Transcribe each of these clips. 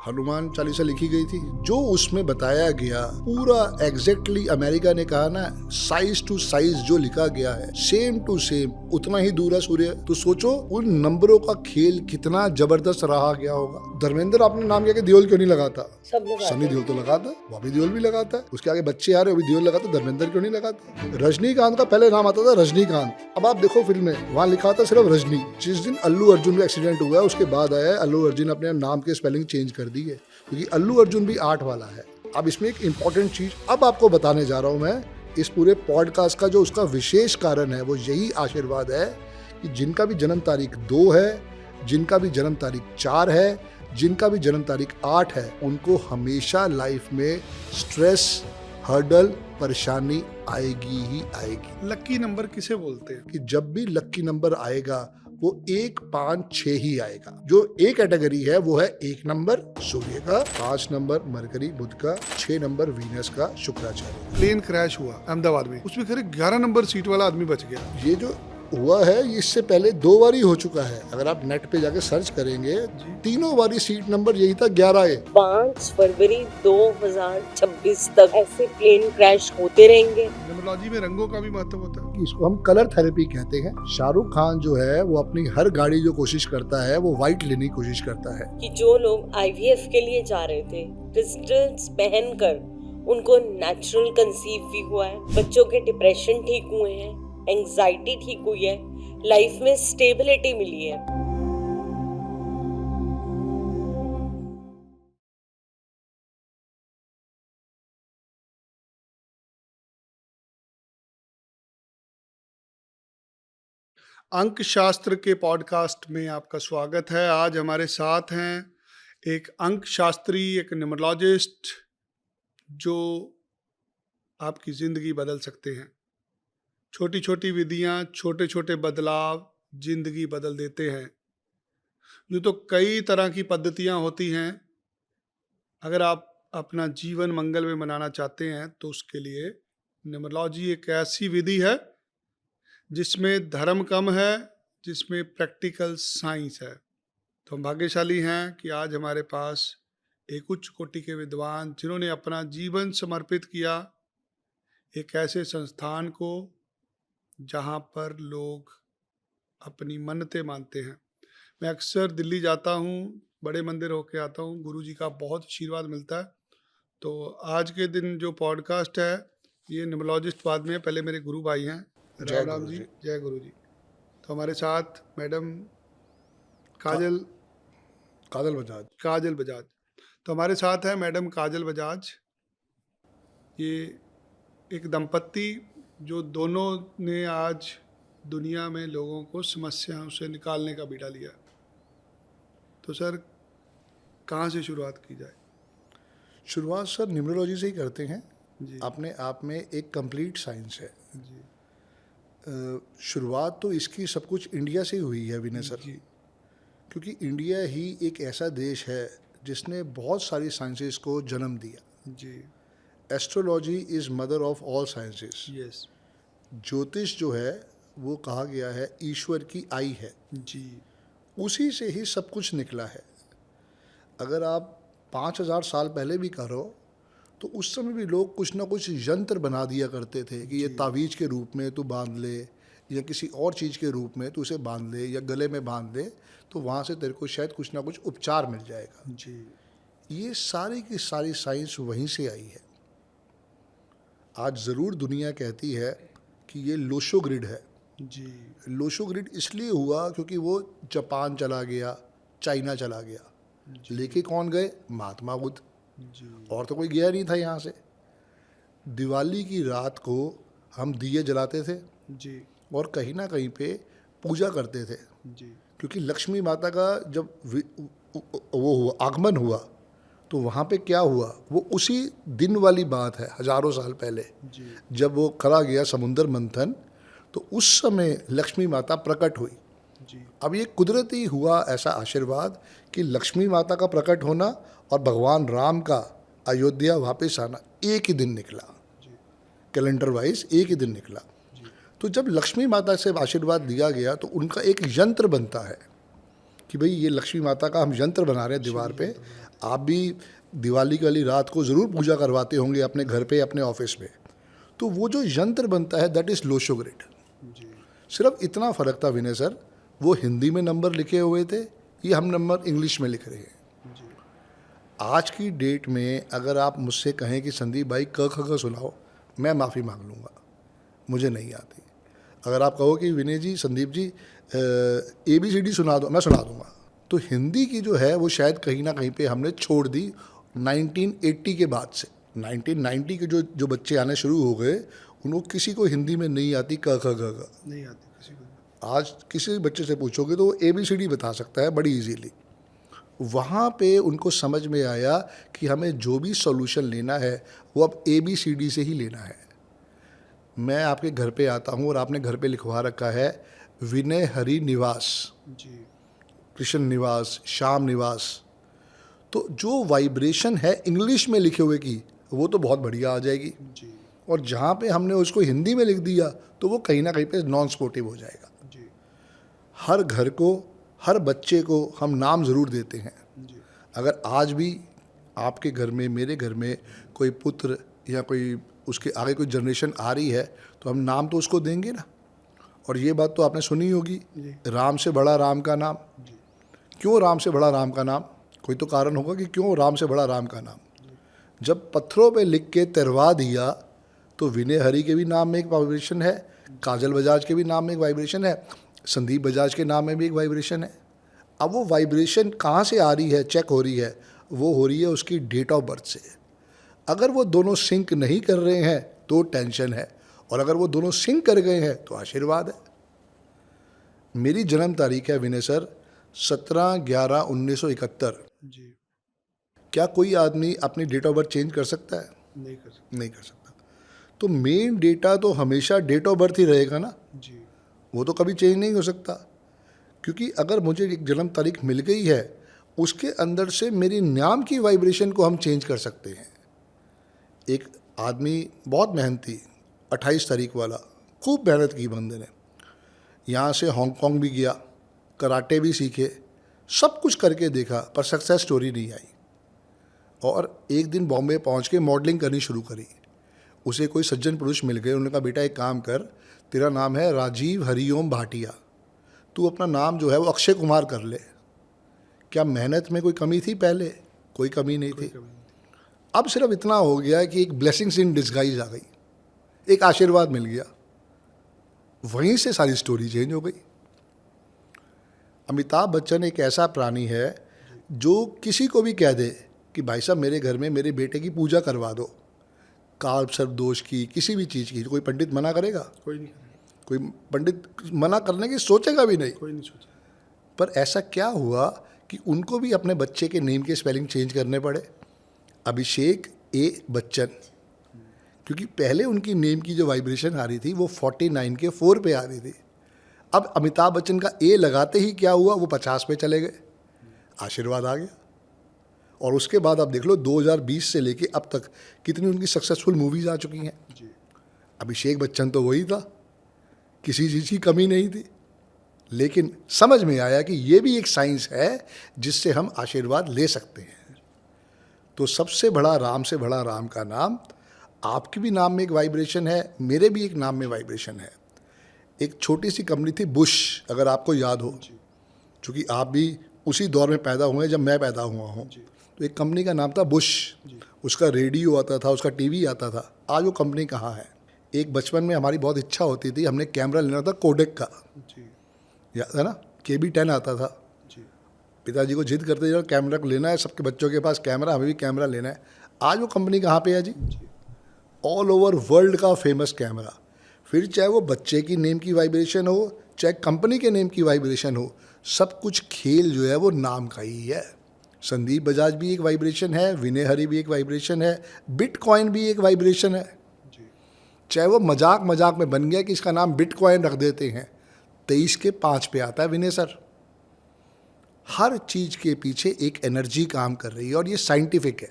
हनुमान चालीसा लिखी गई थी, जो उसमें बताया गया पूरा एग्जैक्टली अमेरिका ने कहा ना, साइज टू साइज जो लिखा गया है सेम टू सेम उतना ही दूर है सूर्य। तो सोचो उन नंबरों का खेल कितना जबरदस्त रहा गया होगा। धर्मेंद्र आपने नाम किया कि देओल क्यों नहीं लगाता? सनी देओल तो लगाता, बॉबी देओल भी लगाता है, उसके आगे बच्चे आ रहे वो भी देओल लगाता, धर्मेंद्र क्यों नहीं लगाता? रजनीकांत का पहले नाम आता था रजनीकांत, अब आप देखो फिल्म में वहाँ लिखा था सिर्फ रजनी। जिस दिन अल्लू अर्जुन का एक्सीडेंट हुआ उसके बाद आया अल्लू अर्जुन अपने नाम के स्पेलिंग चेंज कर दी है, क्योंकि अल्लू अर्जुन भी 8 वाला है। अब इसमें एक इम्पोर्टेंट चीज अब आपको बताने जा रहा हूँ मैं, इस पूरे पॉडकास्ट का जो उसका विशेष कारण है वो यही आशीर्वाद है कि जिनका भी जन्म तारीख 2 है, जिनका भी जन्म तारीख 4 है, जिनका भी जन्म तारीख 8 है, उनको हमेशा लाइफ में स्ट्रेस, हर्डल, परेशानी आएगी ही आएगी। लक्की नंबर किसे बोलते हैं? कि जब भी लक्की नंबर आएगा वो 1, 5, 6 ही आएगा। जो एक कैटेगरी है वो है 1 नंबर सूर्य का, 5 नंबर मरकरी बुध का, 6 नंबर वीनस का शुक्राचार्य। प्लेन क्रैश हुआ अहमदाबाद में, उसमें करीब 11 नंबर सीट वाला आदमी बच गया। ये जो हुआ है इससे पहले 2 बार ही हो चुका है। अगर आप नेट पे जाके सर्च करेंगे तीनों बारी सीट नंबर यही था 11 है। 5 फरवरी 2026 तक ऐसे प्लेन क्रैश होते रहेंगे। न्यूमरोलॉजी में रंगों का भी महत्व होता है। इसको हम कलर थेरेपी कहते हैं। शाहरुख खान जो है वो अपनी हर गाड़ी जो कोशिश करता है वो व्हाइट लेने की कोशिश करता है। कि जो लोग IVF के लिए जा रहे थे क्रिस्टल्स पहनकर उनको नेचुरल कंसीव भी हुआ है, बच्चों के डिप्रेशन ठीक हुए हैं, एंजाइटी ठीक हुई है, लाइफ में स्टेबिलिटी मिली है। अंक शास्त्र के पॉडकास्ट में आपका स्वागत है। आज हमारे साथ हैं एक अंक शास्त्री, एक न्यूमरोलॉजिस्ट जो आपकी जिंदगी बदल सकते हैं। छोटी छोटी विधियां, छोटे छोटे बदलाव जिंदगी बदल देते हैं। यूँ तो कई तरह की पद्धतियां होती हैं। अगर आप अपना जीवन मंगल में बनाना चाहते हैं तो उसके लिए न्यूमरोलॉजी एक ऐसी विधि है जिसमें धर्म कम है, जिसमें प्रैक्टिकल साइंस है। तो हम भाग्यशाली हैं कि आज हमारे पास एक उच्च कोटि के विद्वान जिन्होंने अपना जीवन समर्पित किया एक ऐसे संस्थान को जहाँ पर लोग अपनी मन्नतें मानते हैं। मैं अक्सर दिल्ली जाता हूँ, बड़े मंदिर होके आता हूँ, गुरु जी का बहुत आशीर्वाद मिलता है। तो आज के दिन जो पॉडकास्ट है ये न्यूमरोलॉजिस्ट बाद में, पहले मेरे गुरु भाई हैं। राम राम जी, जय गुरु जी। तो हमारे साथ मैडम काजल बजाज। तो हमारे साथ है मैडम काजल बजाज। ये एक दंपत्ति जो दोनों ने आज दुनिया में लोगों को समस्याओं से निकालने का बीड़ा लिया। तो सर कहाँ से शुरुआत की जाए? शुरुआत सर न्यूमरोलॉजी से ही करते हैं जी। अपने आप में एक कंप्लीट साइंस है जी शुरुआत तो इसकी सब कुछ इंडिया से ही हुई है विनय सर जी। क्योंकि इंडिया ही एक ऐसा देश है जिसने बहुत सारी साइंसेस को जन्म दिया। जी। Astrology is mother of all sciences. Yes. ज्योतिष जो है वो कहा गया है ईश्वर की आई है। जी। उसी से ही सब कुछ निकला है। अगर आप 5000 साल पहले भी करो तो उस समय भी लोग कुछ ना कुछ यंत्र बना दिया करते थे कि ये तावीज़ के रूप में तू बांध ले या किसी और चीज़ के रूप में तू उसे बांध ले या गले में बांध ले, तो वहाँ से तेरे को शायद कुछ ना कुछ उपचार मिल जाएगा। जी। ये सारी की सारी साइंस वहीं से आई है। आज ज़रूर दुनिया कहती है कि ये लोशो ग्रिड है। जी। लोशो ग्रिड इसलिए हुआ क्योंकि वो जापान चला गया, चाइना चला गया, लेके कौन गए? महात्मा बुद्ध। जी। और तो कोई गया नहीं था यहाँ से। दिवाली की रात को हम दिए जलाते थे जी। और कहीं ना कहीं पे पूजा करते थे, जी। क्योंकि लक्ष्मी माता का जब वो हुआ आगमन हुआ तो वहाँ पे क्या हुआ, वो उसी दिन वाली बात है, हजारों साल पहले जी। जब वो करा गया समुद्र मंथन, तो उस समय लक्ष्मी माता प्रकट हुई। जी। अब ये कुदरती हुआ ऐसा आशीर्वाद कि लक्ष्मी माता का प्रकट होना और भगवान राम का अयोध्या वापस आना एक ही दिन निकला। कैलेंडर वाइज एक ही दिन निकला। तो जब लक्ष्मी माता से आशीर्वाद दिया गया तो उनका एक यंत्र बनता है कि भाई ये लक्ष्मी माता का हम यंत्र बना रहे हैं दीवार पे, आप भी दिवाली की वाली रात को ज़रूर पूजा करवाते होंगे अपने घर पे, अपने ऑफिस में। तो वो जो यंत्र बनता है दैट इज़ लोशोग्रिड। जी सिर्फ इतना फ़र्क था विनय सर, वो हिंदी में नंबर लिखे हुए थे, ये हम नंबर इंग्लिश में लिख रहे हैं। जी आज की डेट में अगर आप मुझसे कहें कि संदीप भाई क ख ग सुनाओ, मैं माफ़ी मांग लूँगा, मुझे नहीं आती। अगर आप कहो कि विनय जी, संदीप जी ABCD सुना दो, मैं सुना दूँगा। तो हिंदी की जो है वो शायद कहीं ना कहीं पे हमने छोड़ दी 1980 के बाद से। 1990 के जो बच्चे आने शुरू हो गए, उनको किसी को हिंदी में नहीं आती क ख ग घ। नहीं आती किसी को। आज किसी बच्चे से पूछोगे तो वो ABCD बता सकता है बड़ी इजीली। वहाँ पे उनको समझ में आया कि हमें जो भी सॉल्यूशन लेना है वो अब ABCD से ही लेना है। मैं आपके घर पे आता हूँ और आपने घर पे लिखवा रखा है विनय हरि निवास, जी कृष्ण निवास, श्याम निवास। तो जो वाइब्रेशन है इंग्लिश में लिखे हुए की, वो तो बहुत बढ़िया आ जाएगी। जी और जहाँ पे हमने उसको हिंदी में लिख दिया तो वो कहीं ना कहीं पे नॉन स्पोर्टिव हो जाएगा। जी हर घर को, हर बच्चे को हम नाम ज़रूर देते हैं। जी अगर आज भी आपके घर में, मेरे घर में कोई पुत्र या कोई उसके आगे कोई जनरेशन आ रही है तो हम नाम तो उसको देंगे ना। और ये बात तो आपने सुनी होगी, जी राम से बड़ा राम का नाम। जी क्यों राम से बड़ा राम का नाम? कोई तो कारण होगा कि क्यों राम से बड़ा राम का नाम। जब पत्थरों पे लिख के तिरवा दिया तो विनय हरि के भी नाम में एक वाइब्रेशन है, काजल बजाज के भी नाम में एक वाइब्रेशन है, संदीप बजाज के नाम में भी एक वाइब्रेशन है। अब वो वाइब्रेशन कहाँ से आ रही है, चेक हो रही है, वो हो रही है उसकी डेट ऑफ बर्थ से। अगर वो दोनों सिंक नहीं कर रहे हैं तो टेंशन है, और अगर वो दोनों सिंक कर गए हैं तो आशीर्वाद है। मेरी जन्म तारीख है विनय सर 17/11/1971। जी क्या कोई आदमी अपनी डेट ऑफ बर्थ चेंज कर सकता है? नहीं कर सकते। नहीं कर सकता। तो मेन डेटा तो हमेशा डेट ऑफ बर्थ ही रहेगा ना, जी वो तो कभी चेंज नहीं हो सकता। क्योंकि अगर मुझे एक जन्म तारीख मिल गई है, उसके अंदर से मेरी नाम की वाइब्रेशन को हम चेंज कर सकते हैं। एक आदमी बहुत मेहनती, 28 तारीख वाला, खूब मेहनत की बंदे ने, यहाँ से हांगकांग भी गया, कराटे भी सीखे, सब कुछ करके देखा, पर सक्सेस स्टोरी नहीं आई। और एक दिन बॉम्बे पहुँच के मॉडलिंग करनी शुरू करी। उसे कोई सज्जन पुरुष मिल गए, उन्होंने कहा बेटा एक काम कर, तेरा नाम है राजीव हरिओम भाटिया, तू अपना नाम जो है वो अक्षय कुमार कर ले। क्या मेहनत में कोई कमी थी? पहले कोई कमी नहीं थी। अब सिर्फ इतना हो गया कि एक ब्लेसिंग्स इन डिस्गाइज आ गई, एक आशीर्वाद मिल गया, वहीं से सारी स्टोरी चेंज हो गई। अमिताभ बच्चन एक ऐसा प्राणी है जो किसी को भी कह दे कि भाई साहब मेरे घर में मेरे बेटे की पूजा करवा दो, काल सर्प दोष की, किसी भी चीज़ की, कोई पंडित मना करेगा? कोई नहीं करेगा। कोई पंडित मना करने की सोचेगा भी नहीं। कोई नहीं सोचा। पर ऐसा क्या हुआ कि उनको भी अपने बच्चे के नेम के स्पेलिंग चेंज करने पड़े। अभिषेक A बच्चन, क्योंकि पहले उनकी नेम की जो वाइब्रेशन आ रही थी वो 49 के 4 पे आ रही थी। अब अमिताभ बच्चन का A लगाते ही क्या हुआ, वो 50 पे चले गए, आशीर्वाद आ गया। और उसके बाद आप देख लो 2020 से लेके अब तक कितनी उनकी सक्सेसफुल मूवीज़ आ चुकी हैं। जी अभिषेक बच्चन तो वही था, किसी चीज़ की कमी नहीं थी। लेकिन समझ में आया कि ये भी एक साइंस है जिससे हम आशीर्वाद ले सकते हैं। तो सबसे बड़ा राम से बड़ा राम का नाम, आपके भी नाम में एक वाइब्रेशन है, मेरे भी एक नाम में वाइब्रेशन है। एक छोटी सी कंपनी थी बुश, अगर आपको याद हो, क्योंकि आप भी उसी दौर में पैदा हुए जब मैं पैदा हुआ हूँ। तो एक कंपनी का नाम था बुश, उसका रेडियो आता था, उसका टीवी आता था। आज वो कंपनी कहाँ है? एक बचपन में हमारी बहुत इच्छा होती थी, हमने कैमरा लेना था कोडेक का, जी याद है ना, KB10 आता था। जी पिताजी को जिद करते थे कैमरा लेना है, सबके बच्चों के पास कैमरा, हमें भी कैमरा लेना है। आज वो कंपनी कहाँ पे है जी? ऑल ओवर वर्ल्ड का फेमस कैमरा। फिर चाहे वो बच्चे की नेम की वाइब्रेशन हो, चाहे कंपनी के नेम की वाइब्रेशन हो, सब कुछ खेल जो है वो नाम का ही है। संदीप बजाज भी एक वाइब्रेशन है, विनय हरि भी एक वाइब्रेशन है, बिटकॉइन भी एक वाइब्रेशन है। चाहे वो मजाक मजाक में बन गया कि इसका नाम बिटकॉइन रख देते हैं, 23 के 5 पे आता है विनय सर। हर चीज़ के पीछे एक एनर्जी काम कर रही है और ये साइंटिफिक है।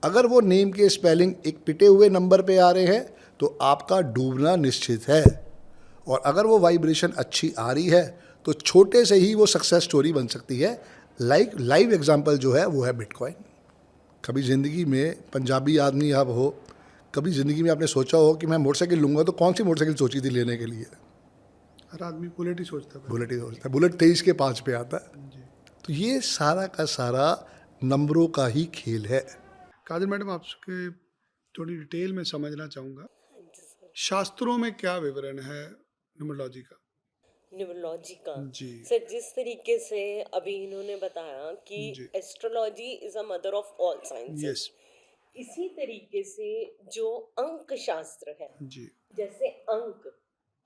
अगर वो नेम के स्पेलिंग एक पिटे हुए नंबर पे आ रहे हैं तो आपका डूबना निश्चित है, और अगर वो वाइब्रेशन अच्छी आ रही है तो छोटे से ही वो सक्सेस स्टोरी बन सकती है। लाइव एग्जाम्पल जो है वो है बिटकॉइन। कभी ज़िंदगी में पंजाबी आदमी आप हो, कभी ज़िंदगी में आपने सोचा हो कि मैं मोटरसाइकिल लूँगा, तो कौन सी मोटरसाइकिल सोची थी लेने के लिए? हर आदमी बुलेट ही सोचता है। बुलेट ही सोचता है। बुलेट 23 के 5 पे आता है। जी। तो ये सारा का सारा नंबरों का ही खेल है। काजल मैडम, आपके थोड़ी डिटेल में समझना चाहूँगा, शास्त्रों में क्या विवरण है न्यूमरोलॉजी का? न्यूमरोलॉजी का जी। सर, जिस तरीके से अभी इन्होंने बताया कि जी। Astrology is a mother of all sciences, yes. इसी तरीके से जो अंक शास्त्र है, जी। जैसे अंक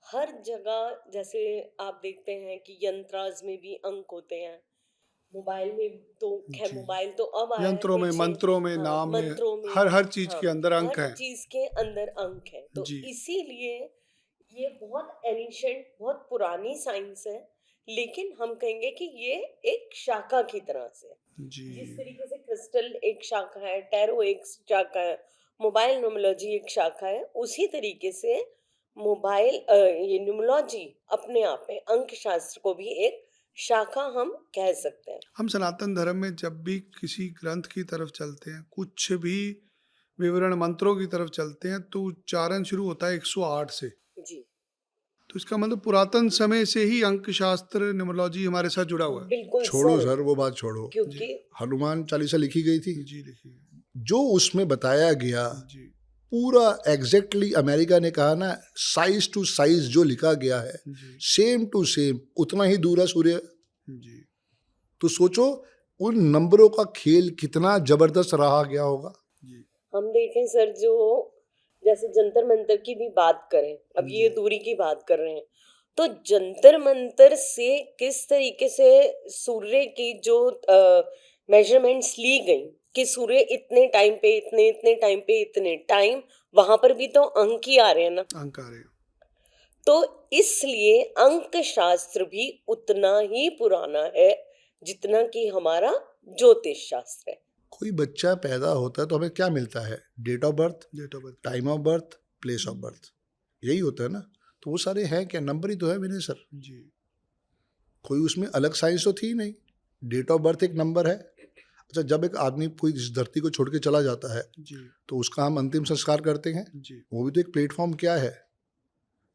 हर जगह, जैसे आप देखते हैं कि यंत्राज में भी अंक होते हैं, मोबाइल में तो खैर जी। मोबाइल तो अब आया है, यंत्रों में, पीछे मंत्रों में, हाँ, नाम में, मंत्रों में, हर चीज हाँ, के अंदर अंक हर हैं। चीज के अंदर अंक है। तो जी। इसीलिए ये बहुत एनिशेंट, बहुत पुरानी साइंस है, लेकिन हम कहेंगे कि ये एक शाखा की तरह से, जी। जिस तरीके से क्रिस्टल एक शाखा है, टैरो एक शाखा है, मोबाइल न्यूमरोलॉजी एक शाखा है, उसी तरीके से मोबाइल ये न्यूमरोलॉजी अपने आप में अंक शास्त्र को भी एक शाखा हम कह सकते हैं। हम सनातन धर्म में जब भी किसी ग्रंथ की तरफ चलते हैं, कुछ भी विवरण मंत्रों की तरफ चलते हैं, तो उच्चारण शुरू होता है 108 से। जी, तो इसका मतलब पुरातन समय से ही अंक शास्त्र, न्यूमरोलॉजी हमारे साथ जुड़ा हुआ है। बिल्कुल छोड़ो सर, सर, वो बात छोड़ो। क्योंकि हनुमान चालीसा लिखी गई थी, जी, लिखिए। जो उसमें बताया गया जी। पूरा एग्जैक्टली, अमेरिका ने कहा ना, साइज टू साइज जो लिखा गया है, जी। सेम टू सेम उतना ही दूर है सूर्य। जी। तो सोचो उन नंबरों का खेल कितना जबरदस्त रहा गया होगा। जी। हम देखें सर, जो जैसे जंतर मंतर की भी बात करें, अब ये जी। दूरी की बात कर रहे हैं, तो जंतर मंतर से किस तरीके से सूर्य की जो मेजरमेंट्स ली गई कि सूर्य इतने टाइम पे इतने, इतने टाइम पे इतने टाइम, वहां पर भी तो अंक ही आ रहे हैं ना। अंक आ रहे हैं। तो इसलिए अंक शास्त्र भी उतना ही पुराना है जितना कि हमारा ज्योतिष शास्त्र है। कोई बच्चा पैदा होता है तो हमें क्या मिलता है? Date of birth, date of birth. Time of birth, place of birth, यही होता है ना। तो वो सारे हैं क्या? नंबर ही तो है विनय सर। जी। कोई उसमें अलग साइंस तो थी नहीं। डेट ऑफ बर्थ एक नंबर है। अच्छा, जब एक आदमी कोई इस धरती को छोड़ के चला जाता है, जी। तो उसका हम अंतिम संस्कार करते हैं। जी। वो भी तो एक प्लेटफॉर्म क्या है,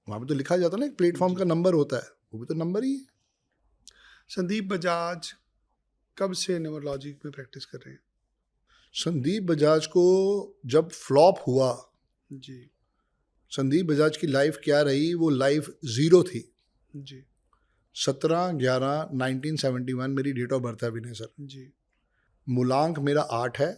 वहाँ पे तो लिखा जाता है ना, एक प्लेटफॉर्म का नंबर होता है, वो भी तो नंबर ही है। संदीप बजाज कब से न्यूमरोलॉजी में प्रैक्टिस कर रहे हैं? संदीप बजाज को जब फ्लॉप हुआ, जी। संदीप बजाज की लाइफ क्या रही, वो लाइफ जीरो थी। जी। 17/11/1971 मेरी डेट ऑफ बर्थ है विनय सर। जी। मूलांक मेरा 8 है,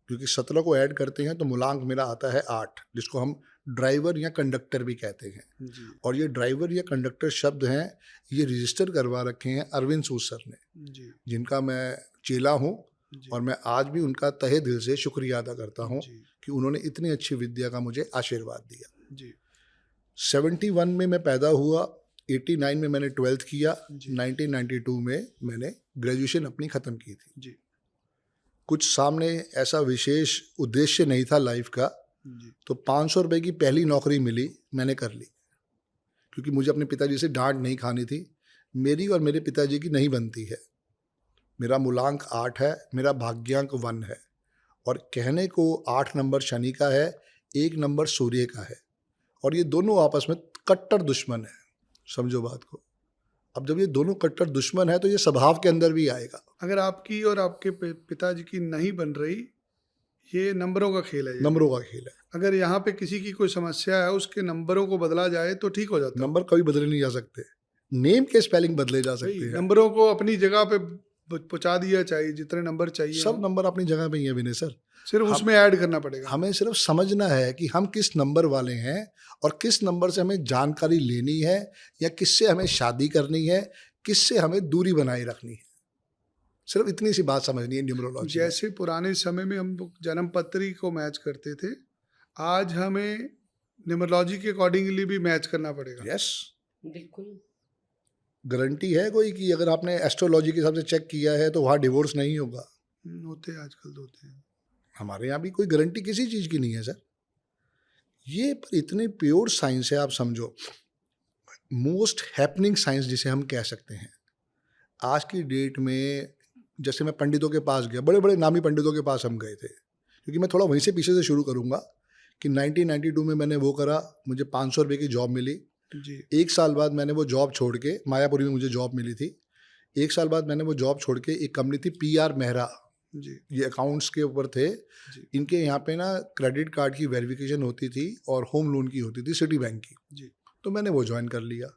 क्योंकि 17 को ऐड करते हैं तो मूलांक मेरा आता है 8, जिसको हम ड्राइवर या कंडक्टर भी कहते हैं। जी। और ये ड्राइवर या कंडक्टर शब्द हैं, ये रजिस्टर करवा रखे हैं अरविंद सूद सर ने, जी। जिनका मैं चेला हूँ। जी। और मैं आज भी उनका तहे दिल से शुक्रिया अदा करता हूँ जी। कि उन्होंने इतनी अच्छी विद्या का मुझे आशीर्वाद दिया। जी। 71 में मैं पैदा हुआ, 89 में मैंने 12th किया, जी। 1992 में मैंने ग्रेजुएशन अपनी ख़त्म की थी। जी। कुछ सामने ऐसा विशेष उद्देश्य नहीं था लाइफ का, जी। तो 500 रुपये की पहली नौकरी मिली, मैंने कर ली, क्योंकि मुझे अपने पिताजी से डांट नहीं खानी थी। मेरी और मेरे पिताजी की नहीं बनती है। मेरा मूलांक 8 है, मेरा भाग्यांक 1 है, और कहने को 8 नंबर शनि का है, 1 नंबर सूर्य का है, और ये दोनों आपस में कट्टर दुश्मन है। समझो बात को। अब जब ये दोनों कट्टर दुश्मन है तो ये स्वभाव के अंदर भी आएगा। अगर आपकी और आपके पिताजी की नहीं बन रही, ये नंबरों का खेल है। ये नंबरों का खेल है। अगर यहाँ पे किसी की कोई समस्या है, उसके नंबरों को बदला जाए तो ठीक हो जाता है। नंबर कभी बदले नहीं जा सकते, नेम के स्पेलिंग बदले जा सकते हैं। नंबरों को अपनी जगह पे पहुंचा दिया चाहिए, जितने नंबर चाहिए सब नंबर अपनी जगह पे ही है विनय सर। सिर्फ उसमें ऐड करना पड़ेगा। हमें सिर्फ समझना है कि हम किस नंबर वाले हैं, और किस नंबर से हमें जानकारी लेनी है, या किससे हमें शादी करनी है, किससे हमें दूरी बनाए रखनी है। सिर्फ इतनी सी बात समझनी है न्यूमरोलॉजी। जैसे पुराने समय में हम लोग जन्म पत्री को मैच करते थे, आज हमें न्यूमरोलॉजी के अकॉर्डिंगली भी मैच करना पड़ेगा। यस, बिल्कुल। गारंटी है कोई कि अगर आपने एस्ट्रोलॉजी के हिसाब से चेक किया है तो वहाँ डिवोर्स नहीं होगा? होते हैं, आजकल तो होते हैं। हमारे यहाँ भी कोई गारंटी किसी चीज़ की नहीं है सर। ये इतनी प्योर साइंस है, आप समझो, मोस्ट हैपनिंग साइंस जिसे हम कह सकते हैं। आज की डेट में जैसे मैं पंडितों के पास गया, बड़े बड़े नामी पंडितों के पास हम गए थे, क्योंकि मैं थोड़ा वहीं से पीछे से शुरू करूँगा कि 1992 में मैंने वो करा, मुझे 500 रुपये की जॉब मिली। जी। 1 साल बाद मैंने वो जॉब छोड़ के, मायापुरी में मुझे जॉब मिली थी। 1 साल बाद मैंने वो जॉब छोड़ के, एक कंपनी थी PR मेहरा, जी। ये अकाउंट्स के ऊपर थे। जी। इनके यहाँ पे ना क्रेडिट कार्ड की वेरिफिकेशन होती थी और होम लोन की होती थी, सिटी बैंक की। जी। तो मैंने वो ज्वाइन कर लिया।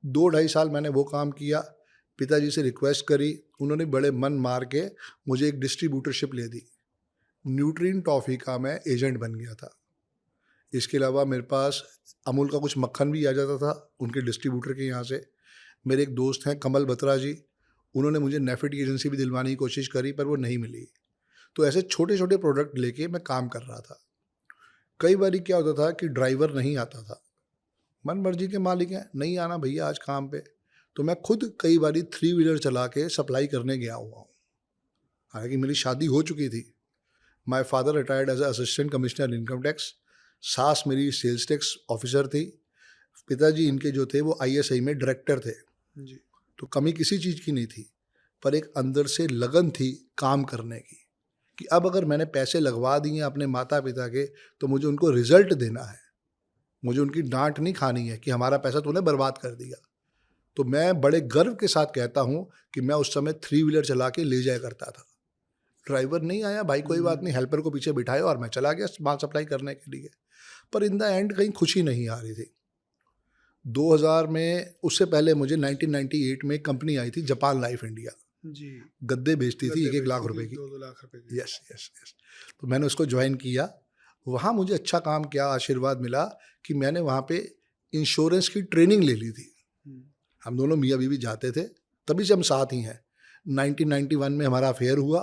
2 ढाई साल मैंने वो काम किया। पिताजी से रिक्वेस्ट करी, उन्होंने बड़े मन मार के मुझे एक डिस्ट्रीब्यूटरशिप ले दी। न्यूट्रीन टॉफ़ी का मैं एजेंट बन गया था। इसके अलावा मेरे पास अमूल का कुछ मक्खन भी आ जाता था उनके डिस्ट्रीब्यूटर के यहाँ से। मेरे एक दोस्त हैं कमल बत्रा जी, उन्होंने मुझे नेफेड की एजेंसी भी दिलवाने की कोशिश करी, पर वो नहीं मिली। तो ऐसे छोटे छोटे प्रोडक्ट लेके मैं काम कर रहा था। कई बार क्या होता था कि ड्राइवर नहीं आता था, मन मर्जी के मालिक हैं, नहीं आना भैया आज काम पे, तो मैं खुद कई बारी 3 व्हीलर चला के सप्लाई करने गया हुआ हूँ। हालांकि मेरी शादी हो चुकी थी। My father retired as assistant commissioner income tax, सास मेरी सेल्स टैक्स ऑफिसर थी, पिताजी इनके जो थे वो ISI में डायरेक्टर थे। जी। तो कमी किसी चीज़ की नहीं थी, पर एक अंदर से लगन थी काम करने की, कि अब अगर मैंने पैसे लगवा दिए अपने माता पिता के, तो मुझे उनको रिजल्ट देना है, मुझे उनकी डांट नहीं खानी है कि हमारा पैसा तूने बर्बाद कर दिया। तो मैं बड़े गर्व के साथ कहता हूँ कि मैं उस समय 3 व्हीलर चला के ले जाया करता था। ड्राइवर नहीं आया भाई, कोई बात नहीं, हेल्पर को पीछे बिठाया और मैं चला गया माल सप्लाई करने के लिए। पर इन द एंड कहीं खुशी नहीं आ रही थी। 2000 में, उससे पहले मुझे 1998 में एक कंपनी आई थी जापान लाइफ इंडिया, जी। गद्दे बेचती थी 1-1 लाख रुपए की। 2-2 लाख रुपए की। Yes yes yes. तो मैंने उसको ज्वाइन किया। वहाँ मुझे अच्छा काम किया, आशीर्वाद मिला कि मैंने वहाँ पे इंश्योरेंस की ट्रेनिंग ले ली थी। हम दोनों मियाँ बीवी जाते थे, तभी से हम साथ ही हैं। 1991 में हमारा अफेयर हुआ,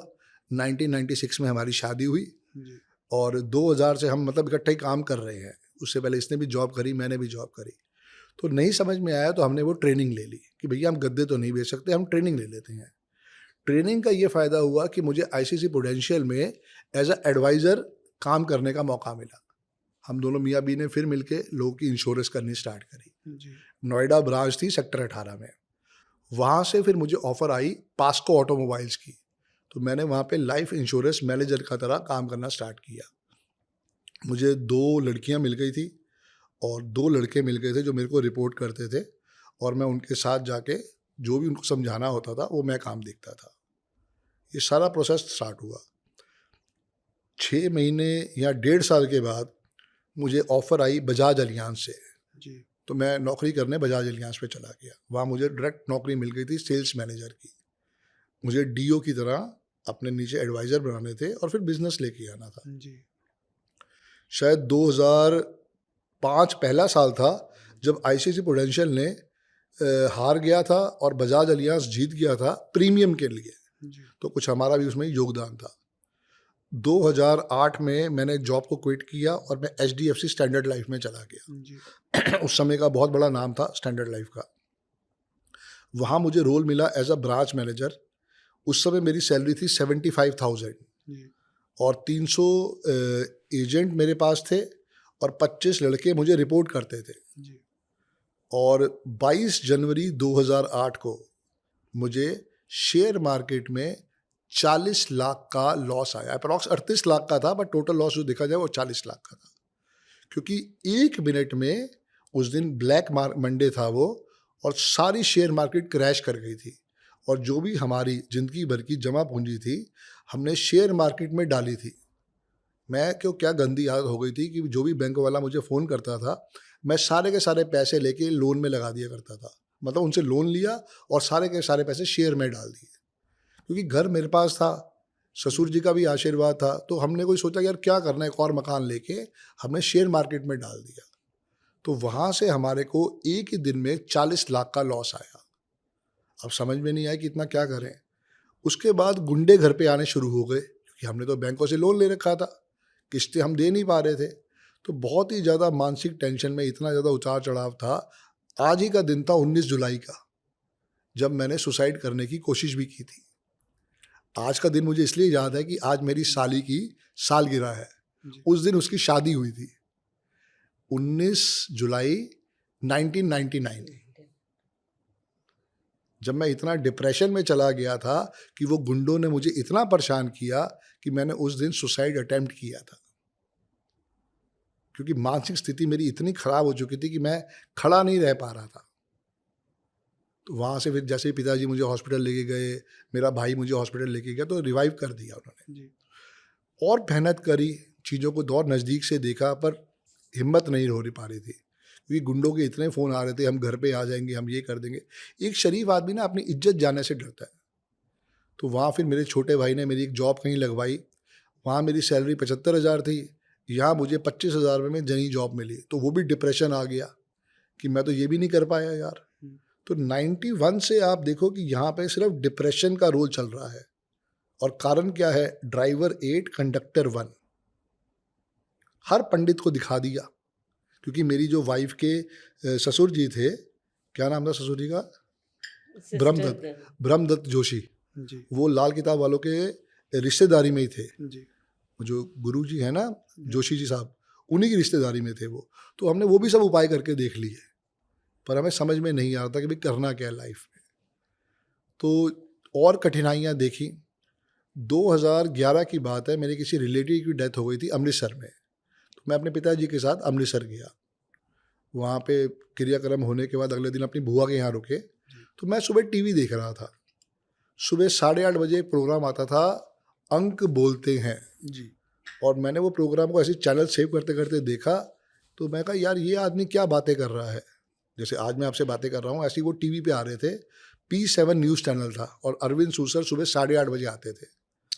1996 में हमारी शादी हुई जी। और 2000 से हम मतलब इकट्ठे ही काम कर रहे हैं। उससे पहले इसने भी जॉब करी, मैंने भी जॉब करी। तो नहीं समझ में आया तो हमने वो ट्रेनिंग ले ली कि भैया हम गद्दे तो नहीं बेच सकते, हम ट्रेनिंग ले लेते हैं। ट्रेनिंग का ये फ़ायदा हुआ कि मुझे ICICI प्रूडेंशियल में एज अ एडवाइज़र काम करने का मौका मिला। हम दोनों मियाँ बीवी ने फिर मिलके लोगों की इंश्योरेंस करनी स्टार्ट करी। जी। नोएडा ब्रांच थी सेक्टर 18 में। वहाँ से फिर मुझे ऑफ़र आई पास्को ऑटोमोबाइल्स की, तो मैंने वहाँ पे लाइफ इंश्योरेंस मैनेजर का तरह काम करना स्टार्ट किया। मुझे 2 लड़कियाँ मिल गई थी और 2 लड़के मिल गए थे जो मेरे को रिपोर्ट करते थे, और मैं उनके साथ जाके जो भी उनको समझाना होता था वो मैं काम देखता था। ये सारा प्रोसेस स्टार्ट हुआ। 6 महीने या 1.5 साल के बाद मुझे ऑफ़र आई बजाज अलियांज से। जी। तो मैं नौकरी करने बजाज अलियांज पे चला गया। वहाँ मुझे डायरेक्ट नौकरी मिल गई थी सेल्स मैनेजर की। मुझे DO की तरह अपने नीचे एडवाइज़र बनाने थे और फिर बिजनेस लेके आना था। जी। शायद 2005 पहला साल था जब ICICI प्रूडेंशियल ने हार गया था और बजाज अलियांज जीत गया था प्रीमियम के लिए। जी। तो कुछ हमारा भी उसमें योगदान था। 2008 में मैंने जॉब को क्विट किया और मैं HDFC स्टैंडर्ड लाइफ में चला गया। जी। उस समय का बहुत बड़ा नाम था स्टैंडर्ड लाइफ का। वहाँ मुझे रोल मिला एज अ ब्रांच मैनेजर। उस समय मेरी सैलरी थी 75,000 जी। और 300 एजेंट मेरे पास थे और 25 लड़के मुझे रिपोर्ट करते थे। जी। और 22 जनवरी 2008 को मुझे शेयर मार्केट में 40 लाख का लॉस आया। अप्रॉक्स 38 लाख का था, बट टोटल लॉस जो देखा जाए वो 40 लाख का था, क्योंकि 1 मिनट में, उस दिन ब्लैक मंडे था वो, और सारी शेयर मार्केट क्रैश कर गई थी। और जो भी हमारी ज़िंदगी भर की जमा पूंजी थी हमने शेयर मार्केट में डाली थी। मैं क्या गंदी आदत हो गई थी कि जो भी बैंक वाला मुझे फ़ोन करता था मैं सारे के सारे पैसे लेके लोन में लगा दिया करता था। मतलब उनसे लोन लिया और सारे के सारे पैसे शेयर में डाल दिए, क्योंकि घर मेरे पास था, ससुर जी का भी आशीर्वाद था। तो हमने कोई सोचा यार क्या करना है, एक और मकान लेके हमने शेयर मार्केट में डाल दिया। तो वहाँ से हमारे को एक ही दिन में 40 लाख का लॉस आया। अब समझ में नहीं आया कि इतना क्या करें। उसके बाद गुंडे घर पे आने शुरू हो गए, क्योंकि हमने तो बैंकों से लोन ले रखा था, किस्तें हम दे नहीं पा रहे थे। तो बहुत ही ज़्यादा मानसिक टेंशन में, इतना ज़्यादा उतार चढ़ाव था। आज ही का दिन था 19 जुलाई का, जब मैंने सुसाइड करने की कोशिश भी की थी। आज का दिन मुझे इसलिए याद है कि आज मेरी साली की सालगिरह है। उस दिन उसकी शादी हुई थी, 19 जुलाई 1999। जब मैं इतना डिप्रेशन में चला गया था कि वो गुंडों ने मुझे इतना परेशान किया कि मैंने उस दिन सुसाइड अटेम्प्ट किया था, क्योंकि मानसिक स्थिति मेरी इतनी खराब हो चुकी थी कि मैं खड़ा नहीं रह पा रहा था। तो वहाँ से फिर जैसे ही पिताजी मुझे हॉस्पिटल लेके गए, मेरा भाई मुझे हॉस्पिटल लेके गया, तो रिवाइव कर दिया उन्होंने। जी। और मेहनत करी, चीज़ों को और नज़दीक से देखा, पर हिम्मत नहीं हो पा रही थी, क्योंकि गुंडों के इतने फ़ोन आ रहे थे, हम घर पे आ जाएंगे, हम ये कर देंगे। एक शरीफ आदमी ना अपनी इज्जत जाने से डरता है। तो वहाँ फिर मेरे छोटे भाई ने मेरी एक जॉब कहीं लगवाई, वहाँ मेरी सैलरी 75,000 थी, यहाँ मुझे 25,000 में नई जॉब मिली। तो वो भी डिप्रेशन आ गया कि मैं तो ये भी नहीं कर पाया यार। तो 91 से आप देखो कि यहाँ पे सिर्फ डिप्रेशन का रोल चल रहा है। और कारण क्या है? Driver 8 conductor 1। हर पंडित को दिखा दिया, क्योंकि मेरी जो वाइफ के ससुर जी थे, क्या नाम था ससुर जी का? ब्रह्मदत्त जोशी जी। वो लाल किताब वालों के रिश्तेदारी में ही थे। जी। जो गुरु जी है ना, जोशी जी साहब, उन्हीं की रिश्तेदारी में थे वो। तो हमने वो भी सब उपाय करके देख लिए, पर हमें समझ में नहीं आ रहा था कि भाई करना क्या है लाइफ में। तो और कठिनाइयाँ देखी। 2011 की बात है, मेरे किसी रिलेटिव की डेथ हो गई थी अमृतसर में। तो मैं अपने पिताजी के साथ अमृतसर गया। वहाँ पे क्रियाक्रम होने के बाद अगले दिन अपनी बुआ के यहाँ रुके। तो मैं सुबह टीवी देख रहा था। सुबह 8:30 बजे प्रोग्राम आता था, अंक बोलते हैं जी। और मैंने वो प्रोग्राम को ऐसे चैनल सेव करते करते देखा। तो मैं कहा यार ये आदमी क्या बातें कर रहा है। जैसे आज मैं आपसे बातें कर रहा हूँ, ऐसी वो टीवी पे आ रहे थे। P7 न्यूज़ चैनल था और अरविंद सूसर सुबह 8:30 बजे आते थे।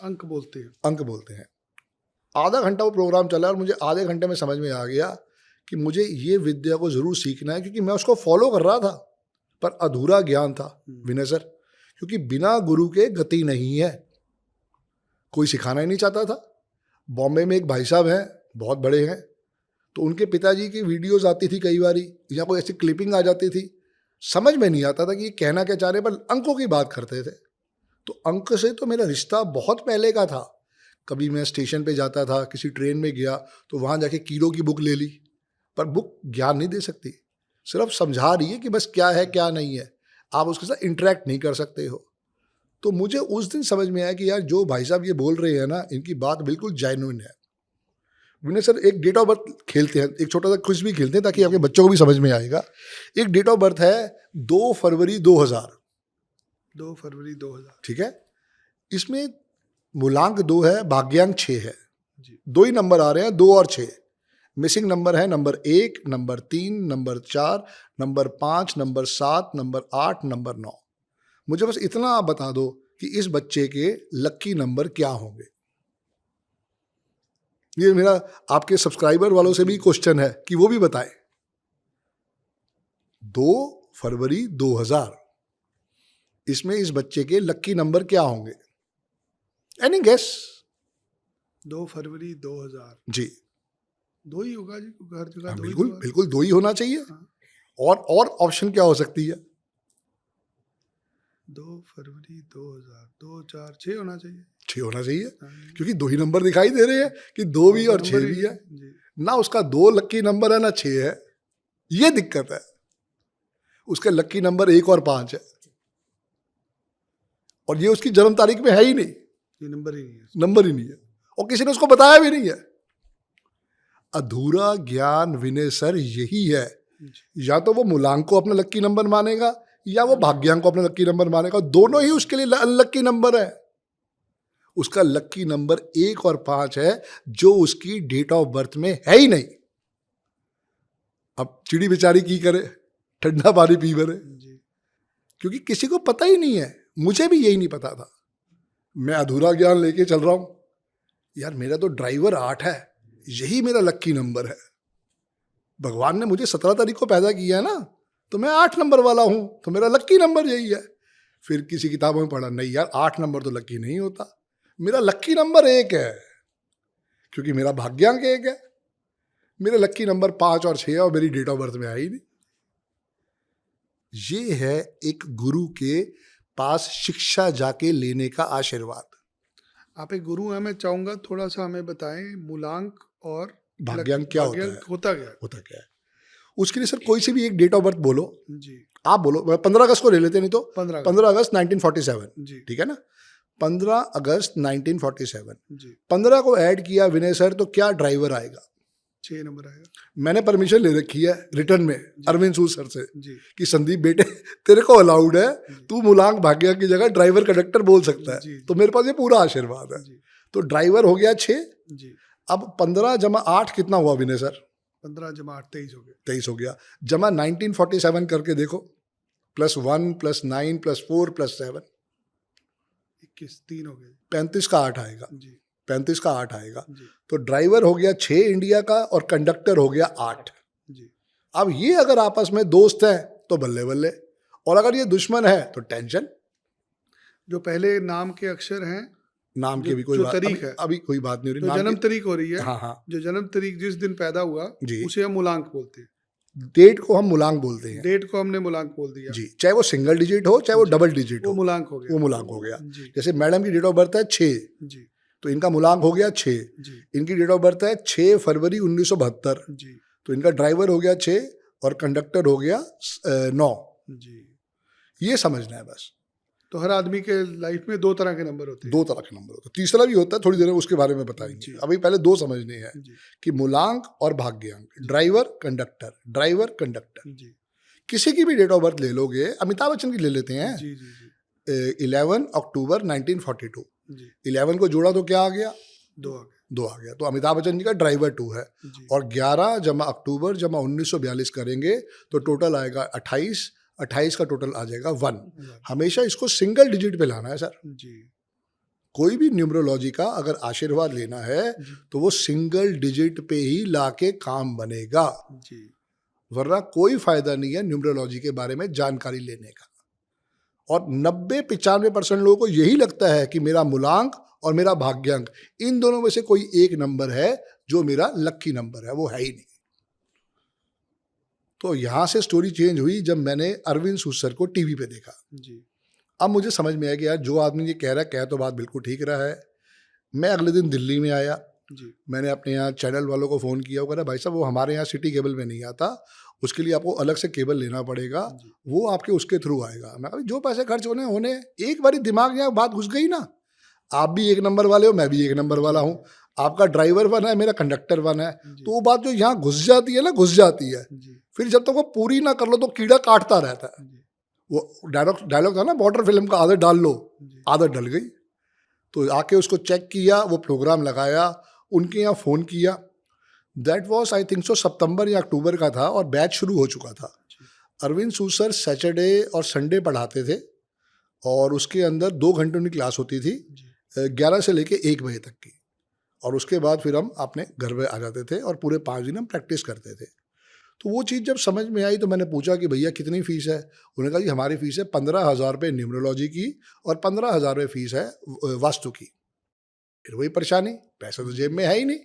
अंक बोलते हैं। अंक बोलते हैं। आधा घंटा वो प्रोग्राम चला और मुझे आधे घंटे में समझ में आ गया कि मुझे ये विद्या को ज़रूर सीखना है, क्योंकि मैं उसको फॉलो कर रहा था पर अधूरा ज्ञान था विनय सर। क्योंकि बिना गुरु के गति नहीं है, कोई सिखाना ही नहीं चाहता था। बॉम्बे में एक भाई साहब हैं, बहुत बड़े हैं, तो उनके पिताजी की वीडियोस आती थी कई बारी, या कोई ऐसी क्लिपिंग आ जाती थी, समझ में नहीं आता था कि ये कहना क्या चाह रहे, पर अंकों की बात करते थे। तो अंक से तो मेरा रिश्ता बहुत पहले का था। कभी मैं स्टेशन पे जाता था, किसी ट्रेन में गया तो वहाँ जाके कीड़ों की बुक ले ली, पर बुक ज्ञान नहीं दे सकती, सिर्फ समझा रही है कि बस क्या है क्या नहीं है, आप उसके साथ इंटरेक्ट नहीं कर सकते हो। तो मुझे उस दिन समझ में आया कि यार जो भाई साहब ये बोल रहे हैं ना, इनकी बात बिल्कुल जेन्युइन है। विनय सर एक डेट ऑफ बर्थ खेलते हैं, एक छोटा सा क्विज भी खेलते हैं ताकि आपके बच्चों को भी समझ में आएगा। एक डेट ऑफ बर्थ है 2 फरवरी 2000। 2 फरवरी 2000। ठीक है, इसमें मूलांक 2 है, भाग्यांक 6 है। जी। 2 ही नंबर आ रहे हैं, 2 और 6। मिसिंग नंबर है number 1, number 3, number 4, number 5, number 7, number 8, number 9। मुझे बस इतना आप बता दो कि इस बच्चे के लक्की नंबर क्या होंगे। ये मेरा आपके सब्सक्राइबर वालों से भी क्वेश्चन है कि वो भी बताएं। 2 फरवरी 2000, इसमें इस बच्चे के लक्की नंबर क्या होंगे? Any guess? 2 फरवरी 2000। जी 2 ही होगा जी, हर जगह 2 ही बिल्कुल होगा। बिल्कुल 2 ही होना चाहिए। हाँ। और ऑप्शन क्या हो सकती है? 2 फरवरी 2000, 2, 4, 6 होना चाहिए। 6 होना चाहिए, हाँ। क्योंकि 2 ही नंबर दिखाई दे रहे हैं कि 2 भी और 6 नंबर भी ही है। जी। ना उसका 2 लक्की नंबर है ना 6 है, ये दिक्कत है। उसका लक्की नंबर 1 और 5 है, और ये उसकी जन्म तारीख में है ही नहीं, ये नंबर ही नहीं है। नंबर ही नहीं है, और किसी ने उसको बताया भी नहीं है। अधूरा ज्ञान विनय सर यही है। जी। या तो वो मूलांक को अपना लक्की नंबर मानेगा या वो भाग्यांक को अपना लक्की नंबर मानेगा, दोनों ही उसके लिए अनलक्की नंबर है। उसका लक्की नंबर 1 और 5 है, जो उसकी डेट ऑफ बर्थ में है ही नहीं। अब चिड़ी बेचारी की करे, ठंडा पानी पी भरे, जी। क्योंकि किसी को पता ही नहीं है। मुझे भी यही नहीं पता था, मैं अधूरा ज्ञान लेके चल रहा हूं। यार मेरा तो ड्राइवर 8 है, यही मेरा लक्की नंबर है। भगवान ने मुझे 17 तारीख को पैदा किया है ना, तो मैं 8 नंबर वाला हूं, तो मेरा लक्की नंबर यही है। फिर किसी किताबों में पढ़ा, नहीं यार 8 नंबर तो लक्की नहीं होता, मेरा लक्की नंबर 1 है, क्योंकि मेरा भाग्यांक 1 है। मेरे लक्की नंबर 5 और 6 है, और मेरी डेट ऑफ बर्थ में आई नहीं। ये है एक गुरु के पास शिक्षा जाके लेने का आशीर्वाद। आप एक गुरु हैं, मैं चाहूंगा थोड़ा सा हमें बताएं मूलांक और भाग्यांक क्या होता है? होता क्या है? होता क्या है? उसके लिए सर कोई सी भी एक डेट ऑफ बर्थ बोलो, जी। आप बोलो, 15 अगस्त को ले लेते, नहीं तो 15 15 अगस्त 1947, जी। ठीक है ना, 15 अगस्त 1947, जी। 15 को ऐड किया विनय सर तो क्या ड्राइवर आएगा? 6 नंबर आएगा। मैंने परमिशन ले रखी है रिटर्न में अरविंद सूद सर से जी। कि संदीप बेटे तेरे को अलाउड है, तू मुलांग भाग्य की जगह ड्राइवर कंडक्टर बोल सकता है। जी। तो मेरे पास ये पूरा आशीर्वाद है। जी। तो ड्राइवर हो गया 6। जी। अब 15 जमा 8 कितना हुआ विनय सर? 15 जमा 8 23 हो गए। 23 हो गया। जमा 1947 करके देखो, +1 +9 +4 +7 21 3 हो गए। 35 का 8 आएगा। जी। 35 का 8 आएगा। जी। तो ड्राइवर हो गया 6 इंडिया का और कंडक्टर हो गया 8। जी। अब ये अगर आपस में दोस्त हैं तो बल्ले बल्ले, और अगर ये दुश्मन है तो टेंशन। जो पहले नाम के अक्षर हैं, नाम की जो- भी कोई जो बात तारीख अभी, है, अभी कोई बात नहीं हो रही। तो नाम जन्म की- तारीख हो रही है। हाँ हाँ, जो जन्म तारीख जिस दिन पैदा हुआ जी। उसे हम मूलांक बोलते हैं। डेट को हम मूलांक बोलते हैं। डेट को हमने मूलांक बोल दिया। जी, चाहे वो सिंगल डिजिट हो चाहे वो डबल डिजिट वो हो, मूलांक हो गया। वो मूलांक हो गया। जी। जैसे मैडम की डेट ऑफ बर्थ है 6, जी। तो इनका मूलांक हो गया 6। जी। इनकी डेट ऑफ बर्थ है 6 फरवरी 1972, जी। तो इनका ड्राइवर हो गया 6 और कंडक्टर हो गया 9। जी। ये समझना है बस। तो हर आदमी के लाइफ में 2 तरह के नंबर होते हैं। 2 तरह के नंबर होते हैं, तीसरा भी होता है, थोड़ी देर में उसके बारे में बताएंगे। जी। अभी पहले 2 समझने हैं जी। कि मूलांक और भाग्यांक, ड्राइवर कंडक्टर, ड्राइवर कंडक्टर। जी। किसी की भी डेट ऑफ बर्थ ले लोगे, अमिताभ बच्चन की ले लेते हैं, जी। जी। जी। 11 अक्टूबर 1942, जी। 11 को जोड़ा तो क्या आ गया? 2 आ गए। 2 आ गया। तो अमिताभ बच्चन जी का ड्राइवर 2 है। जी। और 11 जमा अक्टूबर जमा 1942 करेंगे तो टोटल आएगा 28, 28 का टोटल आ जाएगा 1। हमेशा इसको सिंगल डिजिट पे लाना है सर। जी। कोई भी न्यूमरोलॉजी का अगर आशीर्वाद लेना है जी। तो वो सिंगल डिजिट पे ही लाके काम बनेगा, जी। वरना कोई फायदा नहीं है न्यूमरोलॉजी के बारे में जानकारी लेने का। और 90-95% लोगों को यही लगता है कि मेरा मूलांक और मेरा भाग्यांक, इन दोनों में से कोई एक नंबर है जो मेरा लक्की नंबर है, वो है ही नहीं। तो यहां से स्टोरी चेंज हुई जब मैंने अरविंद सूद सर को टीवी पे देखा। जी। अब मुझे समझ में आया कि यार जो आदमी ये कह रहा है, कह तो बात बिल्कुल ठीक रहा है। मैं अगले दिन दिल्ली में आया, जी। मैंने अपने यहाँ चैनल वालों को फ़ोन किया, वो कह रहा भाई साहब वो हमारे यहाँ सिटी केबल में नहीं आता, उसके लिए आपको अलग से केबल लेना पड़ेगा, जी। वो आपके उसके थ्रू आएगा। मैं कहा जो पैसे खर्च होने, एक बारी दिमाग यहाँ बात घुस गई ना, आप भी 1 नंबर वाले हो, मैं भी 1 नंबर वाला हूँ, आपका ड्राइवर बना है, मेरा कंडक्टर बना है, जी। तो वो बात जो यहाँ घुस जाती है ना, घुस जाती है। जी। फिर जब तक वो पूरी ना कर लो तो कीड़ा काटता रहता है। जी। वो डायलॉग था ना बॉर्डर फिल्म का, आदत डाल लो, जी। आदत डल गई। तो आके उसको चेक किया, वो प्रोग्राम लगाया, उनके यहाँ फ़ोन किया। That was I think so सितंबर या अक्टूबर का था और बैच शुरू हो चुका था। अरविंद सूद सर सैटरडे और संडे पढ़ाते थे और उसके अंदर 2 घंटे उनकी क्लास होती थी, जी। 11 से लेके 1 बजे तक की। और उसके बाद फिर हम अपने घर में आ जाते थे और पूरे 5 दिन हम प्रैक्टिस करते थे। तो वो चीज़ जब समझ में आई तो मैंने पूछा कि भैया कितनी फ़ीस है? उन्होंने कहा कि हमारी फ़ीस है 15,000 रुपये न्यूमरोलॉजी की और 15,000 रुपये फ़ीस है वास्तु की। फिर वही परेशानी, पैसा तो जेब में है ही नहीं,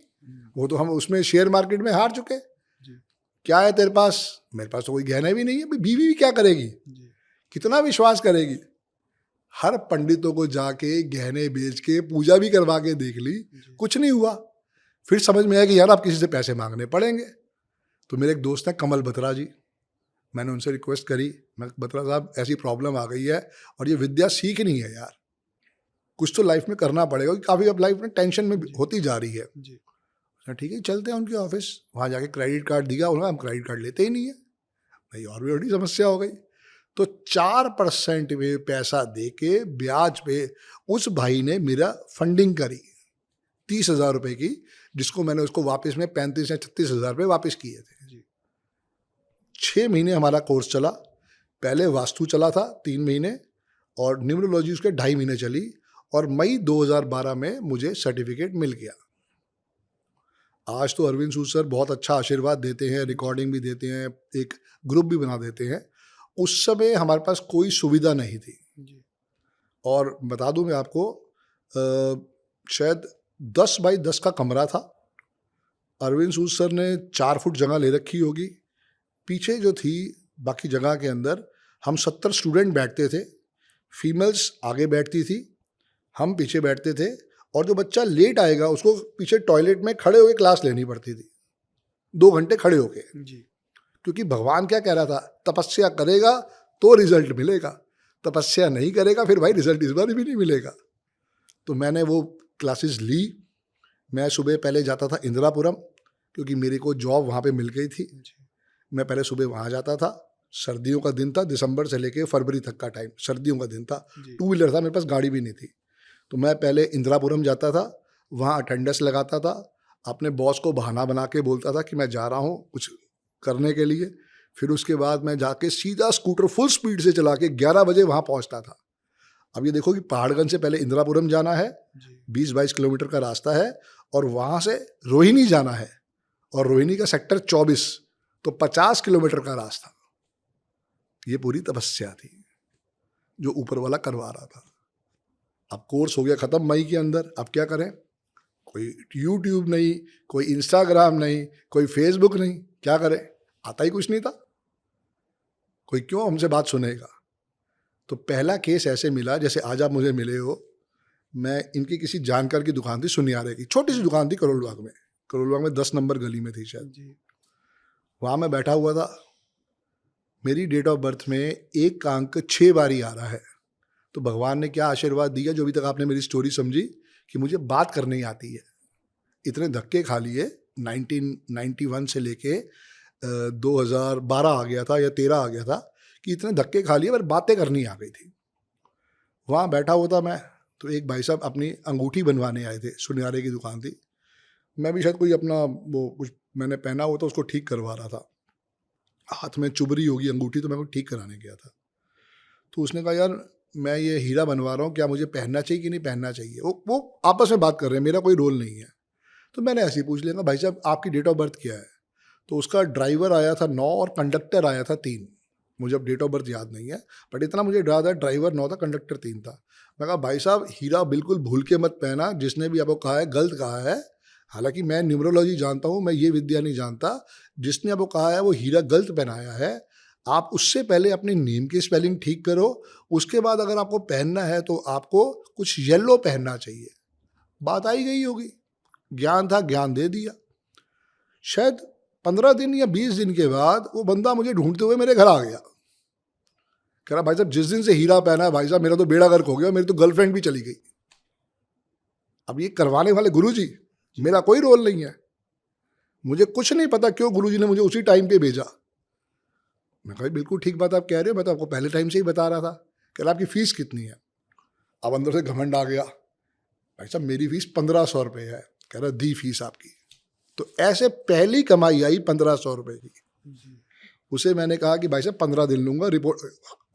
वो तो हम उसमें शेयर मार्केट में हार चुके। जी। क्या है तेरे पास? मेरे पास तो कोई गहना भी नहीं है। बीवी भी क्या करेगी? जी। कितना विश्वास करेगी? हर पंडितों को जाके गहने बेच के पूजा भी करवा के देख ली, कुछ नहीं हुआ। फिर समझ में आया कि यार आप किसी से पैसे मांगने पड़ेंगे। तो मेरे एक दोस्त हैं कमल बत्रा जी, मैंने उनसे रिक्वेस्ट करी, मैं बत्रा साहब ऐसी प्रॉब्लम आ गई है और ये विद्या सीखनी है यार, कुछ तो लाइफ में करना पड़ेगा, क्योंकि काफ़ी अब लाइफ में टेंशन में होती जा रही है। जी। ठीक है चलते हैं उनके ऑफिस, वहाँ जाके क्रेडिट कार्ड दिया, उन्होंने हम क्रेडिट कार्ड लेते ही नहीं है। भाई और भी बड़ी समस्या हो गई। तो 4% में पैसा दे के ब्याज पे उस भाई ने मेरा फंडिंग करी 30,000 रुपये की, जिसको मैंने उसको वापस में 35 या 36,000 रुपये वापस किए थे। 6 महीने हमारा कोर्स चला। पहले वास्तु चला था 3 महीने और न्यूमरोलॉजी उसके 2.5 महीने चली और मई 2012 में मुझे सर्टिफिकेट मिल गया। आज तो अरविंद सूद सर बहुत अच्छा आशीर्वाद देते हैं, रिकॉर्डिंग भी देते हैं, एक ग्रुप भी बना देते हैं। उस समय हमारे पास कोई सुविधा नहीं थी। जी। और बता दूं मैं आपको, शायद 10 बाई 10 का कमरा था। अरविंद सूद सर ने 4 फुट जगह ले रखी होगी। पीछे जो थी बाकी जगह के अंदर हम 70 स्टूडेंट बैठते थे, फीमेल्स आगे बैठती थी, हम पीछे बैठते थे और जो बच्चा लेट आएगा उसको पीछे टॉयलेट में खड़े होकर क्लास लेनी पड़ती थी, 2 घंटे खड़े होके। जी। क्योंकि भगवान क्या कह रहा था, तपस्या करेगा तो रिजल्ट मिलेगा, तपस्या नहीं करेगा फिर भाई रिजल्ट इस बार भी नहीं मिलेगा। तो मैंने वो क्लासेस ली। मैं सुबह पहले जाता था इंदिरापुरम, क्योंकि मेरे को जॉब वहाँ पे मिल गई थी। मैं पहले सुबह वहाँ जाता था। सर्दियों का दिन था, दिसंबर से लेके फरवरी तक का टाइम सर्दियों का दिन था। 2 व्हीलर था मेरे पास, गाड़ी भी नहीं थी। तो मैं पहले इंदिरापुरम जाता था, वहाँ अटेंडेंस लगाता था, अपने बॉस को बहाना बना के बोलता था कि मैं जा रहा हूँ कुछ करने के लिए। फिर उसके बाद मैं जाके सीधा स्कूटर फुल स्पीड से चला के 11 बजे वहाँ पहुँचता था। अब ये देखो कि पहाड़गंज से पहले इंदिरापुरम जाना है, 20-22 किलोमीटर का रास्ता है, और वहाँ से रोहिणी जाना है, और रोहिणी का सेक्टर 24, तो 50 किलोमीटर का रास्ता। ये पूरी तपस्या थी जो ऊपर वाला करवा रहा था। अब कोर्स हो गया खत्म मई के अंदर। अब क्या करें, कोई यूट्यूब नहीं, कोई इंस्टाग्राम नहीं, कोई फेसबुक नहीं, क्या करें, आता ही कुछ नहीं था। कोई क्यों हमसे बात सुनेगा। तो पहला केस ऐसे मिला जैसे आज आप मुझे मिले हो। मैं इनकी किसी जानकार की दुकान थी, सुनियारे की, छोटी सी दुकान थी करोलबाग में 10 नंबर गली में थी शायद। वहाँ मैं बैठा हुआ था। मेरी डेट ऑफ बर्थ में 1 का अंक 6 बारी आ रहा है। तो भगवान ने क्या आशीर्वाद दिया, जो अभी तक आपने मेरी स्टोरी समझी, कि मुझे बात करनी आती है। इतने धक्के खा लिए, 1991 से लेके 2012 आ गया था या 13 आ गया था, कि इतने धक्के खा लिए पर बातें करनी आ गई थी। वहाँ बैठा हुआ था मैं, तो एक भाई साहब अपनी अंगूठी बनवाने आए थे, सुनियारे की दुकान थी। मैं भी शायद कोई अपना वो कुछ मैंने पहना हुआ था उसको ठीक करवा रहा था। हाथ में चुभरी होगी अंगूठी, तो मैं को ठीक कराने गया था। तो उसने कहा, यार मैं ये हीरा बनवा रहा हूँ, क्या मुझे पहनना चाहिए कि नहीं पहनना चाहिए। वो आपस में बात कर रहे हैं, मेरा कोई रोल नहीं है। तो मैंने ऐसे ही पूछ लिया, भाई साहब आपकी डेट ऑफ बर्थ क्या है। तो उसका ड्राइवर आया था 9 और कंडक्टर आया था 3। मुझे अब डेट ऑफ बर्थ याद नहीं है, बट इतना मुझे याद है, ड्राइवर 9 था, कंडक्टर 3 था। मैं कहा, भाई साहब हीरा बिल्कुल भूल के मत पहना, जिसने भी आपको कहा है गलत कहा है। हालांकि मैं न्यूमरोलॉजी जानता हूँ, मैं ये विद्या नहीं जानता। जिसने आपको कहा है वो हीरा गलत पहनाया है। आप उससे पहले अपने नेम की स्पेलिंग ठीक करो, उसके बाद अगर आपको पहनना है तो आपको कुछ येलो पहनना चाहिए। बात आई गई होगी, ज्ञान था, ज्ञान दे दिया। शायद 15 दिन या 20 दिन के बाद वो बंदा मुझे ढूंढते हुए मेरे घर आ गया। कह रहा, भाई साहब जिस दिन से हीरा पहना है भाई साहब मेरा तो बेड़ा गर्क हो गया, मेरी तो गर्लफ्रेंड भी चली गई। अब ये करवाने वाले गुरुजी, मेरा कोई रोल नहीं है। मुझे कुछ नहीं पता क्यों गुरुजी ने मुझे उसी टाइम पे भेजा। मैं कहा, बिल्कुल ठीक बात आप कह रहे हो, मैं तो आपको पहले टाइम से ही बता रहा था। कह रहा, आपकी फीस कितनी है। अब अंदर से घमंड आ गया, भाई साहब मेरी फीस 1500 रुपये है। कह रहा, दी फीस आपकी। तो ऐसे पहली कमाई आई 1500 रुपये की। उसे मैंने कहा कि भाई साहब 15 दिन लूंगा। रिपोर्ट,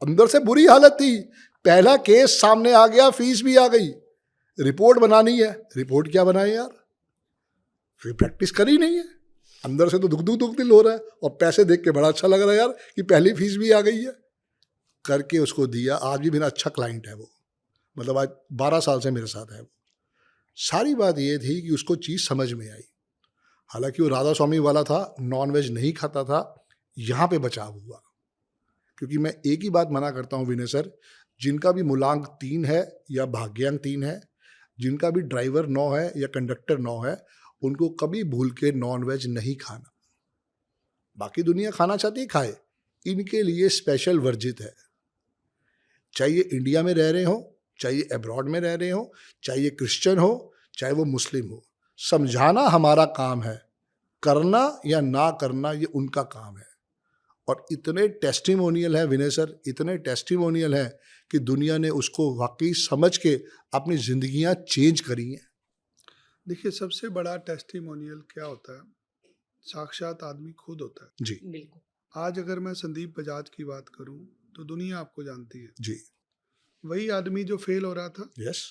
अंदर से बुरी हालत थी, पहला केस सामने आ गया, फीस भी आ गई, रिपोर्ट बनानी है। रिपोर्ट क्या बनाए यार, फिर प्रैक्टिस करी नहीं है। अंदर से तो दुख दिल हो रहा है, और पैसे देख के बड़ा अच्छा लग रहा है यार कि पहली फीस भी आ गई है। करके उसको दिया। आज भी मेरा अच्छा क्लाइंट है वो, मतलब आज 12 साल से मेरे साथ है वो। सारी बात ये थी कि उसको चीज़ समझ में आई। हालांकि वो राधा स्वामी वाला था, नॉन वेज नहीं खाता था। यहाँ पे बचाव हुआ, क्योंकि मैं एक ही बात मना करता हूँ विनय सर, जिनका भी मूलांक 3 है या भाग्यांक 3 है, जिनका भी ड्राइवर 9 है या कंडक्टर 9 है, उनको कभी भूल के नॉन वेज नहीं खाना। बाकी दुनिया खाना चाहती है, खाए, इनके लिए स्पेशल वर्जित है। चाहे ये इंडिया में रह रहे हो, चाहे ये अब्रॉड में रह रहे हो, चाहे ये क्रिश्चियन हो, चाहे वो मुस्लिम हो, समझाना हमारा काम है, करना या ना करना ये उनका काम है। और इतने टेस्टिमोनियल है विनय सर, इतने टेस्टिमोनियल है कि दुनिया ने उसको वाकई समझ के अपनी जिंदगियां चेंज करी हैं। देखिए, सबसे बड़ा टेस्टिमोनियल क्या होता है, साक्षात आदमी खुद होता है। जी बिल्कुल। आज अगर मैं संदीप बजाज की बात करूं तो दुनिया आपको जानती है। जी। वही आदमी जो फेल हो रहा था, यस,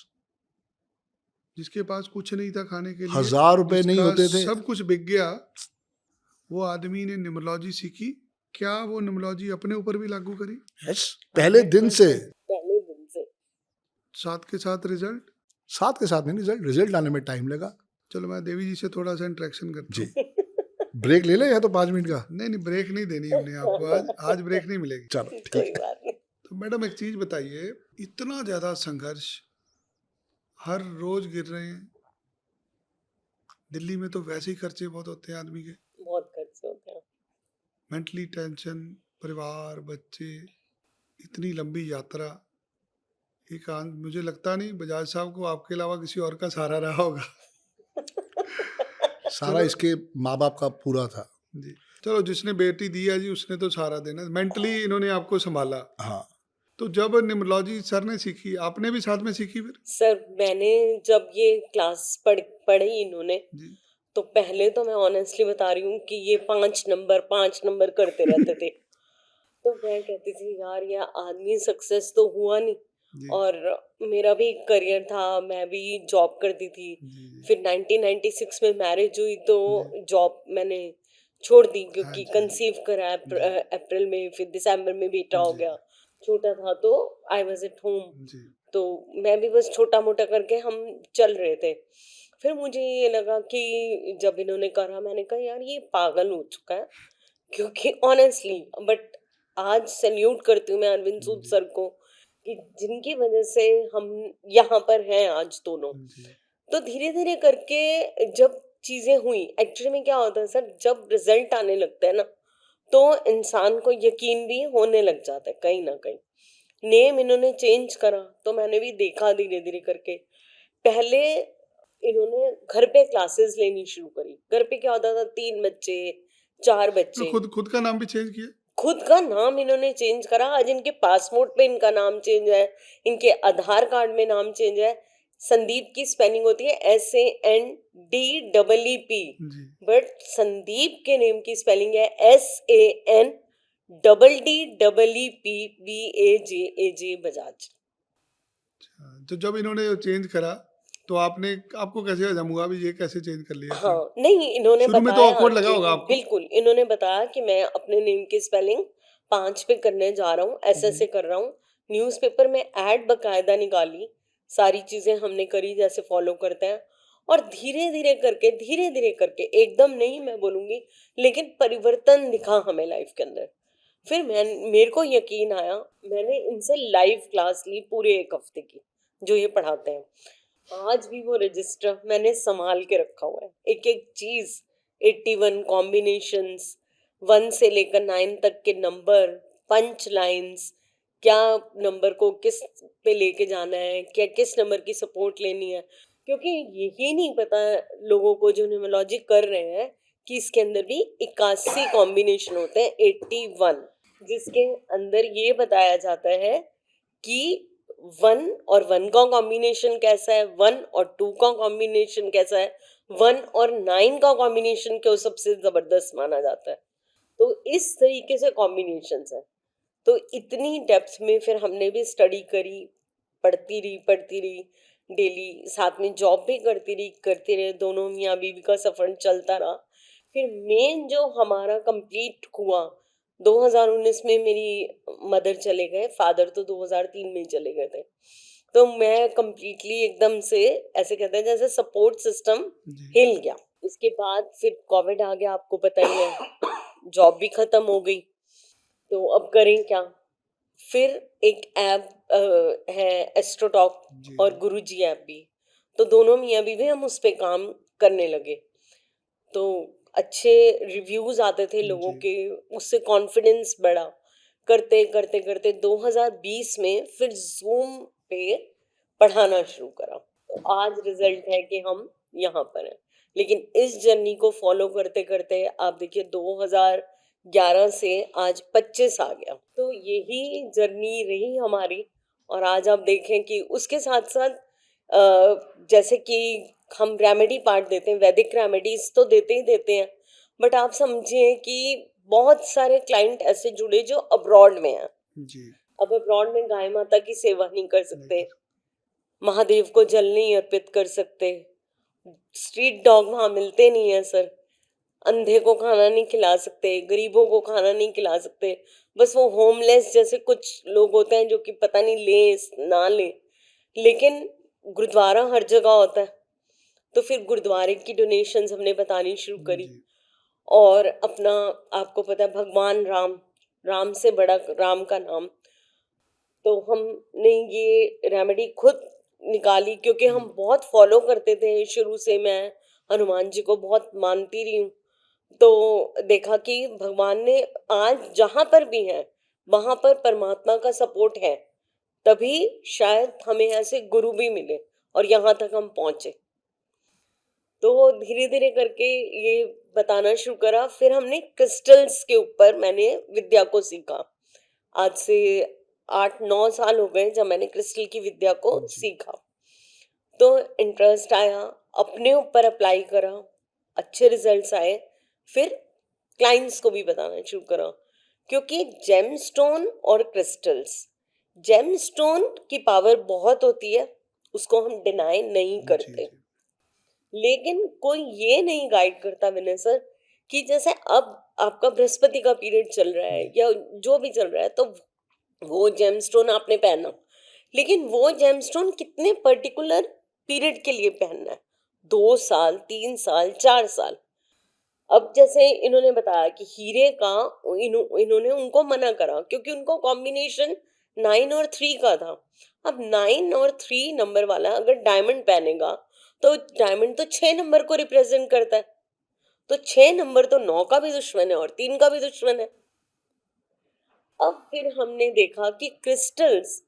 जिसके पास कुछ नहीं था खाने के लिए, 1000 रुपए नहीं जिसका होते थे। सब कुछ बिक गया, वो आदमी ने न्यूमरोलॉजी सीखी। क्या वो न्यूमरोलॉजी अपने ऊपर भी लागू करी? यस, पहले दिन से, पहले दिन से साथ के साथ रिजल्ट। साथ के साथ नहीं, रिजल्ट आने में टाइम लगा। चलो मैं देवी जी से थोड़ा सा इंटरेक्शन करता हूँ। ब्रेक ले ले या तो 5 मिनट का। नहीं, ब्रेक नहीं देनी हमने आपको, आज ब्रेक नहीं मिलेगी। चलो ठीक कोई है। बात नहीं। तो मैडम एक चीज बताइए, इतना ज्यादा संघर्ष हर रोज गिर रहे हैं, दिल्ली में तो वैसे ही खर्चे बहुत होते हैं आदमी के, बहुत खर्चे होते हैं। मेंटली टेंशन, परिवार, बच्चे, इतनी लंबी यात्रा, मुझे लगता नहीं बजाज साहब को आपके अलावा किसी और का सहारा रहा होगा। सारा चलो। इसके माँ बाप का पूरा था। जी, चलो, जिसने बेटी दी है जी उसने तो सहारा देना, मेंटली इन्होंने आपको संभाला। हाँ, तो जब न्यूमरोलॉजी सर ने सीखी, आपने भी साथ में सीखी फिर? सर मैंने जब ये क्लास पढ़ी इन्होंने, जी। तो पहले तो मैं ऑनेस्टली बता रही हूँ कि ये 5 नंबर करते रहते थे। तो मैं कहती थी यार ये आदमी सक्सेस तो हुआ नहीं, जी। और मेरा भी करियर था, मैं भी जॉब करती थी। जी। फिर 1996 में मैरिज हुई तो जी। जॉब मैंने छोड़ दी, हाँ क्योंकि जी। कंसीव करा जी। अप्रैल में, फिर दिसंबर में बेटा हो जी। गया। छोटा था तो आई वॉज एट होम, जी। तो मैं भी बस छोटा मोटा करके हम चल रहे थे। फिर मुझे ये लगा कि जब इन्होंने करा, मैंने कहा यार ये पागल हो चुका है, क्योंकि ऑनेस्टली बट आज सैल्यूट करती हूँ मैं अरविंद सूद जी। सर को, कि जिनकी वजह से हम यहाँ पर हैं आज दोनों। जी। तो धीरे धीरे करके जब चीजें हुई, एक्चुअली में क्या होता है सर, जब रिजल्ट आने लगता है ना, तो इंसान को यकीन भी होने लग जाता है कहीं ना कहीं। नेम इन्होंने चेंज करा तो मैंने भी देखा धीरे धीरे करके। पहले इन्होंने घर पे क्लासेस लेनी शुरू करी। घर पे क्या होता था, 3 बच्चे, 4 तो बच्चे। खुद का नाम भी चेंज किया? खुद का नाम इन्होंने चेंज करा। आज इनके पासपोर्ट पे इनका नाम चेंज है, इनके आधार कार्ड में नाम चेंज है। संदीप की स्पेलिंग होती है SANDEEP, जी। बट संदीप के नेम की स्पेलिंग है SANDEEPBAJAJ बजाज। तो जब इन्होंने चेंज करा तो आपको कैसे हजम हुआ भी ये कैसे चेंज कर लिया इसने? हाँ, नहीं इन्होंने शुरू में तो बताया awkward लगा कि होगा आपको? बिल्कुल, इन्होंने बताया कि मैं अपने नेम की स्पेलिंग 5 पे करने जा रहा हूँ, ऐसे जी। कर रहा हूँ। न्यूज़पेपर में ऐड बकायदा निकाली, सारी चीजें हमने करी जैसे फॉलो करते हैं। और धीरे धीरे करके एकदम नहीं मैं बोलूंगी, लेकिन परिवर्तन दिखा हमें लाइफ के अंदर। फिर मेरे को यकीन आया, मैंने इनसे लाइव क्लास ली पूरे 1 हफ्ते की, जो ये पढ़ाते हैं। आज भी वो रजिस्टर मैंने संभाल के रखा हुआ है, एक एक चीज, 81 कॉम्बिनेशंस, 1 से लेकर 9 तक के नंबर, पंच लाइंस, क्या नंबर को किस पे लेके जाना है, क्या किस नंबर की सपोर्ट लेनी है। क्योंकि यही नहीं पता लोगों को जो न्यूमरोलॉजी कर रहे हैं कि इसके अंदर भी 81 कॉम्बिनेशन होते हैं, 81, जिसके अंदर ये बताया जाता है कि 1 और 1 का कॉम्बिनेशन कैसा है, 1 और 2 का कॉम्बिनेशन कैसा है, 1 और 9 का कॉम्बिनेशन क्यों सबसे जबरदस्त माना जाता है। तो इस तरीके से कॉम्बिनेशंस है। तो इतनी डेप्थ में फिर हमने भी स्टडी करी, पढ़ती रही डेली, साथ में जॉब भी करती रहे, दोनों मियाँ बीवी का सफर चलता रहा। फिर मेन जो हमारा कंप्लीट हुआ, 2019 में मेरी मदर चले गए, फादर तो 2003 में ही चले गए थे। तो मैं कंप्लीटली एकदम से, ऐसे कहते हैं जैसे सपोर्ट सिस्टम जी। हिल गया। उसके बाद फिर कोविड आ गया, आपको पता ही है, जॉब भी खत्म हो गई, तो अब करें क्या। फिर एक ऐप है एस्ट्रोटॉक, जी। और गुरुजी ऐप भी, तो दोनों मियाँ बीवी हम उस पे काम करने लगे। तो अच्छे रिव्यूज आते थे लोगों जी। के, उससे कॉन्फिडेंस बढ़ा। करते 2020 में फिर जूम पे पढ़ाना शुरू करा। तो आज रिजल्ट है कि हम यहाँ पर हैं। लेकिन इस जर्नी को फॉलो करते करते आप देखिए 2011 से आज 25 आ गया, तो यही जर्नी रही हमारी। और आज आप देखें कि उसके साथ साथ जैसे कि हम रेमेडी पार्ट देते हैं, वैदिक रेमेडीज तो देते हैं, बट आप समझिए कि बहुत सारे क्लाइंट ऐसे जुड़े जो अब्रॉड में हैं। जी। अब अब्रॉड में गाय माता की सेवा नहीं कर नहीं सकते, कर महादेव को जल नहीं अर्पित कर सकते, स्ट्रीट डॉग वहां मिलते नहीं है सर, अंधे को खाना नहीं खिला सकते, गरीबों को खाना नहीं खिला सकते। बस वो होमलेस जैसे कुछ लोग होते हैं जो कि पता नहीं ले ना ले, लेकिन गुरुद्वारा हर जगह होता है। तो फिर गुरुद्वारे की डोनेशंस हमने बतानी शुरू करी। जी। और अपना, आपको पता है भगवान राम, राम से बड़ा राम का नाम, तो हमने ये रेमेडी खुद निकाली, क्योंकि हम बहुत फॉलो करते थे शुरू से। मैं हनुमान जी को बहुत मानती रही हूँ, तो देखा कि भगवान ने आज जहां पर भी है वहां पर परमात्मा का सपोर्ट है, तभी शायद हमें ऐसे गुरु भी मिले और यहाँ तक हम पहुंचे। तो धीरे धीरे करके ये बताना शुरू करा। फिर हमने क्रिस्टल्स के ऊपर मैंने विद्या को सीखा। आज से 8-9 साल हो गए जब मैंने क्रिस्टल की विद्या को सीखा। तो इंटरेस्ट आया, अपने ऊपर अप्लाई करा, अच्छे रिजल्ट्स आए। फिर क्लाइंट्स को भी बताना शुरू करा, क्योंकि जेमस्टोन और क्रिस्टल्स, जेमस्टोन की पावर बहुत होती है, उसको हम डिनाई नहीं करते। लेकिन कोई ये नहीं गाइड करता विनय सर कि जैसे अब आपका बृहस्पति का पीरियड चल रहा है या जो भी चल रहा है, तो वो जेमस्टोन आपने पहना, लेकिन वो जेमस्टोन कितने पर्टिकुलर पीरियड के लिए पहनना है, 2 साल, 3 साल, 4 साल। अब जैसे इन्होंने बताया कि हीरे का इन्होंने उनको मना करा क्योंकि उनको कॉम्बिनेशन 9 और 3 का था। अब 9 और 3 नंबर वाला अगर डायमंड पहनेगा तो डायमंड तो 6 नंबर को रिप्रेजेंट करता है, तो 6 नंबर तो 9 का भी दुश्मन है और 3 का भी दुश्मन है। अब फिर हमने देखा कि क्रिस्टल्स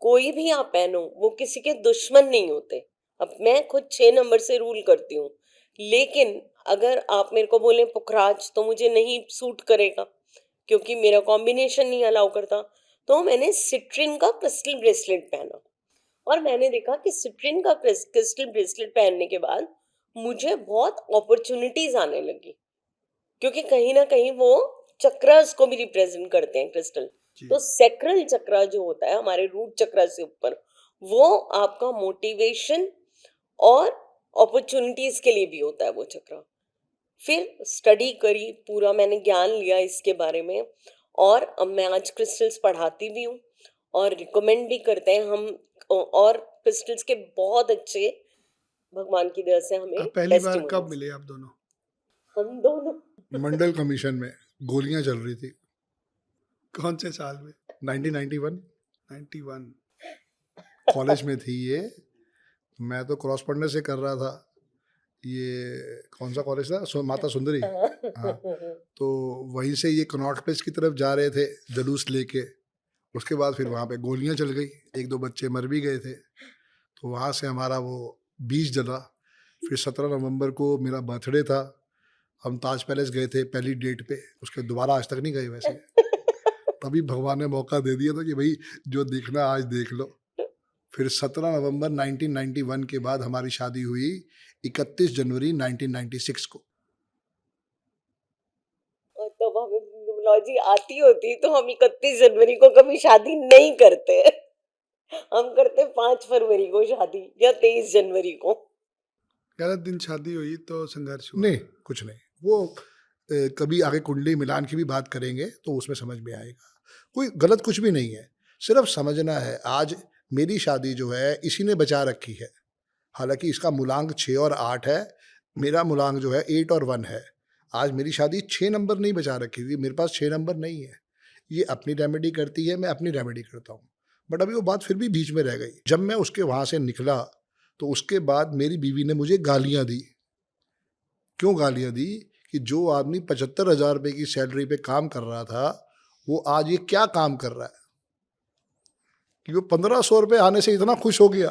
कोई भी आप पहनो वो किसी के दुश्मन नहीं होते। अब मैं खुद 6 नंबर से रूल करती हूँ, लेकिन अगर आप मेरे को बोले पुखराज तो मुझे नहीं सूट करेगा क्योंकि मेरा कॉम्बिनेशन नहीं अलाउ करता। तो मैंने सिट्रिन का क्रिस्टल ब्रेसलेट पहना और मैंने देखा कि सिट्रिन का क्रिस्टल ब्रेसलेट पहनने के बाद मुझे बहुत अपॉर्चुनिटीज आने लगी, क्योंकि कहीं ना कहीं वो चक्रास को भी रिप्रेजेंट करते हैं क्रिस्टल। तो सेक्रल चक्रा जो होता है हमारे रूट चक्रा से ऊपर, वो आपका मोटिवेशन और अपॉर्चुनिटीज के लिए भी होता है वो चक्रा। फिर स्टडी करी, पूरा मैंने ज्ञान लिया इसके बारे में, और अब मैं आज क्रिस्टल्स पढ़ाती भी हूँ और रिकमेंड भी करते हैं हम। और क्रिस्टल्स के बहुत अच्छे, भगवान की दया से हमें पहली बार testimonies। कब मिले आप दोनों? हम दोनों मंडल कमीशन में गोलियां चल रही थी कौन से साल में? 1991 91। कॉलेज में थी ये। मैं तो क्रॉस से कर रहा था। ये कौन सा कॉलेज था? माता सुंदरी। हाँ, तो वहीं से ये कनॉट प्लेस की तरफ जा रहे थे जुलूस लेके। उसके बाद फिर वहाँ पे गोलियां चल गई, 1-2 बच्चे मर भी गए थे। तो वहाँ से हमारा वो 20 जला। फिर 17 नवंबर को मेरा बर्थडे था, हम ताज पैलेस गए थे पहली डेट पे, उसके दोबारा आज तक नहीं गए वैसे। तभी भगवान ने मौका दे दिया था कि भाई जो देखना आज देख लो। फिर 17 नवंबर 1991 के बाद हमारी शादी हुई 31 जनवरी 1996 को। और तब हमें न्यूमरोलॉजी आती होती तो हम 31 जनवरी को कभी शादी नहीं करते। हम करते 5 फरवरी को शादी या 23 जनवरी को। गलत दिन शादी हुई तो संघर्ष हुआ? नहीं, कुछ नहीं। वो कभी आगे कुंडली मिलान की भी बात करेंगे तो उसमें समझ में आएगा। कोई गलत कुछ भी नहीं है, सिर्फ समझना है। आज मेरी शादी जो है इसी ने बचा रखी है। हालांकि इसका मूलांक 6 और 8 है, मेरा मूलांक जो है 8 और 1 है। आज मेरी शादी 6 नंबर नहीं बचा रखी हुई, मेरे पास 6 नंबर नहीं है। ये अपनी रेमेडी करती है, मैं अपनी रेमेडी करता हूँ। बट अभी वो बात फिर भी बीच में रह गई। जब मैं उसके वहाँ से निकला तो उसके बाद मेरी बीवी ने मुझे गालियाँ दी। क्यों गालियाँ दी? कि जो आदमी 75,000 रुपये की सैलरी पे काम कर रहा था, वो आज ये क्या काम कर रहा है कि वो 1500 रुपये आने से इतना खुश हो गया।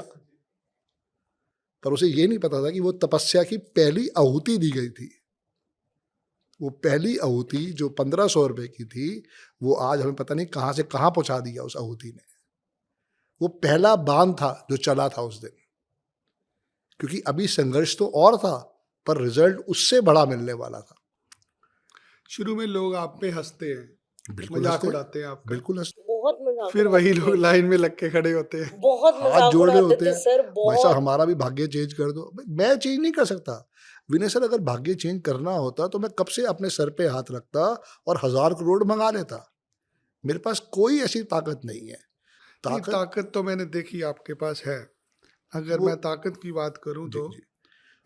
पर उसे ये नहीं पता था कि वो तपस्या की पहली आहुति दी गई थी। वो पहली आहुति जो 1500 रुपये की थी, वो आज हमें पता नहीं कहाँ से कहाँ पहुँचा दिया उस आहुति ने। वो पहला बांध था जो चला था उस दिन। क्योंकि अभी संघर्ष तो और था, पर रिजल्ट उससे बड़ा मिलने वाला था। शुरू में लोग आप पे हंसते हैं, बिल्कुल मजाक हंसते हैं, उड़ाते हैं आपका, बिल्कुल हंसते हैं। बहुत मजाक फिर वही लोग लाइन में लग के खड़े होते हैं, बहुत हाथ मजाक जोड़ रहे उड़ाते होते थे हैं, सर, भाई बहुत। साहब हमारा भी भाग्य चेंज कर दो। मैं चेंज नहीं कर सकता विनय सर। अगर भाग्य चेंज करना होता तो मैं कब से अपने सर पे हाथ रखता और 1000 करोड़ मंगा लेता। मेरे पास कोई ऐसी ताकत नहीं है। ताकत तो मैंने देखी आपके पास है। अगर मैं ताकत की बात करूं तो जी,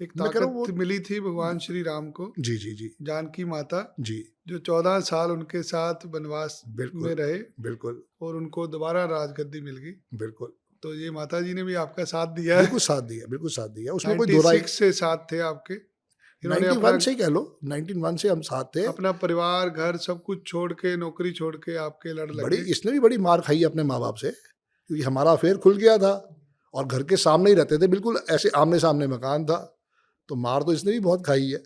एक मैं कह रहा हूं ताकत मिली थी भगवान श्री राम को, जी जी जी जानकी माता जी, जो 14 साल उनके साथ वनवास में रहे, बिल्कुल और उनको दोबारा राजगद्दी मिल गई। बिल्कुल तो ये माता जी ने भी आपका साथ दिया है। बिल्कुल साथ दिया, बिल्कुल साथ दिया। उसमें कोई दो राय 96 से साथ थे आपके। इन्होंने 91 से ही कह लो, 1991 से हम साथ थे। अपना परिवार, घर सब कुछ छोड़ के, नौकरी छोड़ के आपके लड़ लग बड़ी गए। इसने भी बड़ी मार खाई अपने माँ बाप से, क्योंकि हमारा अफेयर खुल गया था और घर के सामने ही रहते थे, बिल्कुल ऐसे आमने सामने मकान था, तो मार तो इसने भी बहुत खाई है।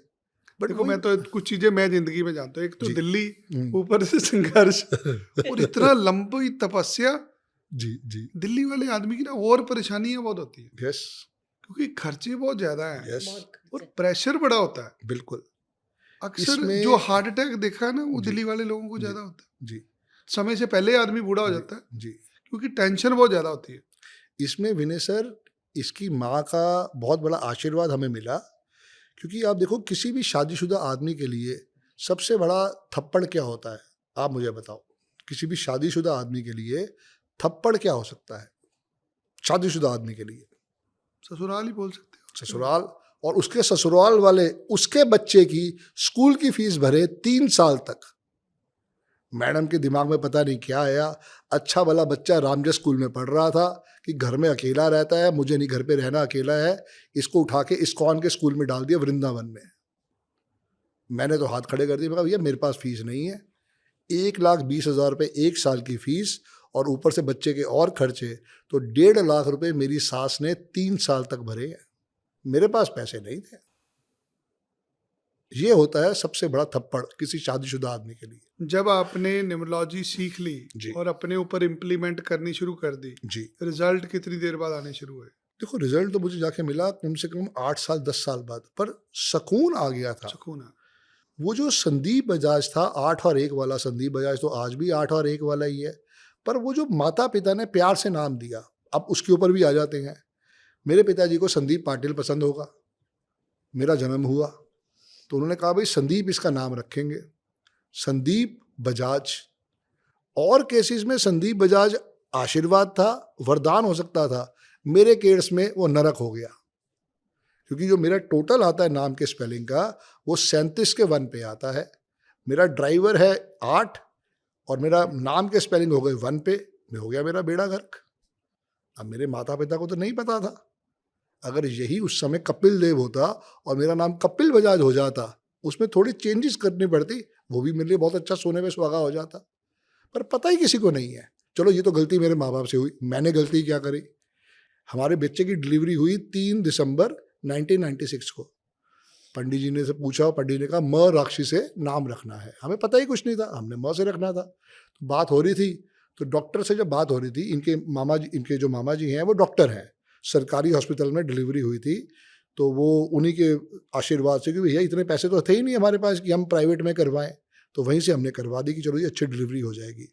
बट देखो मैं तो कुछ चीजें मैं जिंदगी में जानता हूँ। एक तो जी। दिल्ली, हम्म। ऊपर से संघर्ष और इतना लंबी तपस्या। जी जी दिल्ली वाले आदमी की ना और परेशानियां बहुत होती है, यस क्योंकि खर्चे बहुत ज्यादा हैं यस बहुत और खर्चा। प्रेशर बड़ा होता है। बिल्कुल अक्सर इसमें- जो हार्ट अटैक देखा है ना, वो जी। दिल्ली वाले लोगों को जी। ज्यादा होता है। जी समय से पहले आदमी बूढ़ा हो जी, जाता है, जी। क्योंकि टेंशन बहुत ज्यादा होती है। इसमें विनय सर, इसकी माँ का बहुत बड़ा आशीर्वाद हमें मिला, क्योंकि आप देखो किसी भी शादीशुदा आदमी के लिए सबसे बड़ा थप्पड़ क्या होता है, आप मुझे बताओ। किसी भी शादीशुदा आदमी के लिए थप्पड़ क्या हो सकता है? शादीशुदा आदमी के लिए ससुराल ही बोल सकते हो। ससुराल, और उसके ससुराल वाले उसके बच्चे की स्कूल की फीस भरे 3 साल तक। मैडम के दिमाग में पता नहीं क्या आया, अच्छा वाला बच्चा रामजस स्कूल में पढ़ रहा था कि घर में अकेला रहता है, मुझे नहीं घर पे रहना, अकेला है, इसको उठा के इस्कॉन के स्कूल में डाल दिया वृंदावन में। मैंने तो हाथ खड़े कर दिए, मैं कहा भैया मेरे पास फीस नहीं है, 1,20,000 रुपये 1 साल की फीस और ऊपर से बच्चे के और खर्चे, तो 1.5 लाख रुपए मेरी सास ने 3 साल तक भरे हैं। मेरे पास पैसे नहीं थे। ये होता है सबसे बड़ा थप्पड़ किसी शादीशुदा आदमी के लिए। जब आपने न्यूमरोलॉजी सीख ली जी। और अपने ऊपर इम्प्लीमेंट करनी शुरू कर दी, जी रिजल्ट कितनी देर बाद आने शुरू हुए? देखो, रिजल्ट तो मुझे जाके मिला कम से कम 8 साल 10 साल बाद, पर सुकून आ गया था। सुकून है। वो जो संदीप बजाज था 8 और 1 वाला, संदीप बजाज तो आज भी 8 और 1 वाला ही है, पर वो जो माता पिता ने प्यार से नाम दिया, अब उसके ऊपर भी आ जाते हैं। मेरे पिताजी को संदीप पाटिल पसंद होगा, मेरा जन्म हुआ तो उन्होंने कहा भाई संदीप इसका नाम रखेंगे, संदीप बजाज। और केसेस में संदीप बजाज आशीर्वाद था, वरदान हो सकता था, मेरे केस में वो नरक हो गया, क्योंकि जो मेरा टोटल आता है नाम के स्पेलिंग का वो 37 के 1 पे आता है। मेरा ड्राइवर है 8 और मेरा नाम के स्पेलिंग हो गए 1 पे, में हो गया मेरा बेड़ा गर्क। अब मेरे माता पिता को तो नहीं पता था, अगर यही उस समय कपिल देव होता और मेरा नाम कपिल बजाज हो जाता, उसमें थोड़ी चेंजेस करनी पड़ती, वो भी मेरे लिए बहुत अच्छा सोने पे सुहागा हो जाता, पर पता ही किसी को नहीं है। चलो ये तो गलती मेरे माँ बाप से हुई, मैंने गलती क्या करी? हमारे बच्चे की डिलीवरी हुई 3 दिसंबर 1996 को। पंडित जी ने से पूछा, पंडित ने कहा म राक्षी से नाम रखना है। हमें पता ही कुछ नहीं था, हमने म से रखना था। तो बात हो रही थी, तो डॉक्टर से जब बात हो रही थी, इनके जो मामा जी हैं वो डॉक्टर हैं, सरकारी हॉस्पिटल में डिलीवरी हुई थी, तो वो उन्हीं के आशीर्वाद से, क्योंकि भैया इतने पैसे तो थे ही नहीं हमारे पास कि हम प्राइवेट में करवाएं, तो वहीं से हमने करवा दी कि चलो ये अच्छी डिलीवरी हो जाएगी।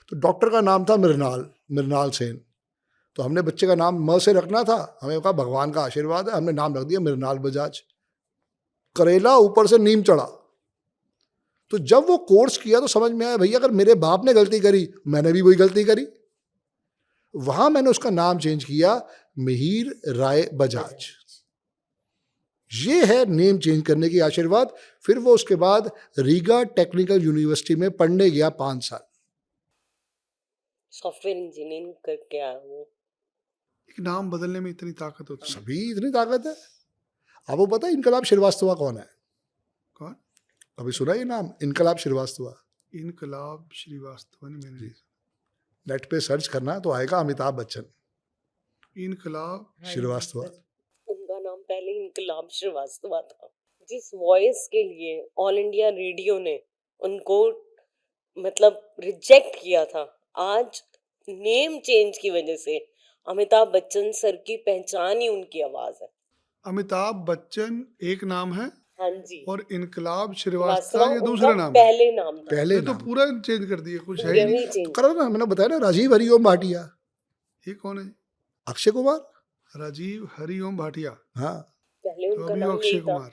तो डॉक्टर का नाम था मृणाल सेन, तो हमने बच्चे का नाम म से रखना था, हमें कहा भगवान का आशीर्वाद है, हमने नाम रख दिया मृणाल बजाज। करेला ऊपर से नीम चढ़ा। तो जब वो कोर्स किया तो समझ में आया भैया अगर मेरे बाप ने गलती करी, मैंने भी वही गलती करी। वहां मैंने उसका नाम चेंज किया, मिहिर राय बजाज। ये है नेम चेंज करने की आशीर्वाद। फिर वो उसके बाद रीगा टेक्निकल यूनिवर्सिटी में पढ़ने गया 5 साल। सॉफ्टवेयर इंजीनियरिंग करके आया हूँ। एक नाम बदलने में इतनी ताकत होती है। सभी इतनी ताकत है। अब वो पता है इनकलाब श्रीवास्तव कौन है? कौन? अभी सुना ये नाम, इनकलाब श्रीवास्तव? इनकलाब श्रीवास्तव ने मैंने नहीं नेट पे सर्च करना तो आएगा अमिताभ बच्चन सुना। इनकलाब श्रीवास्तव। उनका नाम पहले इनकलाब श्रीवास्तव था। जिस वॉइस के लिए ऑल इंडिया रेडियो ने उनको मतलब रिजेक्ट किया था, आज नेम चेंज की वजह से अमिताभ बच्चन सर की पहचान ही उनकी आवाज है। अमिताभ बच्चन एक नाम है हाँ जी, और इनकलाब श्रीवास्तव ये उनका दूसरा नाम है। पहले नाम था। पहले ये तो नाम पूरा चेंज कर दिया, कुछ है पूरे ही में नहीं। ही change। तो करा ना, मैंने बताया ना, राजीव हरिओम भाटिया, ये कौन है? अक्षय कुमार। राजीव हरिओम भाटिया, हाँ पहले तो उनका अभी नाम अक्षय यही था। कुमार।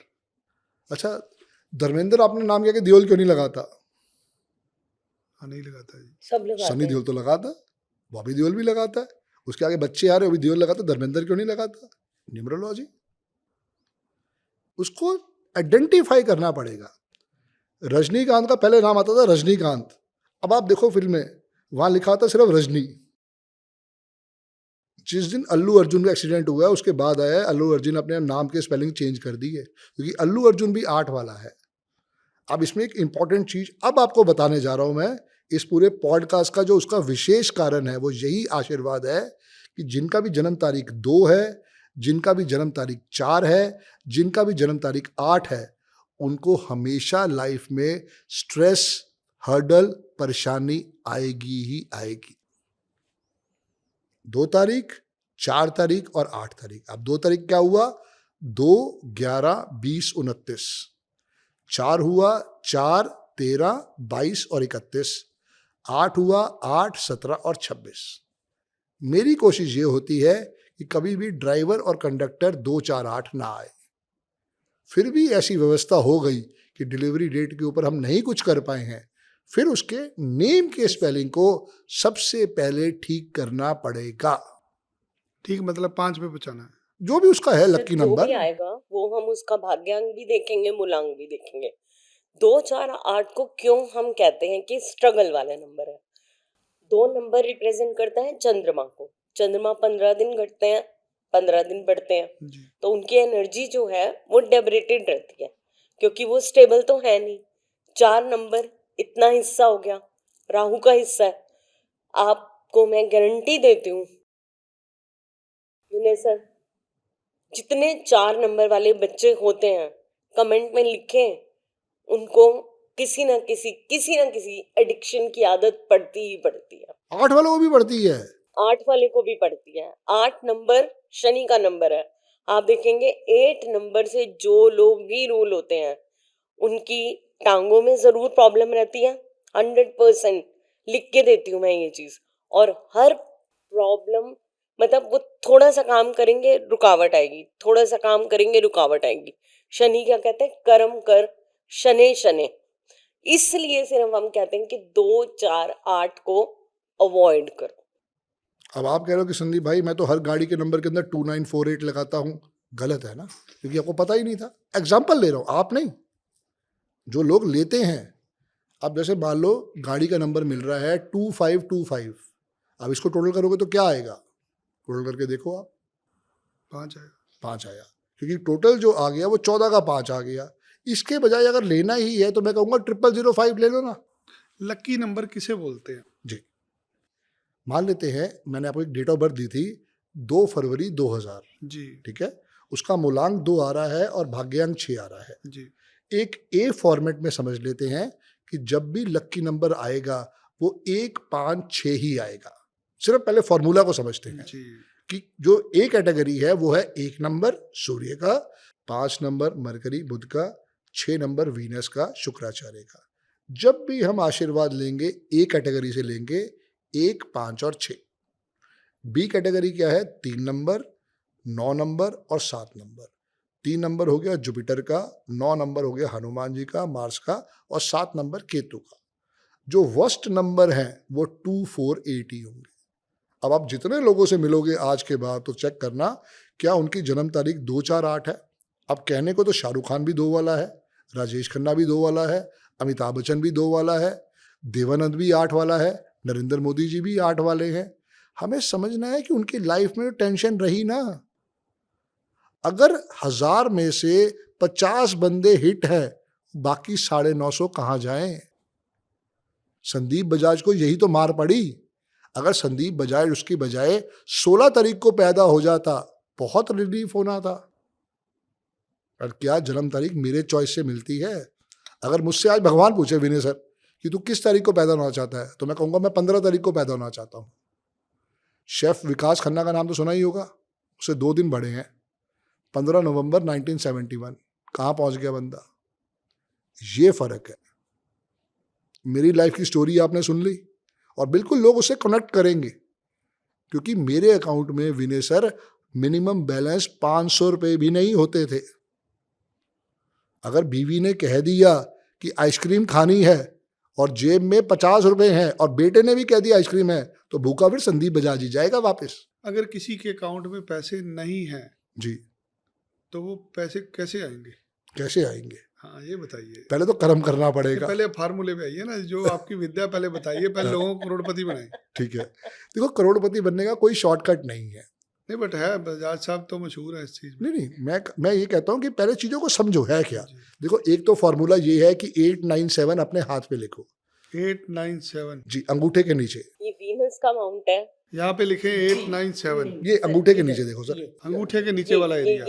अच्छा, धर्मेंद्र आपने नाम किया कि देओल क्यों नहीं लगाता? हाँ, नहीं लगाता जी। सब लगाते सनी हैं। देओल तो लगाता, बॉबी देओल भी लगाता है, उसके आगे बच्चे आ रहे वो भी देओल लगाता, धर्मेंद्र क्यों नहीं लगाता? न्यूमरोलॉजी। उसको आइडेंटिफाई करना पड़ेगा। रजनीकांत का पहले नाम आता था रजनीकांत, अब आप देखो फिल्म में वहां लिखा था सिर्फ रजनी। जिस दिन अल्लू अर्जुन का एक्सीडेंट हुआ है उसके बाद आया है अल्लू अर्जुन अपने नाम के स्पेलिंग चेंज कर दी है, क्योंकि अल्लू अर्जुन भी 8 वाला है। अब इसमें एक इंपॉर्टेंट चीज अब आपको बताने जा रहा हूं मैं, इस पूरे पॉडकास्ट का जो उसका विशेष कारण है वो यही आशीर्वाद है कि जिनका भी जन्म तारीख 2 है, जिनका भी जन्म तारीख 4 है, जिनका भी जन्म तारीख 8 है, उनको हमेशा लाइफ में स्ट्रेस, हर्डल, परेशानी आएगी ही आएगी। 2 तारीख, 4 तारीख और 8 तारीख। अब 2 तारीख क्या हुआ? 2, 11, 20, 29। 4 हुआ 4, 13, 22 और 31। 8 हुआ 8, 17 और 26। मेरी कोशिश ये होती है कि कभी भी ड्राइवर और कंडक्टर 2, 4, 8 ना आए। फिर भी ऐसी व्यवस्था हो गई कि डिलीवरी डेट के ऊपर हम नहीं कुछ कर पाए हैं, फिर उसके नेम के स्पेलिंग को सबसे पहले ठीक करना पड़ेगा। ठीक, मतलब 5 पे बचाना है। जो भी उसका है लकी जो नंबर भी आएगा वो हम उसका भाग्यांक भी देखेंगे, मूलांक भी देखेंगे। 2, 4, 8 को क्यों हम कहते हैं कि स्ट्रगल वाला नंबर है? 2 नंबर रिप्रेजेंट करता है चंद्रमा को। चंद्रमा 15 दिन घटते हैं, 15 दिन बढ़ते हैं, जी। तो उनकी एनर्जी जो है वो डेबरेटेड रहती है, क्योंकि वो स्टेबल तो है नहीं। 4 नंबर इतना हिस्सा हो गया, राहु का हिस्सा है। आपको मैं गारंटी देती हूँ विनय सर, जितने 4 नंबर वाले बच्चे होते हैं कमेंट में लिखें, उनको किसी ना किसी एडिक्शन की आदत पड़ती ही पड़ती है। 8 वालों को भी पड़ती है। 8 वाले को भी पड़ती है। 8 नंबर शनि का नंबर है। आप देखेंगे 8 नंबर से जो लोग भी रूल होते हैं उनकी टांगों में जरूर प्रॉब्लम रहती है। 100% लिख के देती हूँ मैं ये चीज। और हर प्रॉब्लम मतलब वो थोड़ा सा काम करेंगे रुकावट आएगी, थोड़ा सा काम करेंगे रुकावट आएगी। शनि क्या कहते हैं? कर्म कर शनै शनै। इसलिए सिर्फ हम कहते हैं कि 2, 4, 8 को अवॉइड करो। अब आप कह रहे हो कि संदीप भाई मैं तो हर गाड़ी के नंबर के अंदर 2948 लगाता हूँ। गलत है ना, क्योंकि आपको पता ही नहीं था। एग्जाम्पल ले रहा हूँ, आप नहीं, जो लोग लेते हैं। अब जैसे मान लो गाड़ी का नंबर मिल रहा है 2525, अब इसको टोटल करोगे तो क्या आएगा? टोटल करके देखो आप, 5 आएगा। 5 आया, क्योंकि टोटल जो आ गया वो 14 का 5 आ गया। इसके बजाय अगर लेना ही है तो मैं कहूँगा 0005 ले लो ना। लकी नंबर किसे बोलते हैं? जी, मान लेते हैं मैंने आपको एक डेट ऑफ बर्थ दी थी 2 फरवरी 2000, जी ठीक है, उसका मूलांक 2 आ रहा है और भाग्यांक 6 आ रहा है। जी। एक ए फॉर्मेट में समझ लेते हैं कि जब भी लकी नंबर आएगा वो 1, 5, 6 ही आएगा। सिर्फ पहले फॉर्मूला को समझते हैं जी। कि जो ए कैटेगरी है वो है 1 नंबर सूर्य का, 5 नंबर मरकरी बुध का, 6 नंबर वीनस का, शुक्राचार्य का। जब भी हम आशीर्वाद लेंगे ए कैटेगरी से लेंगे 1, 5 और 6। बी कैटेगरी क्या है? 3 नंबर, 9 नंबर और 7 नंबर। 3 नंबर हो गया जुपिटर का, 9 नंबर हो गया हनुमान जी का, मार्स का, और 7 नंबर केतु का। जो वर्स्ट नंबर हैं वो 2, 4, 8 ही होंगे। अब आप जितने लोगों से मिलोगे आज के बाद तो चेक करना क्या उनकी जन्म तारीख 2, 4, 8 है। अब कहने को तो शाहरुख खान भी 2 वाला है, राजेश खन्ना भी 2 वाला है, अमिताभ बच्चन भी 2 वाला है, देवानंद भी 8 वाला है, नरेंद्र मोदी जी भी 8 वाले हैं। हमें समझना है कि उनकी लाइफ में टेंशन रही ना। अगर 1000 में से 50 बंदे हिट है, बाकी 950 कहाँ जाएं? संदीप बजाज को यही तो मार पड़ी। अगर संदीप बजाज उसकी बजाय 16 तारीख को पैदा हो जाता, बहुत रिलीफ होना था। और क्या जन्म तारीख मेरे चॉइस से मिलती है? अगर मुझसे आज भगवान पूछे विनय सर कि तू किस तारीख को पैदा होना चाहता है, तो मैं कहूँगा मैं 15 तारीख को पैदा होना चाहता हूँ। शेफ विकास खन्ना का नाम तो सुना ही होगा, उससे 2 दिन बड़े हैं। 15 नवंबर 1971। कहाँ पहुँच गया बंदा? ये फर्क है। मेरी लाइफ की स्टोरी आपने सुन ली और बिल्कुल लोग उससे कनेक्ट करेंगे, क्योंकि मेरे अकाउंट में विनय सर मिनिमम बैलेंस 500 रुपये भी नहीं होते थे। अगर बीवी ने कह दिया कि आइसक्रीम खानी है और जेब में 50 रुपये हैं और बेटे ने भी कह दिया आइसक्रीम है, तो भूखा फिर संदीप बजाज ही जाएगा वापस। अगर किसी के अकाउंट में पैसे नहीं हैं जी, तो वो पैसे कैसे आएंगे? कैसे आएंगे? हाँ, ये बताइए। पहले तो कर्म करना पड़ेगा। पहले फार्मूले पे आइए ना, जो आपकी विद्या पहले बताइए, पहले लोगों को करोड़पति बनाए। ठीक है, देखो करोड़पति बनने का कोई शॉर्टकट नहीं है। नहीं बट है, बजाज साहब तो मशहूर है इस चीज में। नहीं मैं ये कहता हूँ कि पहले चीजों को समझो है क्या। जी। देखो एक तो फॉर्मूला ये है कि 897 अपने हाथ पे लिखो 897 जी, अंगूठे के नीचे। ये वीनस का माउंट है। यहाँ पे लिखे 897, ये अंगूठे के नीचे देखो सर। अंगूठे के नीचे वाला ये एरिया।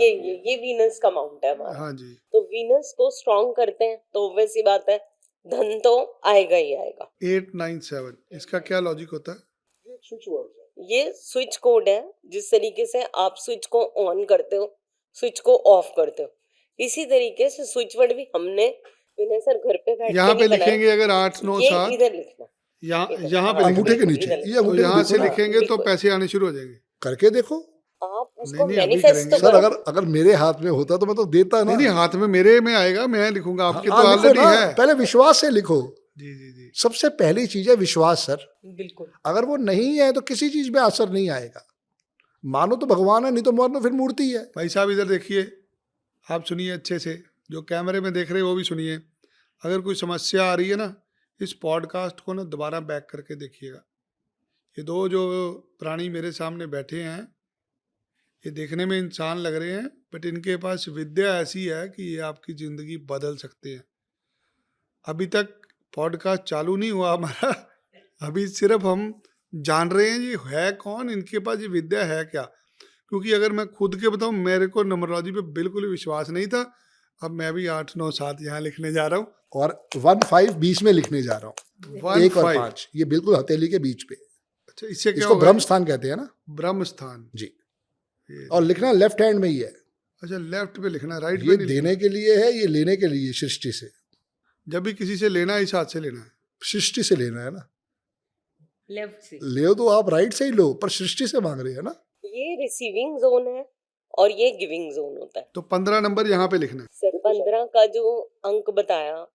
ये वीनस का माउंट है हमारा। हाँ जी। तो वीनस को स्ट्रॉन्ग करते हैं तो वैसी बात है, धन तो आएगा ही आएगा। 897 इसका क्या लॉजिक होता है? ये स्विच कोड है, जिस तरीके से आप स्विच को ऑन करते हो, स्विच को ऑफ करते हो, इसी तरीके से स्विच वर्ड भी हमने विनय सर घर पे बैठ यहाँ के पे नहीं बनाया। लिखेंगे अगर 8 9 ये 7, इधर लिखना, यहाँ पे अंगूठे के लिखेंगे, नीचे ये तो अंगूठे यहाँ से देखो ना। लिखेंगे तो बिल्कुल। पैसे आने शुरू हो जाएंगे। करके देखो आप उसको नहीं, अभी मैनिफेस्ट करेंगे। तो सर। करो। अगर मेरे हाथ में होता तो मैं तो देता ना। नहीं हाथ में मेरे में आएगा, मैं लिखूंगा, आपके तो हाँ, लिखो ऑलरेडी ना, है। पहले विश्वास से लिखो। जी जी जी। सबसे पहली चीज है विश्वास सर। बिल्कुल। अगर वो नहीं है तो किसी चीज में असर नहीं आएगा। मानो तो भगवान है, नहीं तो मानो फिर मूर्ति है। भाई साहब इधर देखिए, आप सुनिए अच्छे से, जो कैमरे में देख रहे हैं वो भी सुनिए। अगर कोई समस्या आ रही है ना, इस पॉडकास्ट को ना दोबारा बैक करके देखिएगा। ये दो जो प्राणी मेरे सामने बैठे हैं, ये देखने में इंसान लग रहे हैं, बट इनके पास विद्या ऐसी है कि ये आपकी ज़िंदगी बदल सकते हैं। अभी तक पॉडकास्ट चालू नहीं हुआ हमारा, अभी सिर्फ हम जान रहे हैं ये है कौन, इनके पास ये विद्या है क्या। क्योंकि अगर मैं खुद के बताऊं, मेरे को न्यूमरोलॉजी पे बिल्कुल भी विश्वास नहीं था। अब मैं भी 8 9 7 यहाँ लिखने जा रहा हूँ, और 1 5 बीच में लिखने जा रहा हूँ। 1 1 और 5। 5 ये बिल्कुल हथेली के बीच पे। अच्छा, इससे क्या इसको होगा? ब्रह्म स्थान कहते हैं ना ब्रह्म स्थान जी। ये- और लिखना लेफ्ट हैंड में ही है। अच्छा, लेफ्ट पे लिखना, राइट ये पे नहीं देने के लिए है, ये लेने के लिए सृष्टि से। लिखना। जब भी किसी से लेना है, इस हाथ से लेना है। सृष्टि से लेना है ना। लेफ्ट से ले तो आप राइट से ही लो, पर सृष्टि से मांग रहे हैं ना। ये रिसीविंग जोन है और ये गिविंग जोन होता है। तो 15 नंबर यहाँ पे लिखना है। सर 15 का जो अंक बताया,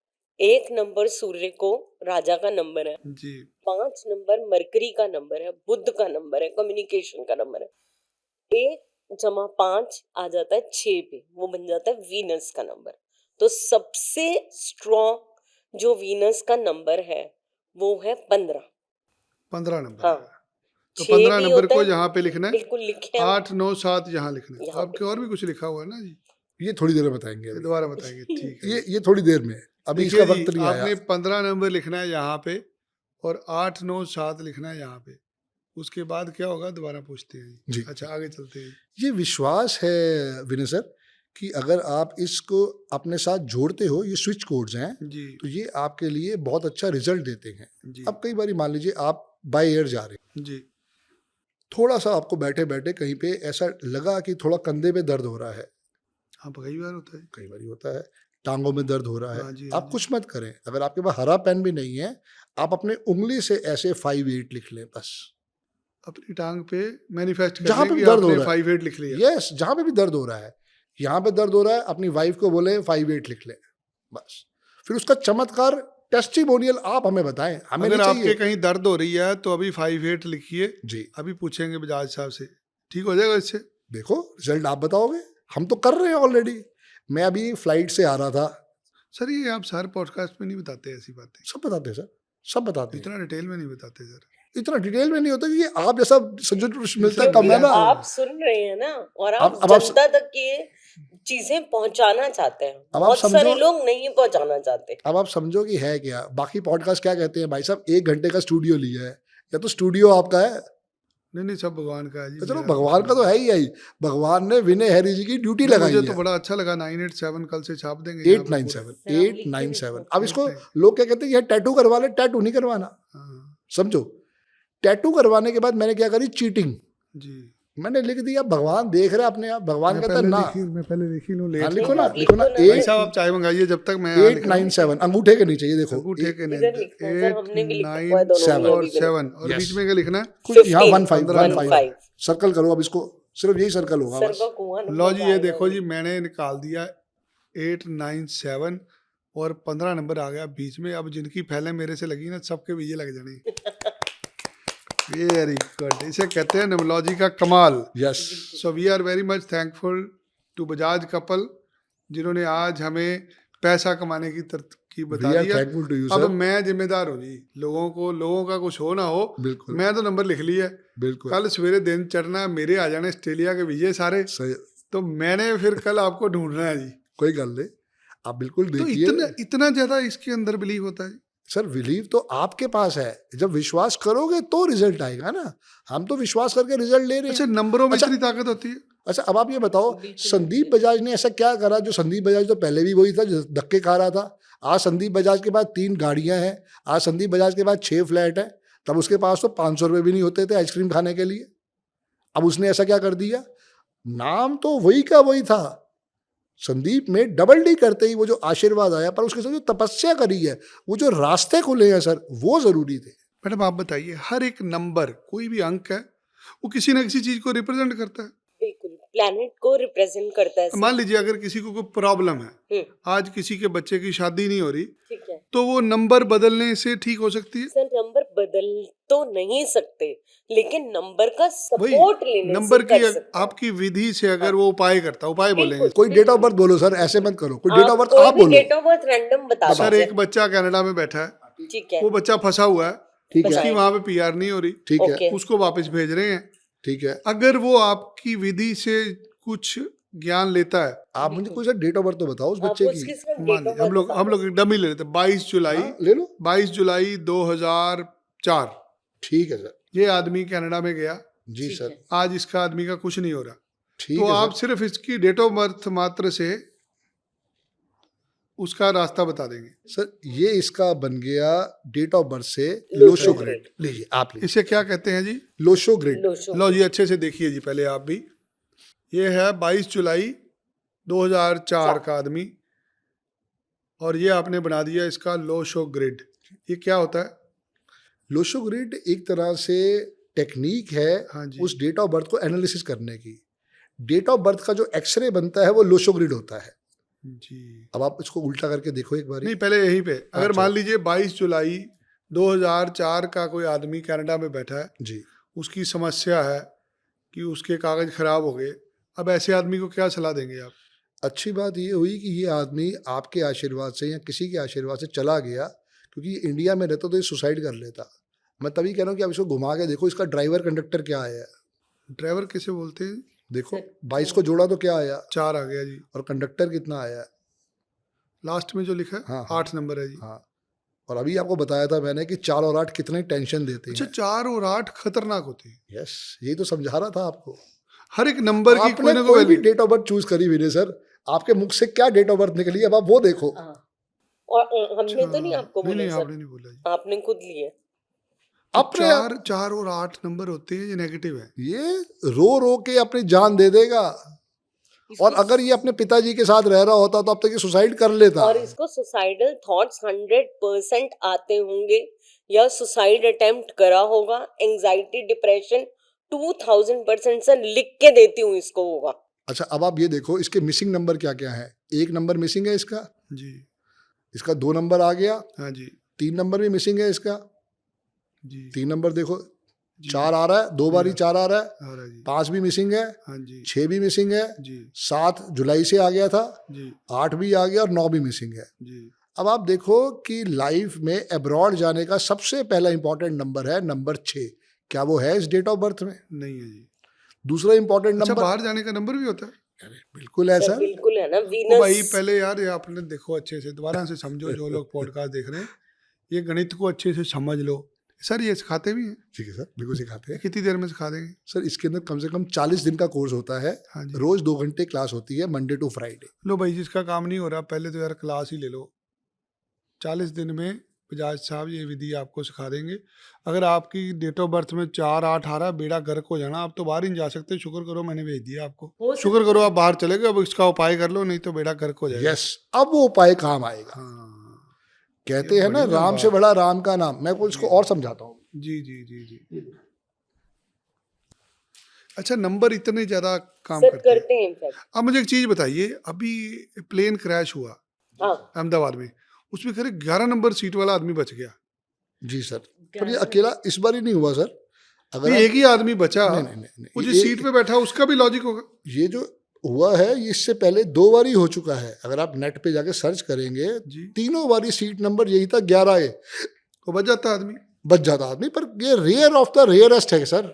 1 नंबर सूर्य को राजा का नंबर है, जी। 5 नंबर मरकरी का नंबर है, बुध का नंबर है, कम्युनिकेशन का नंबर है। 1 जमा 5 आ जाता है 6 पे, वो बन जाता है वीनस का नंबर। तो सबसे स्ट्रॉन्ग जो वीनस का नंबर है वो है 15। 15 नंबर हाँ। तो 6 15 भी नंबर होता को है, यहाँ पे लिखना है। बिल्कुल लिखे आप। 8 9 7 यहाँ लिखना है। यहाँ आपके पे। और भी कुछ लिखा हुआ है ना जी? ये थोड़ी देर में बताएंगे ये अभी। दोबारा बताएंगे, ठीक है। ये थोड़ी देर में, अभी देखिए इसका जी, वक्त नहीं आपने आया। 15 नंबर लिखना है यहाँ पे और 8 9 7 लिखना है यहाँ पे। उसके बाद क्या होगा दोबारा पूछते हैं जी। अच्छा आगे चलते हैं। ये विश्वास है विनय सर कि अगर आप इसको अपने साथ जोड़ते हो, ये स्विच कोड्स हैं, जी तो ये आपके लिए बहुत अच्छा रिजल्ट देते हैं। जी अब कई बार मान लीजिए आप बाय एयर जा रहे हैं, जी थोड़ा सा आपको बैठे बैठे कहीं पे ऐसा लगा कि थोड़ा कंधे पे दर्द हो रहा है, हाँ कई बार होता है। कई बार होता है, टांगों में दर्द हो रहा हाँ है, जी, हाँ आप जी। कुछ मत करें। अगर आपके पास हरा पेन भी नहीं है, आप अपने उंगली से ऐसे 5 8 लिख लें बस। अपनी टांग पे मैनिफेस्ट कर जहाँ लें पे कि भी दर्द हो आपने रहा है। 5 8 लिख लिया। यस, जहाँ पे भी दर्द हो रहा है, यहाँ पे दर्द हो रहा है, अपनी वाइफ को बोले 5 8 लिख लें बस। फिर उसका चमत्कार टेस्टिमोनियल आप हमें बताएं, हमें अगर नहीं आपके चाहिए कहीं दर्द हो रही है तो अभी 5 8 लिखिए। जी। अभी पूछेंगे बजाज साहब से, ठीक हो जाएगा इससे। देखो रिजल्ट आप बताओगे, हम तो कर रहे हैं ऑलरेडी। मैं अभी फ्लाइट से आ रहा था। सर ये आप सारे पॉडकास्ट में नहीं बताते ऐसी बातें, सब बताते हैं सर, सब बताते हैं। इतना डिटेल में नहीं बताते सर। इतना डिटेल में नहीं होता कि ये आप जैसा सब्जेक्ट मिलता है कम है ना। आप सुन रहे हैं ना, और आप अब आप- जनता तक ये चीजें पहुंचाना चाहते हैं। आप बहुत सारे समझो- लोग नहीं पहुंचाना चाहते। अब आप समझो कि है क्या। बाकी पॉडकास्ट क्या कहते हैं भाई साहब, 1 घंटे का स्टूडियो लिया है, या तो स्टूडियो आपका है, नहीं नहीं सब भगवान का है जी। तो चलो मेरा भगवान का तो है ही है ही। भगवान ने विनय हैरी जी की ड्यूटी नहीं, लगाई मुझे है। तो बड़ा अच्छा लगा 987 कल से छाप देंगे यहाँ पे पूरा। 897 897। अब इसको 897 लोग क्या कहते हैं, ये टैटू करवा ले। टैटू नहीं करवाना, हाँ, समझो। टैटू करवाने के बाद मैंने क्या करी, चीटिंग। जी मैंने लिख दिया भगवान देख रहे अपने आप। भगवान कहता है ना, मैं पहले लिखी लूं हाँ, लेट। लिखो ना, आप लिखो ना। लिखो ना। भाई साहब आप चाय मंगाइए जब तक मैं यहाँ लिख रहा हूँ। 897 अंगूठे के नीचे, ये देखो अंगूठे के इधर लिखना है, सर, हमने भी लिखा हुआ है 8 दोनों 9 में और अभी भी। 7 और Yes. बीच में क्या लिखना है? कुछ यहाँ 1 5 15, 1 5 सर्कल करो। अब इसको सिर्फ यही सर्कल होगा सर बस। का कुआं नंबर लो जी ये आएगा देखो जी, अभी। मैंने निकाल दिया 897 और 15 नंबर आ गया बीच में। अब जिनकी पहले मेरे से लगी ना, सबके वीजे लग जाने। वेरी गुड, इसे कहते हैं न्यूमरोलॉजी का कमाल। Yes, so we are very much thankful to Bajaj couple, जिन्होंने आज हमें पैसा कमाने की वी बता आर दिया। थैंकफुल टू यू अब सर। मैं जिम्मेदार हूँ जी, लोगों का कुछ हो ना हो, बिल्कुल मैं तो नंबर लिख लिया। बिल्कुल कल सवेरे दिन चढ़ना, मेरे आ जाने ऑस्ट्रेलिया के वीजे सारे, सही, तो मैंने फिर कल आपको ढूंढना है जी। कोई गल नहीं, आप बिल्कुल तो देखिए। इतना ज्यादा इसके अंदर बिलीव होता है। सर बिलीव तो आपके पास है, जब विश्वास करोगे तो रिजल्ट आएगा ना। हम तो विश्वास करके रिजल्ट ले रहे अच्छा, हैं। नंबरों में अच्छा, इतनी ताकत होती है? अच्छा अब आप ये बताओ, बिल्कुल संदीप होती है। बजाज ने ऐसा क्या करा जो संदीप बजाज तो पहले भी वही था जो धक्के खा रहा था। आज संदीप बजाज के पास 3 गाड़ियां हैं, आज संदीप बजाज के पास 6 फ्लैट है। तब उसके पास तो 500 रुपये भी नहीं होते थे आइसक्रीम खाने के लिए। अब उसने ऐसा क्या कर दिया, नाम तो वही का वही था। संदीप में डबल डी करते ही वो जो आशीर्वाद आया, पर उसके साथ जो तपस्या करी है, वो जो रास्ते खुले हैं सर, वो जरूरी थे। मैडम आप बताइए, हर एक नंबर, कोई भी अंक है, वो किसी ना किसी चीज को रिप्रेजेंट करता है। बिल्कुल, प्लैनेट को रिप्रेजेंट करता है सर। मान लीजिए अगर किसी को कोई प्रॉब्लम है, हम्म, आज किसी के बच्चे की शादी नहीं हो रही, ठीक है तो वो नंबर बदलने से ठीक हो सकती है। सर। नंबर बदल तो नहीं सकते, लेकिन नंबर का वही सपोर्ट लेने नंबर से कर की सकते हैं। आपकी विधि से अगर वो उपाय करता, उपाय बोलेंगे। बिल्कुल। कोई डेट ऑफ बर्थ बोलो सर, ऐसे मत करो, कोई डेट ऑफ बर्थ कोई आप भी बोलो। डेट ऑफ बर्थ रैंडम बता सर दीजिए। एक बच्चा कनाडा में बैठा है, ठीक है, वो बच्चा फंसा हुआ है, ठीक है, उसकी वहां पे पीआर नहीं हो रही, ठीक है, ओके। उसको वापस भेज रहे हैं। ठीक है। अगर वो आपकी विधि से कुछ ज्ञान लेता है, आप मुझे कोई सर डेट ऑफ बर्थ तो बताओ उस आप बच्चे उसकी की। सिर्फ मान डेट ऑफ लीजिए बर्थ हम लोग एक डमी ले लेते हैं, 22 जुलाई हाँ, ले लो। 22 जुलाई 2004 ठीक है सर। ये आदमी कनाडा में गया। जी ठीक सर। है। आज इसका आदमी का कुछ नहीं हो रहा, ठीक तो है आप सर। सिर्फ इसकी डेट ऑफ बर्थ मात्र से उसका रास्ता बता देंगे। सर ये इसका बन गया डेट ऑफ बर्थ से लोशो लोशो ग्रेड। ग्रेड। लीजिए आप लीजिए इसे क्या कहते हैं जी? Lo Shu grid. लोशो। लो जी, अच्छे से देखिए जी पहले आप भी। ये है 22 जुलाई 2004 का आदमी, और ये आपने बना दिया इसका लोशो ग्रिड। ये क्या होता है? लोशो ग्रेड एक तरह से टेक्निक है हाँ जी। उस डेट ऑफ बर्थ को एनालिसिस करने की। डेट ऑफ बर्थ का जो एक्सरे बनता है वो लोशो ग्रिड होता है। जी अब आप इसको उल्टा करके देखो एक बार। नहीं, पहले यहीं पे अगर अच्छा। मान लीजिए 22 जुलाई 2004 का कोई आदमी कनाडा में बैठा है, जी उसकी समस्या है कि उसके कागज खराब हो गए, अब ऐसे आदमी को क्या सलाह देंगे आप? अच्छी बात ये हुई कि ये आदमी आपके आशीर्वाद से या किसी के आशीर्वाद से चला गया, क्योंकि ये इंडिया में रहता तो ये सुसाइड कर लेता। मैं तभी कह रहा हूँ कि आप इसको घुमा के देखो, इसका ड्राइवर कंडक्टर क्या आया है। ड्राइवर किसे बोलते हैं? देखो 22 को जोड़ा तो क्या आया, 4 आ गया जी, और कंडक्टर कितना आया है। लास्ट में जो लिखा है हाँ, 8 नंबर है जी। हाँ, और अभी आपको बताया था मैंने कि 4 और 8 कितने टेंशन देते अच्छा, हैं। 4 और 8 खतरनाक होते हैं। यस, यही तो समझा रहा था आपको। हर एक नंबर की आपने कोई ना कोई भी value. Date of birth choose करी विनय सर, आपके मुख से क्या डेट ऑफ बर्थ निकली, अब आप वो देखो। हाँ। और हमने तो नहीं आपको नहीं बोला नहीं, सर, आपने नहीं बोला जी। आपने खुद लिए। अपने 4 और 8 नंबर होते हैं, ये नेगेटिव है। ये रो रो के अपनी जान दे देगा, और अगर ये अपने पिताजी के साथ रह रहा होता तो अब तक ये सुसाइड कर लेता। और इसको सुसाइडल थॉट्स 100% आते होंगे या सुसाइड अटेम्प्ट करा होगा। एंजाइटी डिप्रेशन 2000% सर लिख के देती हूँ इसको होगा। अच्छा अब आप ये देखो इसके मिसिंग नंबर क्या क्या है। 1 नंबर मिसिंग है इसका, जी इसका 2 नंबर आ गया, हाँ जी 3 नंबर भी मिसिंग है इसका, जी 3 नंबर देखो, जी, 4 आ रहा है, 2 बारी 4 आ रहा है, आ रहा है जी। 5 भी मिसिंग है, हाँ जी 6 भी मिसिंग है, जी 7 जुलाई से आ गया था, जी 8 भी आ गया और 9 भी मिसिंग है। जी अब आप देखो कि लाइफ में अब्रॉड जाने का सबसे पहला इंपॉर्टेंट नंबर है नंबर 6। क्या वो है इस डेट ऑफ बर्थ में? नहीं है जी। दूसरा इंपॉर्टेंट अच्छा, नंबर, बाहर जाने का नंबर भी होता है? अरे बिल्कुल है सर सर। बिल्कुल है ना, ओ वीनस। भाई पहले यार ये आपने देखो अच्छे से, दोबारा से समझो जो लोग पॉडकास्ट देख रहे हैं, ये गणित को अच्छे से समझ लो। सर ये सिखाते भी हैं? ठीक है सर, बिल्कुल सिखाते हैं कितनी देर में सिखा देंगे? सर। इसके अंदर कम से कम 40 दिन का कोर्स होता है। हाँ जी। रोज 2 घंटे क्लास होती है, मंडे टू फ्राइडे। लो भाई, जिसका काम नहीं हो रहा पहले तो यार क्लास ही ले लो। 40 दिन में बजाज साहब ये विधि आपको सिखा देंगे। अगर आपकी डेट ऑफ बर्थ में 4 8 आ रहा है, बेड़ा गर्क हो जाना, आप तो बाहर ही नहीं जा सकते। शुक्र करो मैंने भेज दिया आपको, हो शुक्र करो आप बाहर चले गए। अब इसका उपाय कर लो, नहीं तो बेड़ा गर्क हो जाएगा। यस, अब वो उपाय काम आएगा। हाँ कहते ये हैं ना बढ़िया राम से बात। बड़ा राम का नाम। मैं कुछ इसको और समझाता हूँ। जी जी जी जी। अच्छा, नंबर इतने ज्यादा काम सर करते हैं। करते हैं इनफैक्ट। अब मुझे एक चीज बताइए, अभी प्लेन क्रैश हुआ हाँ, अहमदाबाद में, उसमें खैर 11 नंबर सीट वाला आदमी बच गया। जी सर, पर ये अकेला इस बार ही नहीं हुआ सर। अगर ये आप- एक ही आदमी बचा, नहीं, नहीं, नहीं, नहीं, वो जो ये- सीट पे बैठा उसका भी लॉजिक होगा। ये जो हुआ है, ये इससे पहले 2 बार ही हो चुका है। अगर आप नेट पे जाके सर्च करेंगे, जी, तीनों बारी सीट नंबर यही था 11A, तो बच जाता है आदमी। बच जाता आदमी। पर ये रेयर ऑफ द रेयरेस्ट है सर,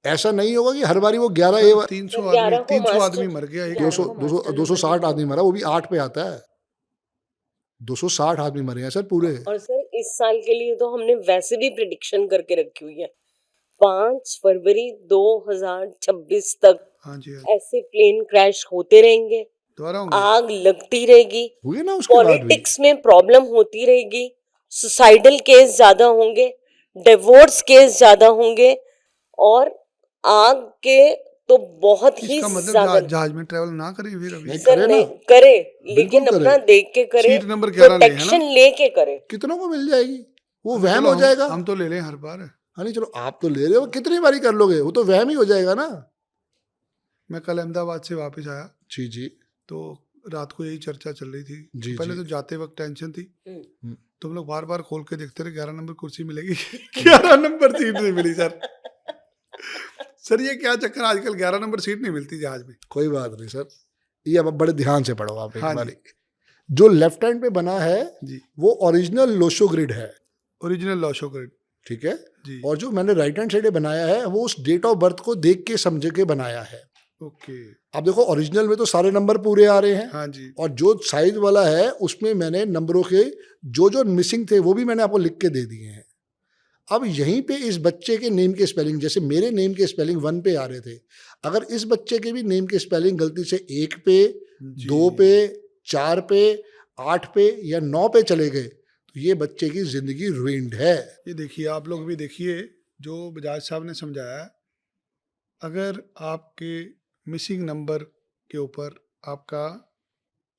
ऐसा नहीं होगा कि हर बारी वो 11A। 300 सर, आदमी 11 को 300 मास्टर, आदमी मर गया एक 11 बार को में। 200 260 आदमी मरा, वो भी 8 पे आता है। 260 आदमी मरे हैं सर पूरे। और सर इस साल के लिए तो हमने वैसे भी प्रिडिक्शन करके रखी हुई है 5 फरवरी 2026 तक हाँ जी, हाँ जी। ऐसे प्लेन क्रैश होते रहेंगे, दोबारा होंगे। आग लगती रहेगी, हुए ना उसके बाद भी। पॉलिटिक्स में प्रॉब्लम होती रहेगी, सुसाइडल केस ज्यादा होंगे, डिवोर्स केस ज्यादा होंगे, और आग के तो बहुत ही इसका मतलब ज्यादा। जहाज में ट्रेवल ना करें फिर अभी। नहीं सर करे नहीं ना, करे, बिल्कुल लेकिन करे। अपना देख के करे, सीट नंबर 11 ले, है ना? प्रोटेक्शन लेके करे। कितनों को मिल जाएगी, वो हाँ, वहम चलो हो जाएगा। हम तो ले लें हर बार। हाँ नहीं, चलो आप तो ले रहे हो, कितनी बारी कर लोगे, वो तो वहम ही हो जाएगा ना। मैं कल अहमदाबाद से वापस आया जी जी तो रात को यही चर्चा चल रही थी। जी, तो पहले जी। तो जाते वक्त टेंशन थी, हम्म। तुम लोग बार बार खोल के देखते रहे 11 नंबर कुर्सी मिलेगी 11 नंबर सीट नहीं मिली सर। सर ये क्या चक्कर, आजकल 11 नंबर सीट नहीं मिलती जहाज में। कोई बात नहीं सर, ये अब बड़े ध्यान से पढ़ो आप एक हाँ जी। बारी। जो लेफ्ट हैंड पे बना है जी, वो ओरिजिनल लोशो ग्रिड है, ओरिजिनल लॉशो ग्रिड। ठीक है। जी, और जो मैंने राइट हैंड साइड बनाया है वो उस डेट ऑफ बर्थ को देख के समझ के बनाया है। ओके। आप देखो ओरिजिनल में तो सारे नंबर पूरे आ रहे हैं, हाँ जी, और जो साइज वाला है उसमें मैंने नंबरों के जो जो मिसिंग थे वो भी मैंने आपको लिख के दे दिए हैं। अब यहीं पे इस बच्चे के नेम के स्पेलिंग, जैसे मेरे नेम के स्पेलिंग 1 पे आ रहे थे, अगर इस बच्चे के भी नेम के स्पेलिंग गलती से 1 पे, जी। 2 पे, 4 पे, 8 पे या 9 पे चले गए तो ये बच्चे की जिंदगी रुइंड है। ये देखिए, आप लोग भी देखिए जो बजाज साहब ने समझाया। अगर आपके मिसिंग नंबर के ऊपर आपका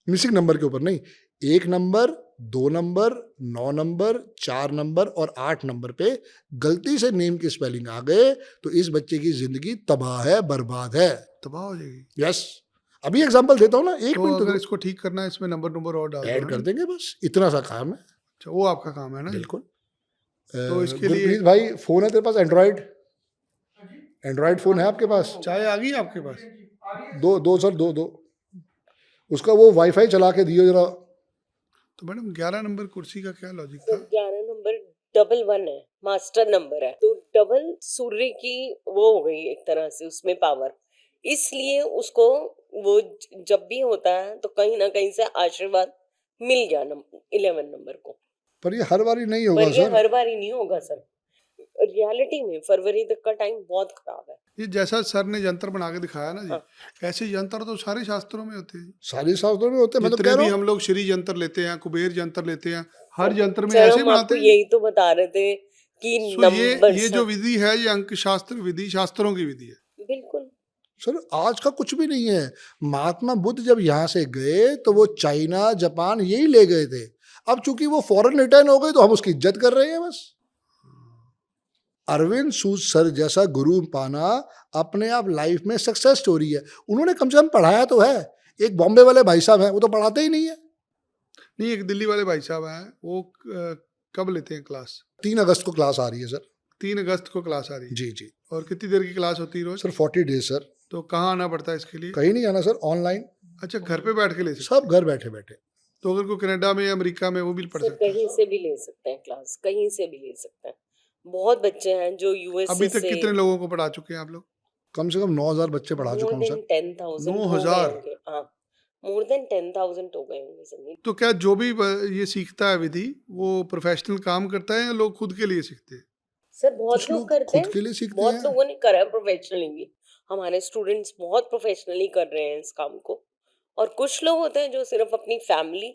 मिसिंग नंबर के ऊपर नहीं, 1 नंबर, 2 नंबर, 9 नंबर, 4 नंबर और 8 नंबर पे गलती से नेम की स्पेलिंग आ गए तो इस बच्चे की जिंदगी तबाह है, बर्बाद है। तबाह हो जाएगी। यस, अभी एग्जांपल देता हूँ ना, 1 तो मिनट अगर तो इसको ठीक करना है, इसमें नंबर और डाल ऐड दो, कर है ना? देंगे, बस इतना सा काम है। अच्छा, वो आपका काम है ना। बिल्कुल। तो इसके लिए गुरप्रीत भाई, फोन है तेरे पास? एंड्रॉइड, एंड्रॉइड फोन है आपके पास? चाय आ गई आपके पास? दो दो सर, दो दो। उसका वो वाईफाई चला के दियो जरा। तो मैडम 11 नंबर कुर्सी का क्या लॉजिक सर था? 11 नंबर डबल 1 है, मास्टर नंबर है, तो डबल सूर्य की वो हो गई एक तरह से उसमें पावर, इसलिए उसको वो जब भी होता है तो कहीं ना कहीं से आशीर्वाद मिल गया 11 नंबर को। पर ये हर बारी नहीं होगा पर ये सर। हर बार ही नहीं होगा सर, रियलिटी में फरवरी तक का टाइम बहुत खराब है। ये जैसा सर ने यंत्र बना के दिखाया ना जी, हाँ। ऐसे यंत्र तो सारे शास्त्रों में होते हैं। सारी शास्त्रों में होते हैं, मैं तो जितने कह भी रहा हूँ। हम लोग श्री यंत्र लेते हैं, कुबेर यंत्र लेते हैं, हर यंत्र में सर ऐसे हम बनाते आपको हैं। यही तो बता रहे थे कि सो नंबर ये जो विधि है, ये अंक शास्त्र विधि शास्त्रों की विधि है। बिल्कुल सर आज का कुछ भी नहीं है। महात्मा बुद्ध जब यहाँ से गए तो वो चाइना, जापान यही ले गए थे। अब चूंकि वो फॉरेन रिटर्न हो गए तो हम उसकी इज्जत कर रहे हैं बस। अरविंद सूद सर जैसा गुरु पाना अपने आप लाइफ में सक्सेस स्टोरी है। उन्होंने कम से कम पढ़ाया तो है। एक बॉम्बे वाले भाई साहब हैं, वो तो पढ़ाते ही नहीं है। नहीं, एक दिल्ली वाले भाई साहब हैं, वो कब लेते हैं क्लास? 3 अगस्त को क्लास आ रही है सर। 3 अगस्त को क्लास आ रही है। जी जी और कितनी देर की क्लास होती है रोज? Sir, 40 days sir. तो कहाँ आना पड़ता है इसके लिए? कहीं नहीं आना सर, ऑनलाइन, अच्छा, घर पे बैठ के ले सकते सब घर बैठे बैठे। हैं? तो अगर कोई कनाडा में या अमेरिका में, वो भी पढ़ सर सकता है? कहीं से भी ले सकते हैं क्लास, कहीं से भी ले सकते हैं। बहुत बच्चे हैं जो यूएसए अभी तक से कितने लोगों को पढ़ा चुके हैं आप लोग? कम से कम 9,000 बच्चे पढ़ा चुका हूँ मोर सर। देन 10,000 हो 9,000? गए होंगे। हाँ, मोर देन 10,000 हो गए होंगे सर। तो क्या जो भी ये सीखता है विधि, वो प्रोफेशनल काम करता है या लोग खुद के लिए सीखते हैं? सर बहुत कुछ लोग लोग करते खुद हैं, के लिए सीखते बहुत हैं। लोगों ने करा है प्रोफेशनली भी। हमारे स्टूडेंट्स बहुत प्रोफेशनली कर रहे हैं इस काम को, और कुछ लोग होते हैं जो सिर्फ अपनी फैमिली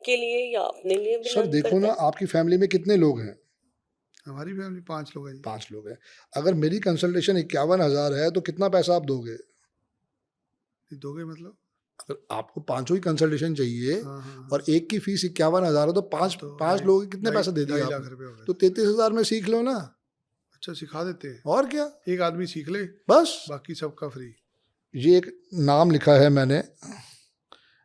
के लिए या अपने लिए सर बिलोंग देखो करते ना, हैं। आपकी फैमिली में कितने लोग हैं? हमारी फैमिली 5 लोग हैं जी। 5 लोग हैं। अगर मेरी कंसल्टेशन 51,000 है तो कितना पैसा आप दोगे? ये दोगे मतलब? अगर आपको 5 ही कंसल्टेशन चाहिए हाँ, हाँ, और एक की फीस 51,000 है तो पांच तो पांच लोगों के कितने पैसे दे दिए 2.5 लाख आपने? रुपए हो गए। तो 33,000 में सीख लो ना। अच्छा, सिखा देते हैं? और क्या, एक आदमी सीख ले, बस। बाकी सबका फ्री। ये एक नाम लिखा है मैंने,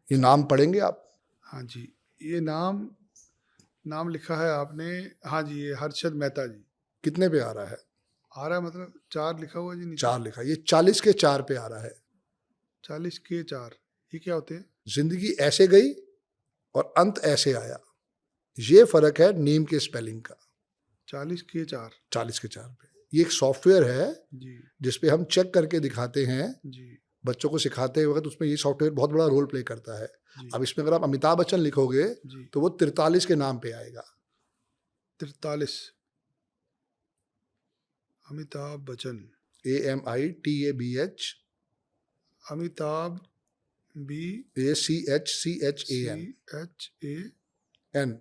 ये नाम पढ़ेंगे आप? हाँ जी, ये नाम लिखा है आपने? हाँ जी, ये हर्षद मेहता जी। कितने पे आ रहा है? आ रहा है मतलब 4 लिखा हुआ जी नीचे। 4 लिखा है। ये 40 के 4 पे आ रहा है। 40 के 4, ये क्या होते हैं? जिंदगी ऐसे गई और अंत ऐसे आया, ये फर्क है नेम के स्पेलिंग का। 40 के 4। 40 के 4 पे ये एक सॉफ्टवेयर है जी जिसपे हम चेक करके दिखाते हैं जी बच्चों को सिखाते वक्त, उसमें ये सॉफ्टवेयर बहुत बड़ा रोल प्ले करता है। जी अब इसमें अगर आप अमिताभ बच्चन लिखोगे जी। तो वो 43 के नाम पे आएगा। 43 Amitabh Bachchan, AMITABH Amitabh ACHCHAN BCHAN,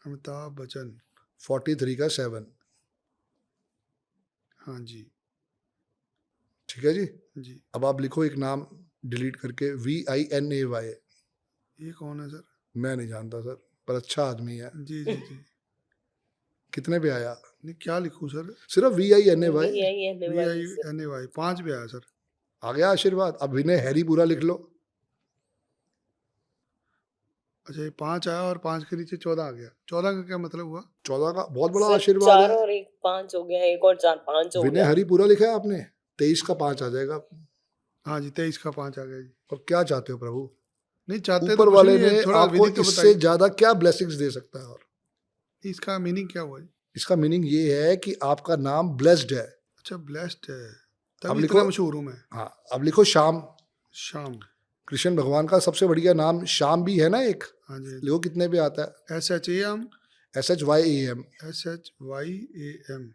Amitabh Bachchan. 43 का 7। हाँ जी ठीक है जी। जी। अब आप लिखो एक नाम डिलीट करके, VINAY। ये कौन है सर? मैं नहीं जानता सर, पर अच्छा आदमी है। जी जी जी। कितने पे आया? नहीं, क्या लिखूं सर? सिर्फ VINAY। VINAY 5 पे आया सर। आ गया आशीर्वाद। अब विनय हैरी पूरा लिख लो। अच्छा, ये 5 आया और 5 के नीचे 14 आ गया। 14 का क्या मतलब हुआ? 14 का बहुत बड़ा सर आशीर्वाद 4 है। और 1 5 हो गया, 1 और 4 5 हो विनय गया। हरी पूरा लिखा है आपने। 23 का 5 आ जाएगा। हाँ जी, 23 का 5 आ गया जी। और क्या चाहते हो प्रभु? नहीं चाहते ऊपर तो कुछ वाले नहीं है, ने थोड़ा आपको विधि तो इससे बताइए। ज्यादा क्या ब्लेसिंग्स दे सकता है? और इसका मीनिंग क्या हुआ जी? इसका मीनिंग ये है कि आपका नाम ब्लेस्ड है। अच्छा, ब्लेस्ड है, अब तभी लिखो। इतना मशहूर हूँ मैं। हाँ, अब लिखो श्याम। शाम। कृष्ण भगवान का सबसे बढ़िया नाम श्याम भी है ना एक। हाँ जी। लिखो कितने पे आता है? SHAM SHYAM। SHYAM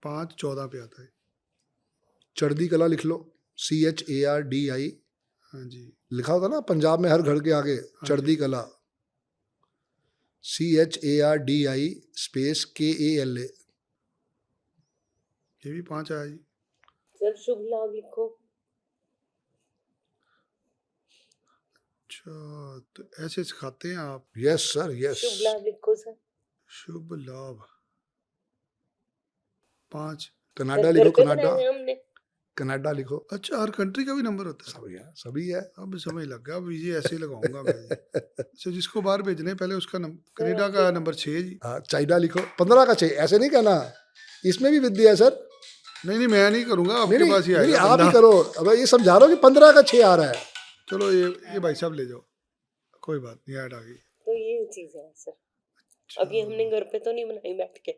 5 14 पे आता है। चढ़दी कला लिख लो, CHARDI। हाँ जी। लिखा होता ना पंजाब में हर घर के आगे चढ़दी कला, CHARDI स्पेस KALA। ये भी 5 आया जी। सर शुभ लाभ लिखो। अच्छा, तो ऐसे सिखाते हैं आप? Yes sir, yes. शुभ लाभ लिखो सर। शुभ लाभ 5। कनाडा सर लिखो, घर पे कनाडा। बनाए हैं हमने। कनाडा लिखो। अच्छा, हर कंट्री का भी नंबर होता है? सभी है, सभी है। अब समझ लग गया, अब ये ऐसे ही लगाऊंगा मैं जी। अच्छा, जिसको बाहर भेजने हैं, पहले उसका नंबर। सर, कनाडा का नंबर 6 जी। हाँ, चाइना लिखो। 15 का 6 ऐसे नहीं कहना, इसमें भी विद्या है सर। नहीं नहीं, मैं नहीं करूंगा, नहीं आपके नहीं, पास ही नहीं, आएगा आप ही बंदा। करो। अब ये समझा रहा हूँ कि 15 का 6 आ रहा है। चलो ये भाई साहब ले जाओ, कोई बात नहीं, ऐड आ गई। तो ये चीज है सर। अभी हमने घर पे तो नहीं बनाई बैठ के।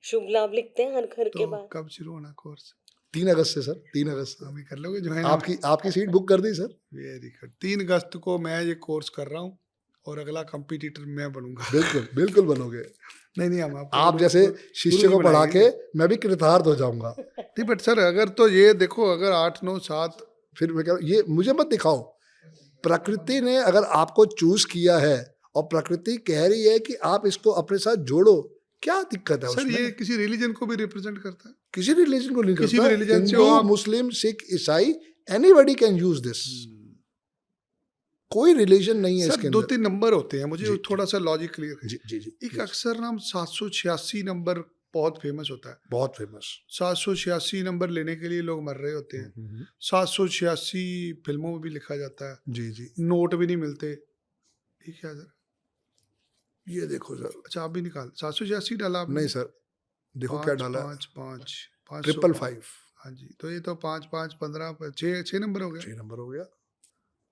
शुभ लाभ लिखते हैं हर घर के तो बाद। कब शुरू होना कोर्स? 3 अगस्त से सर, 3 अगस्त से। हमें कर लोगे ज्वाइन? आपकी सीट बुक कर दी सर। Very good. 3 अगस्त को मैं ये कोर्स कर रहा हूँ और अगला कंपटीटर मैं बनूंगा। बिल्कुल बिल्कुल बनोगे। नहीं नहीं, हम आपको आप जैसे शिष्य को पढ़ा के मैं भी कृतार्थ हो जाऊंगा। नहीं, बट सर अगर तो ये देखो, अगर 8 9 7 फिर मैं कह रहा हूं, ये मुझे मत दिखाओ। प्रकृति ने अगर आपको चूज किया है और प्रकृति कह रही है कि आप इसको अपने साथ जोड़ो, क्या दिक्कत है सर उसमें? ये किसी रिलीजन को भी रिप्रेजेंट करता है? किसी रिलीजन को नहीं किसी करता। भी religion से हिंदू, हो आप। मुस्लिम, सिख, ईसाई, एनीबॉडी कैन यूज दिस। कोई रिलीजन नहीं है सर इसके 2 अंदर। 3 नंबर होते हैं, मुझे जी, थोड़ा सा लॉजिक क्लियर जी जी जी। एक अक्सर नाम 786 नंबर बहुत फेमस होता है। बहुत फेमस। 786 नंबर लेने के लिए लोग मर रहे होते हैं। 786 फिल्मों में भी लिखा जाता है, जी जी। नोट भी नहीं मिलते। ये क्या सर? ये देखो सर। अच्छा, आप भी निकाल 786 डाला आपने? नहीं सर, देखो क्या डाला। 5 5 5 555। हाँ जी, तो ये तो 5 5 15 6 नंबर हो गए। 6 नंबर हो गया।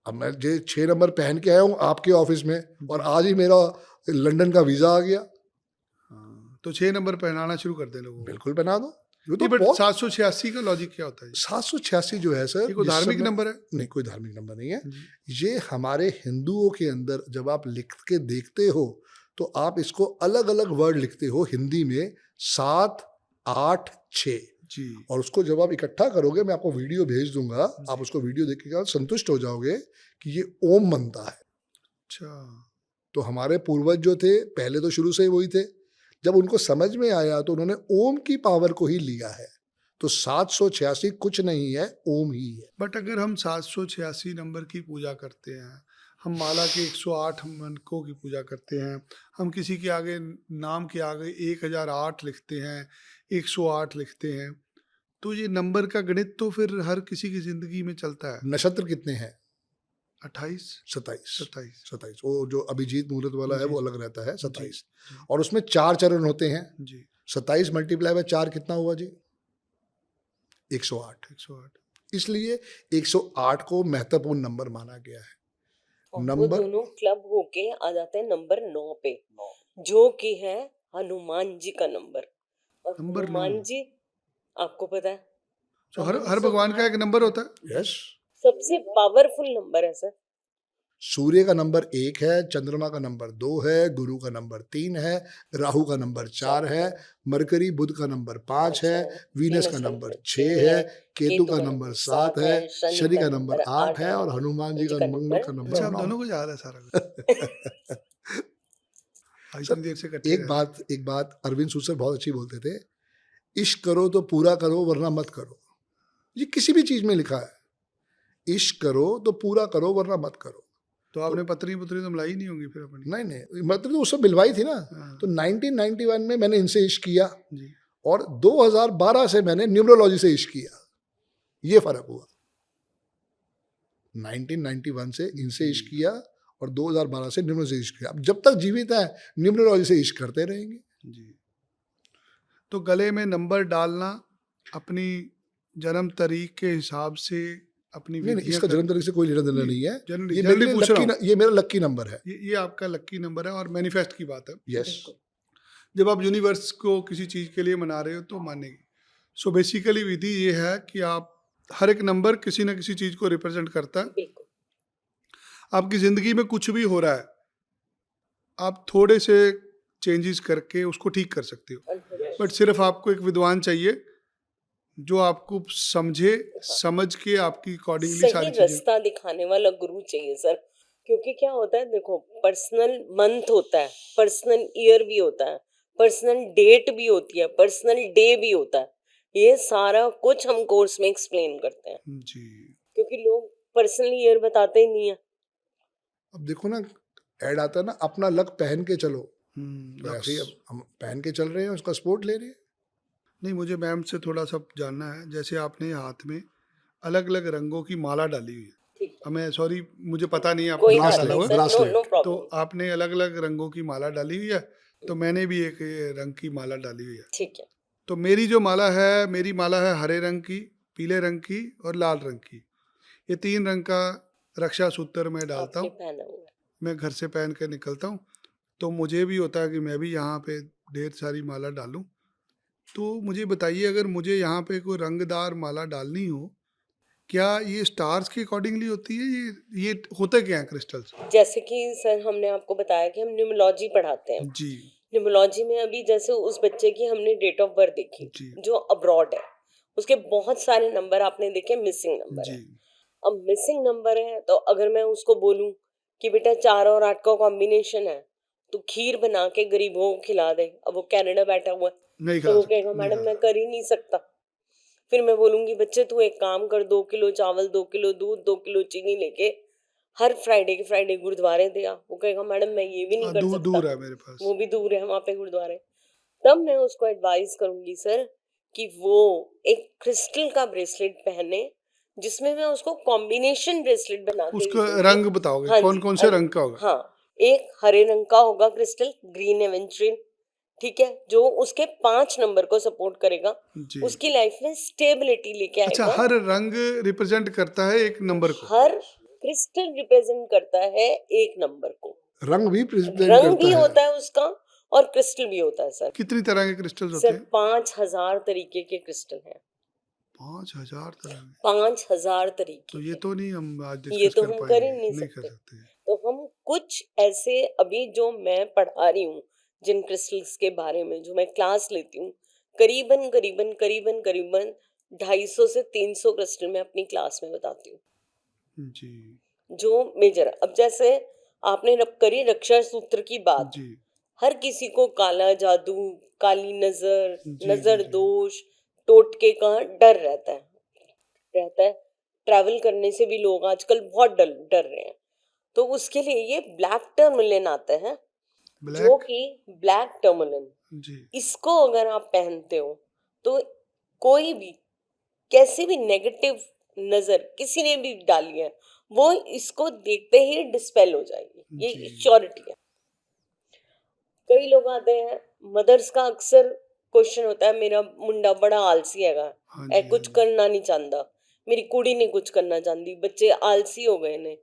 अब मैं ये 6 नंबर पहन के आया हूँ आपके ऑफिस में, और आज ही मेरा लंदन का वीजा आ गया। हाँ, तो 6 नंबर पहनाना शुरू कर दे लोगों को। बिल्कुल बना दो। ये तो बट बहुत। 786 का लॉजिक क्या होता है? 786 जो है सर, ये कोई जिस धार्मिक समय- नंबर है? नहीं, कोई धार्मिक नंबर नहीं है। जी। ये हमारे हिंदुओं के अंदर जब आप लिख के देखते हो तो आप इसको अलग अलग वर्ड लिखते हो हिंदी में, 7 8 6, जी। और उसको जब आप इकट्ठा करोगे, मैं आपको वीडियो भेज दूंगा, आप उसको वीडियो देख के संतुष्ट हो जाओगे कि ये ओम बनता है। अच्छा, तो हमारे पूर्वज जो थे पहले तो शुरू से ही वही थे, जब उनको समझ में आया तो उन्होंने ओम की पावर को ही लिया है। तो 786 कुछ नहीं है, ओम ही है। बट अगर हम 786 नंबर की पूजा करते हैं, हम माला के 108 मनकों की पूजा करते हैं, हम किसी के आगे नाम के आगे 1008 लिखते हैं, 108 लिखते हैं, तो ये नंबर का गणित तो फिर हर किसी की जिंदगी में चलता है। नक्षत्र कितने हैं? 28 27। 27 27। वो जो अभिजीत मुहूर्त वाला है जी। वो अलग रहता है, 27। जी। और उसमें 4 चरण होते हैं। जी 27 मल्टीप्लाई बाय 4 कितना हुआ जी? 108। 108। इसलिए 108 को महत्वपूर्ण नंबर माना गया है। और वो नंबर दोनों क्लब होके आ जाते हैं नंबर 9 पे, जो कि है हनुमान जी का नंबर। और नंबर हनुमान 9। जी आपको पता है तो हर भगवान का एक नंबर होता है। यस, सबसे पावरफुल नंबर है सर। सूर्य का नंबर 1 है, चंद्रमा का नंबर 2 है, गुरु का नंबर 3 है, राहु का नंबर 4 है, मरकरी बुध का नंबर 5 है, वीनस का नंबर 6 है, केतु का नंबर 7 है, शनि का नंबर 8 है और हनुमान जी का मंगल का अच्छा, नंबर आप 9 दोनों को याद है सारा कुछ। इतनी देर से इकट्ठे रहे। एक बात अरविंद सूद सर बहुत अच्छी बोलते थे, इश्क करो तो पूरा करो वरना मत करो। ये किसी भी चीज में लिखा है, इश्क करो तो पूरा करो वरना मत करो। तो आपने पत्री तो मिलाई नहीं होगी फिर अपनी? नहीं, मतलब तो उस सब मिलवाई थी ना। हाँ। तो 1991 में मैंने इनसे इश्क किया जी। और 2012 से मैंने न्यूमरोलॉजी से इश्क किया। ये फर्क हुआ। 1991 से इनसे इश्क किया और 2012 से न्यूमरोलॉजी से इश्क किया। अब जब तक जीवित है न्यूमरोलॉजी से इश्क करते रहेंगे। जी। तो गले में नंबर डालना अपनी जन्म तारीख के हिसाब से अपनी नहीं, विधियां इसका जन्म तारीख से कोई लेना देना नहीं है। जनरली ये मेरे लिए पूछ रहा हूं। ये मेरा लक्की नंबर है। ये आपका लक्की नंबर है और मैनिफेस्ट की बात है। यस, जब आप यूनिवर्स को किसी चीज के लिए मना रहे हो तो मानेगी। सो बेसिकली विधि ये है कि आप हर एक नंबर किसी न किसी चीज को रिप्रेजेंट करता है। बिल्कुल। आपकी जिंदगी में कुछ भी हो रहा है, आप थोड़े से चेंजेस करके उसको ठीक कर सकते हो। बट सिर्फ आपको एक विद्वान चाहिए जो आपको समझे, समझ के आपकी अकॉर्डिंगली सही सारी चीजें। रास्ता दिखाने वाला गुरु चाहिए सर। क्योंकि क्या होता है, देखो, पर्सनल मंथ होता है, पर्सनल ईयर भी होता है, पर्सनल डेट भी होती है, पर्सनल डे भी होता है। ये सारा कुछ हम कोर्स में एक्सप्लेन करते हैं जी। क्योंकि लोग पर्सनल ईयर बताते ही नहीं है। अब देखो ना, ऐड आता है ना, अपना लक पहन के चलो। तो लक्स। ऐसे ही अब हम पहन के चल रहे हैं, उसका सपोर्ट ले रहे हैं। नहीं, मुझे मैम से थोड़ा सा जानना है। जैसे आपने हाथ में अलग अलग रंगों की माला डाली हुई है। ठीक है, हमें सॉरी, मुझे पता नहीं है आपने कोई क्या बात डाला नहीं हुआ है। Sir, no bracelet। नो तो प्रॉब्लम। आपने अलग अलग रंगों की माला डाली हुई है, तो मैंने भी एक रंग की माला डाली हुई है। ठीक है। तो मेरी जो माला है, मेरी माला है हरे रंग की, पीले रंग की और लाल रंग की। ये 3 रंग का रक्षा सूत्र मैं डालता आपने हूँ। पहना हुआ है। मैं घर से पहन के निकलता हूँ, तो मुझे भी होता है कि मैं भी यहाँ पे ढेर सारी माला डालूं। तो मुझे बताइए, अगर मुझे यहाँ पे कोई रंगदार माला डालनी हो, क्या ये स्टार्स के अकॉर्डिंगली होती है? ये होता क्या है क्रिस्टल्स? जैसे कि सर हमने आपको बताया कि हम न्यूमरोलॉजी पढ़ाते हैं। जी। न्यूमरोलॉजी में अभी जैसे उस बच्चे की हमने डेट ऑफ बर्थ देखी जी। जो अब्रॉड है, उसके बहुत सारे नंबर आपने देखे मिसिंग नंबर है। जी। अब मिसिंग नंबर है तो अगर मैं उसको बोलूं कि बेटा 4 और 8 का कॉम्बिनेशन है तो खीर बना के गरीबों को खिला दे, अब वो कनाडा बैठा हुआ है नहीं तो खा वो सकते, कहेगा नहीं मैडम खा मैं कर ही नहीं सकता। फिर मैं बोलूंगी बच्चे तू एक काम कर, 2 किलो चावल, 2 किलो दूध, 2 किलो चीनी लेके हर फ्राइडे के फ्राइडे गुरुद्वारे दे आ। वो कहेगा मैडम मैं ये भी नहीं कर सकता, दूर है मेरे पास। वो भी दूर है वहां पे गुरुद्वारे। तब मैं उसको एडवाइस करूंगी सर कि वो एक क्रिस्टल का ब्रेसलेट पहने जिसमें मैं उसको कॉम्बिनेशन ब्रेसलेट बना के उसका दूंगी। रंग बताओगे? हाँ कौन जी, कौन से रंग का होगा? हाँ, एक हरे रंग का होगा क्रिस्टल, ग्रीन एवेंट्रीन, ठीक है, जो उसके 5 नंबर को सपोर्ट करेगा, जी। उसकी लाइफ में स्टेबिलिटी लेके अच्छा, आएगा। हर रंग रिप्रेजेंट करता है एक नंबर को? हर क्रिस्टल रिप्रेजेंट करता है एक नंबर को। रंग भी प्रेजेंट रंग करता भी है। होता है उसका और क्रिस्टल भी होता है सर। कितनी तरह के क्रिस्टल्स होते सर हैं? 5000 तरीके के क्रिस्टल हैं। 5000 तरह के? 5000 तरीके तो ये के। तो नहीं हम आज ये डिस्कस तो कर हम कर पाएंगे, ही नहीं नहीं कर सकते। सकते। तो हम कुछ ऐसे अभी जो मैं पढ़ा रही हूँ जिन क्रिस्टल्स के बारे में, जो मैं क्लास लेती हूँ, करीबन करीबन करीबन करीबन 250 से 300 क्रिस्टल मैं अपनी क्लास में बताती हूँ जी। जो मेजर। अब जैसे आपने करी रक्षा सूत्र की बात, जी। हर किसी को काला जादू, काली नजर, जी। नजर जी। दोष, टोटके का डर रहता है। ट्रैवल करने से भी लोग आजकल बहुत डर रहे हैं। तो उसके लिए ये ब्लैक टर्मलिन आता है, जो ब्लैक? कि ब्लैक टर्मलिन, जी। इसको अगर आप पहनते हो तो कोई भी कैसी भी नेगेटिव नजर किसी ने भी डाली है वो इसको देखते ही डिस्पेल हो जाएगी। ये जी। श्योरिटी है। कई लोग आते हैं, मदर्स का अक्सर क्वेश्चन होता है मेरा मुंडा बड़ा आलसी हैगा, हाँ ए जी, कुछ हाँ जी। करना नहीं चाहता, मेरी कुड़ी नहीं कुछ करना चाहती, बच्चे आलसी हो गए ने,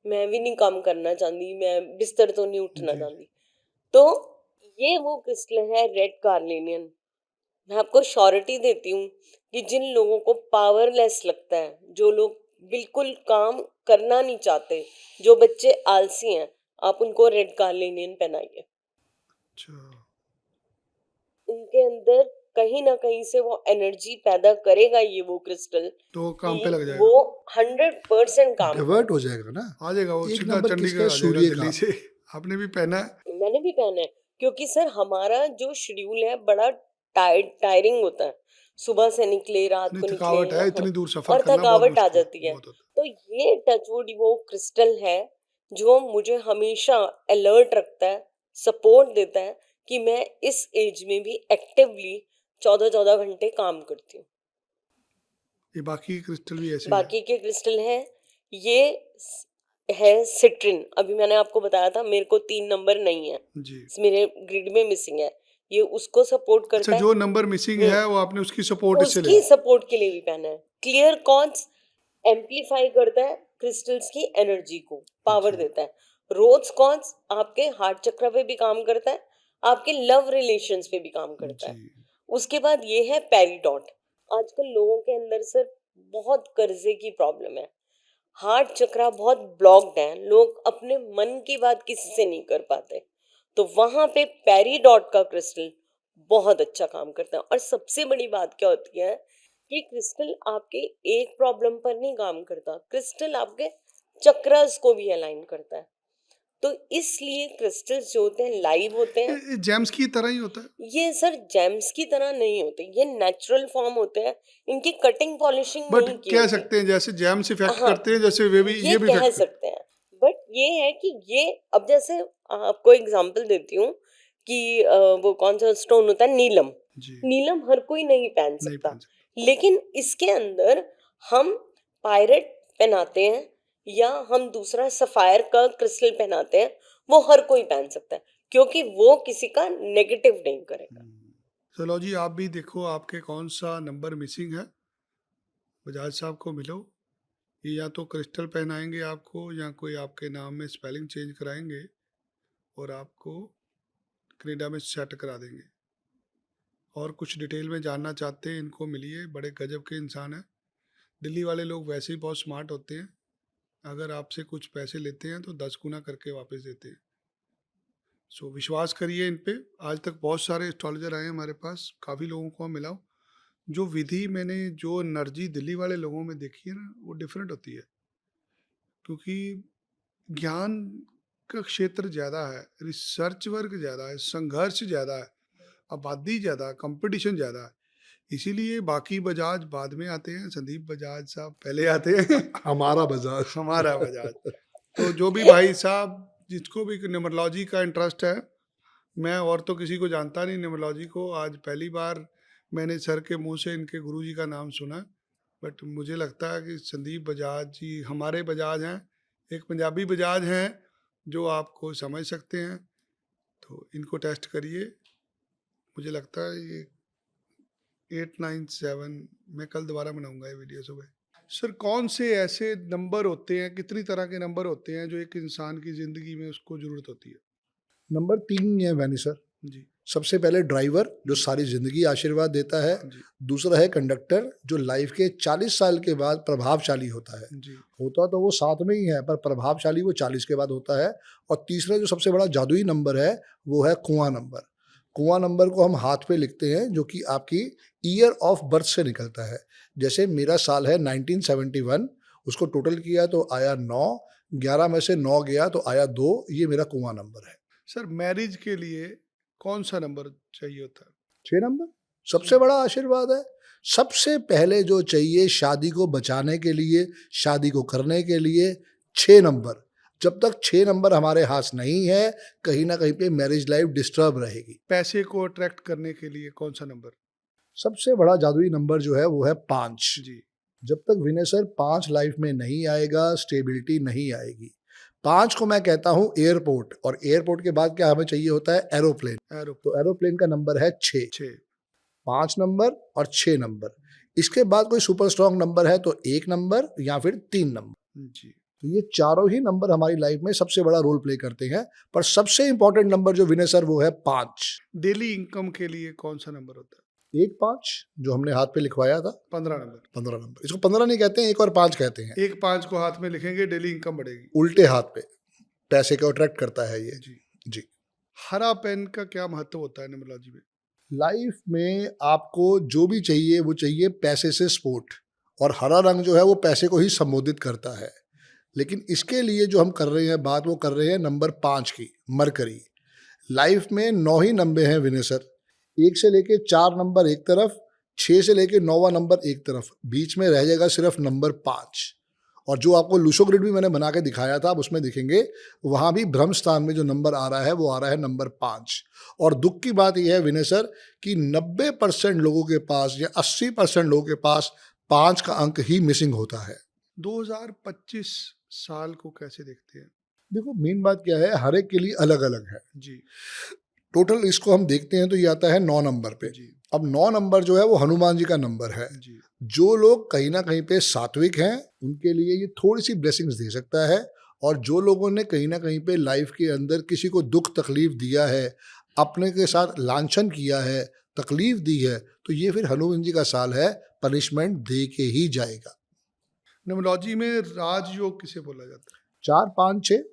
मैं भी नहीं काम करना चाहती, मैं बिस्तर तो नहीं उठना जी, चाहती। तो ये वो क्रिस्टल है रेड कार्नेलियन। मैं आपको श्योरिटी देती हूँ कि जिन लोगों को पावरलेस लगता है, जो लोग बिल्कुल काम करना नहीं चाहते, जो बच्चे आलसी हैं, आप उनको रेड कार्नेलियन पहनाइए। अच्छा। उनके अंदर कहीं ना कहीं से वो एनर्जी पैदा करेगा ये वो क्रिस्टल तो काम पे कि लग वो जाएगा। 100% काम डिवर्ट करे। हो जाएगा ना। आ जाएगा वो, एक सीधा नंबर किसका चंडीगढ़ है? आ जाएगा सूर्य दिल्ली का। से। आपने भी पहना है? मैंने भी पहना है, क्योंकि सर हमारा जो शेड्यूल है बड़ा टायरिंग होता है, सुबह से निकले रात इतनी को निकले थकावट है, हाँ, इतनी दूर सफर और करना बहुत थकावट आ मुश्किल जाती है। बहुत होता तो ये टचवुड वो क्रिस्टल है जो मुझे हमेशा अलर्ट रखता है, सपोर्ट देता है कि मैं इस एज में भी एक्टिवली 14-14 घंटे काम करती हूँ। है। ये बाकी क्रिस्टल भी ऐसे ही है? बाकी के क्रिस्टल है, ये है सिट्रिन। अभी मैंने आपको बताया था मेरे को 3 नंबर नहीं है, जी। मेरे ग्रिड में मिसिंग है, ये उसको सपोर्ट अच्छा, करता है। जो नंबर मिसिंग है वो आपने उसकी सपोर्ट इससे उसकी लिया? सपोर्ट के लिए भी पहना है। क्लियर कॉर्ड्स एम्पलीफाई करता है क्रिस्टल्स की एनर्जी को, पावर जी, देता है। रोज कॉर्ड्स आपके हार्ट चक्र पे भी काम करता है, आपके लव रिलेशंस पे भी काम करता जी। है। उसके बाद ये है पेरिडॉट। आजकल लोगों के अंदर सर बहुत कर्जे की प्रॉब्लम है, हार्ट चक्रा बहुत ब्लॉक्ड है, लोग अपने मन की बात किसी से नहीं कर पाते, तो वहां पे पेरीडॉट का क्रिस्टल बहुत अच्छा काम करता है। और सबसे बड़ी बात क्या होती है कि क्रिस्टल आपके एक प्रॉब्लम पर नहीं काम करता, क्रिस्टल आपके चक्रस को भी अलाइन करता है। तो इसलिए क्रिस्टल्स जो होते हैं लाइव होते हैं। ये जेम्स की तरह ही होता है? ये सर जेम्स की तरह नहीं होते, ये नेचुरल फॉर्म होते हैं, इनकी कटिंग पॉलिशिंग बट नहीं की कह होती। सकते हैं जैसे जेम्स इफेक्ट हाँ, करते हैं, जैसे वे भी ये ये भी कह इफेक्ट करते सकते हैं। बट ये है कि ये अब जैसे आपको एग्जांपल देती हूँ कि वो कौन सा स्टोन होता है, नीलम। हैं। जी। नीलम हर कोई नहीं पहन नहीं सकता, पहन सकता। लेकिन इसके अंदर हम पायरेट पहनाते हैं या हम दूसरा सफायर का क्रिस्टल पहनाते हैं, वो हर कोई पहन सकता है, क्योंकि वो किसी का नेगेटिव नहीं करेगा। चलो जी, आप भी देखो आपके कौन सा नंबर मिसिंग है, बजाज साहब को मिलो। ये या तो क्रिस्टल पहनाएंगे आपको, या कोई आपके नाम में स्पेलिंग चेंज कराएंगे और आपको कनाडा में सेट करा देंगे। और कुछ डिटेल में जानना चाहते हैं, इनको मिलिए, बड़े गजब के इंसान हैं। दिल्ली वाले लोग वैसे ही बहुत स्मार्ट होते हैं, अगर आपसे कुछ पैसे लेते हैं तो 10 गुना करके वापस देते हैं। सो विश्वास करिए इन पे। आज तक बहुत सारे एस्ट्रोलॉजर आए हैं हमारे पास, काफ़ी लोगों को मिला हूँ। जो विधि मैंने, जो एनर्जी दिल्ली वाले लोगों में देखी है ना, वो डिफरेंट होती है, क्योंकि ज्ञान का क्षेत्र ज़्यादा है, रिसर्च वर्क ज़्यादा है, संघर्ष ज़्यादा है, आबादी ज़्यादा है, कंपटीशन ज़्यादा है। इसीलिए बाकी बजाज बाद में आते हैं, संदीप बजाज साहब पहले आते हैं। हमारा बजाज। हमारा बजाज। तो जो भी भाई साहब, जिसको भी न्यूमरोलॉजी का इंटरेस्ट है, मैं और तो किसी को जानता नहीं न्यूमरोलॉजी को, आज पहली बार मैंने सर के मुंह से इनके गुरुजी का नाम सुना। बट मुझे लगता है कि संदीप बजाज जी हमारे बजाज हैं, एक पंजाबी बजाज हैं जो आपको समझ सकते हैं। तो इनको टेस्ट करिए, मुझे लगता है ये 897, मैं कल दोबारा बनाऊंगा ये वीडियो सुबह। सर, कौन से ऐसे नंबर होते हैं, कितनी तरह के नंबर होते हैं जो एक इंसान की ज़िंदगी में उसको ज़रूरत होती है? नंबर 3 है वैनी सर। जी। सबसे पहले ड्राइवर जो सारी जिंदगी आशीर्वाद देता है। जी। दूसरा है कंडक्टर जो लाइफ के 40 साल के बाद प्रभावशाली होता है। जी। होता तो वो 7 में ही है पर प्रभावशाली वो 40 के बाद होता है। और तीसरा जो सबसे बड़ा जादुई नंबर है वो है कुआं नंबर। कुआं नंबर को हम हाथ पे लिखते हैं जो कि आपकी ईयर ऑफ बर्थ से निकलता है। जैसे मेरा साल है 1971, उसको टोटल किया तो आया 9, 11 में से 9 गया तो आया 2, ये मेरा कुआं नंबर है। सर, मैरिज के लिए कौन सा नंबर चाहिए होता है? 6 नंबर सबसे बड़ा आशीर्वाद है। सबसे पहले जो चाहिए शादी को बचाने के लिए, शादी को करने के लिए, 6 नंबर। जब तक 6 नंबर हमारे हाथ नहीं है, कहीं ना कहीं पे मैरिज लाइफ डिस्टर्ब रहेगी। पैसे को अट्रैक्ट करने के लिए कौन सा नंबर? सबसे बड़ा जादुई नंबर जो है वो है 5। जी। जब तक विनय सर 5 लाइफ में नहीं आएगा, स्टेबिलिटी नहीं आएगी। 5 को मैं कहता हूँ एयरपोर्ट, और एयरपोर्ट के बाद क्या हमें चाहिए होता है? एरोप्लेन। एरो तो एरोप्लेन का नंबर है 6। 6। 5 नंबर और 6 नंबर। इसके बाद कोई सुपर स्ट्रॉन्ग नंबर है तो 1 नंबर या फिर 3 नंबर। जी। तो ये चारों ही नंबर हमारी लाइफ में सबसे बड़ा रोल प्ले करते हैं, पर सबसे इंपॉर्टेंट नंबर जो विनय सर वो है 5। डेली इनकम के लिए कौन सा नंबर होता है? 1 5 जो हमने हाथ पे लिखवाया था, 15 नंबर। 15 नंबर। इसको 15 नहीं कहते हैं, 1 और 5 कहते हैं। 1 5 को हाथ में लिखेंगे, डेली इनकम बढ़ेगी। उल्टे हाथ पे पैसे को अट्रैक्ट करता है ये। जी। जी। हरा पेन का क्या महत्व होता है न्यूमरोलॉजी में? लाइफ में आपको जो भी चाहिए वो चाहिए पैसे से सपोर्ट, और हरा रंग जो है वो पैसे को ही संबोधित करता है। लेकिन इसके लिए जो हम कर रहे हैं बात, वो कर रहे हैं नंबर 5 की, मरकरी। लाइफ में 9 ही नंबर हैं विनय सर। 1 से लेके 4 नंबर एक तरफ, 6 से लेके 9वां नंबर एक तरफ, बीच में रह जाएगा सिर्फ नंबर 5। और जो आपको लूशो ग्रिड भी मैंने बना के दिखाया था, आप उसमें दिखेंगे वहाँ भी भ्रम स्थान में जो नंबर आ रहा है वो आ रहा है नंबर 5। और दुख की बात यह है विनय सर कि 90% लोगों के पास या 80% लोगों के पास 5 का अंक ही मिसिंग होता है। 2025 साल को कैसे देखते हैं? देखो मेन बात क्या है, हर एक के लिए अलग अलग है। जी। टोटल इसको हम देखते हैं तो ये आता है 9 नंबर पे। जी। अब 9 नंबर जो है वो हनुमान जी का नंबर है। जी। जो लोग कहीं ना कहीं पे सात्विक हैं उनके लिए ये थोड़ी सी ब्लेसिंग्स दे सकता है, और जो लोगों ने कहीं ना कहीं पे लाइफ के अंदर किसी को दुख तकलीफ दिया है, अपने के साथ लांछन किया है, तकलीफ दी है, तो ये फिर हनुमान जी का साल है, पनिशमेंट दे के ही जाएगा। न्यूमरोलॉजी में राजयोग किसे बोला जाता है? 4 5 6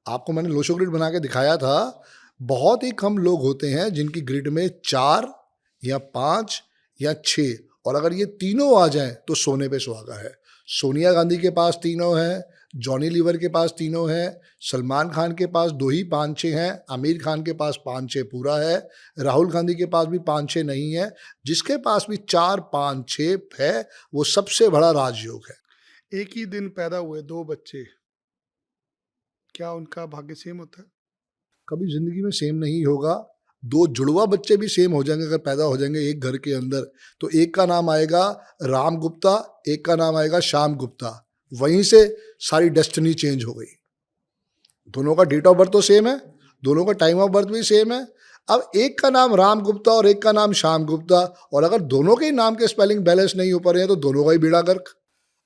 आपको मैंने लोशो ग्रिड बना के दिखाया था। बहुत ही कम लोग होते हैं जिनकी ग्रिड में 4 या 5 या 6, और अगर ये तीनों आ जाएं तो सोने पे सुहागा है। सोनिया गांधी के पास तीनों हैं, जॉनी लीवर के पास तीनों हैं, सलमान खान के पास 2 ही 5 6 हैं, आमिर खान के पास 5 6 पूरा है, राहुल गांधी के पास भी 5 6 नहीं है। जिसके पास भी 4 5 6 है वो सबसे बड़ा राजयोग है। एक ही दिन पैदा हुए 2 बच्चे, क्या उनका भाग्य सेम होता है? कभी जिंदगी में सेम नहीं होगा। 2 जुड़वा बच्चे भी सेम हो जाएंगे अगर पैदा हो जाएंगे एक घर के अंदर, तो एक का नाम आएगा राम गुप्ता, एक का नाम आएगा श्याम गुप्ता। वहीं से सारी डेस्टिनी चेंज हो गई। दोनों का डेट ऑफ बर्थ तो सेम है, दोनों का टाइम ऑफ बर्थ भी सेम है। अब एक का नाम राम गुप्ता और एक का नाम श्याम गुप्ता, और अगर दोनों के ही नाम के स्पेलिंग बैलेंस नहीं हो पा रहे हैं तो दोनों का ही बेड़ा गर्क।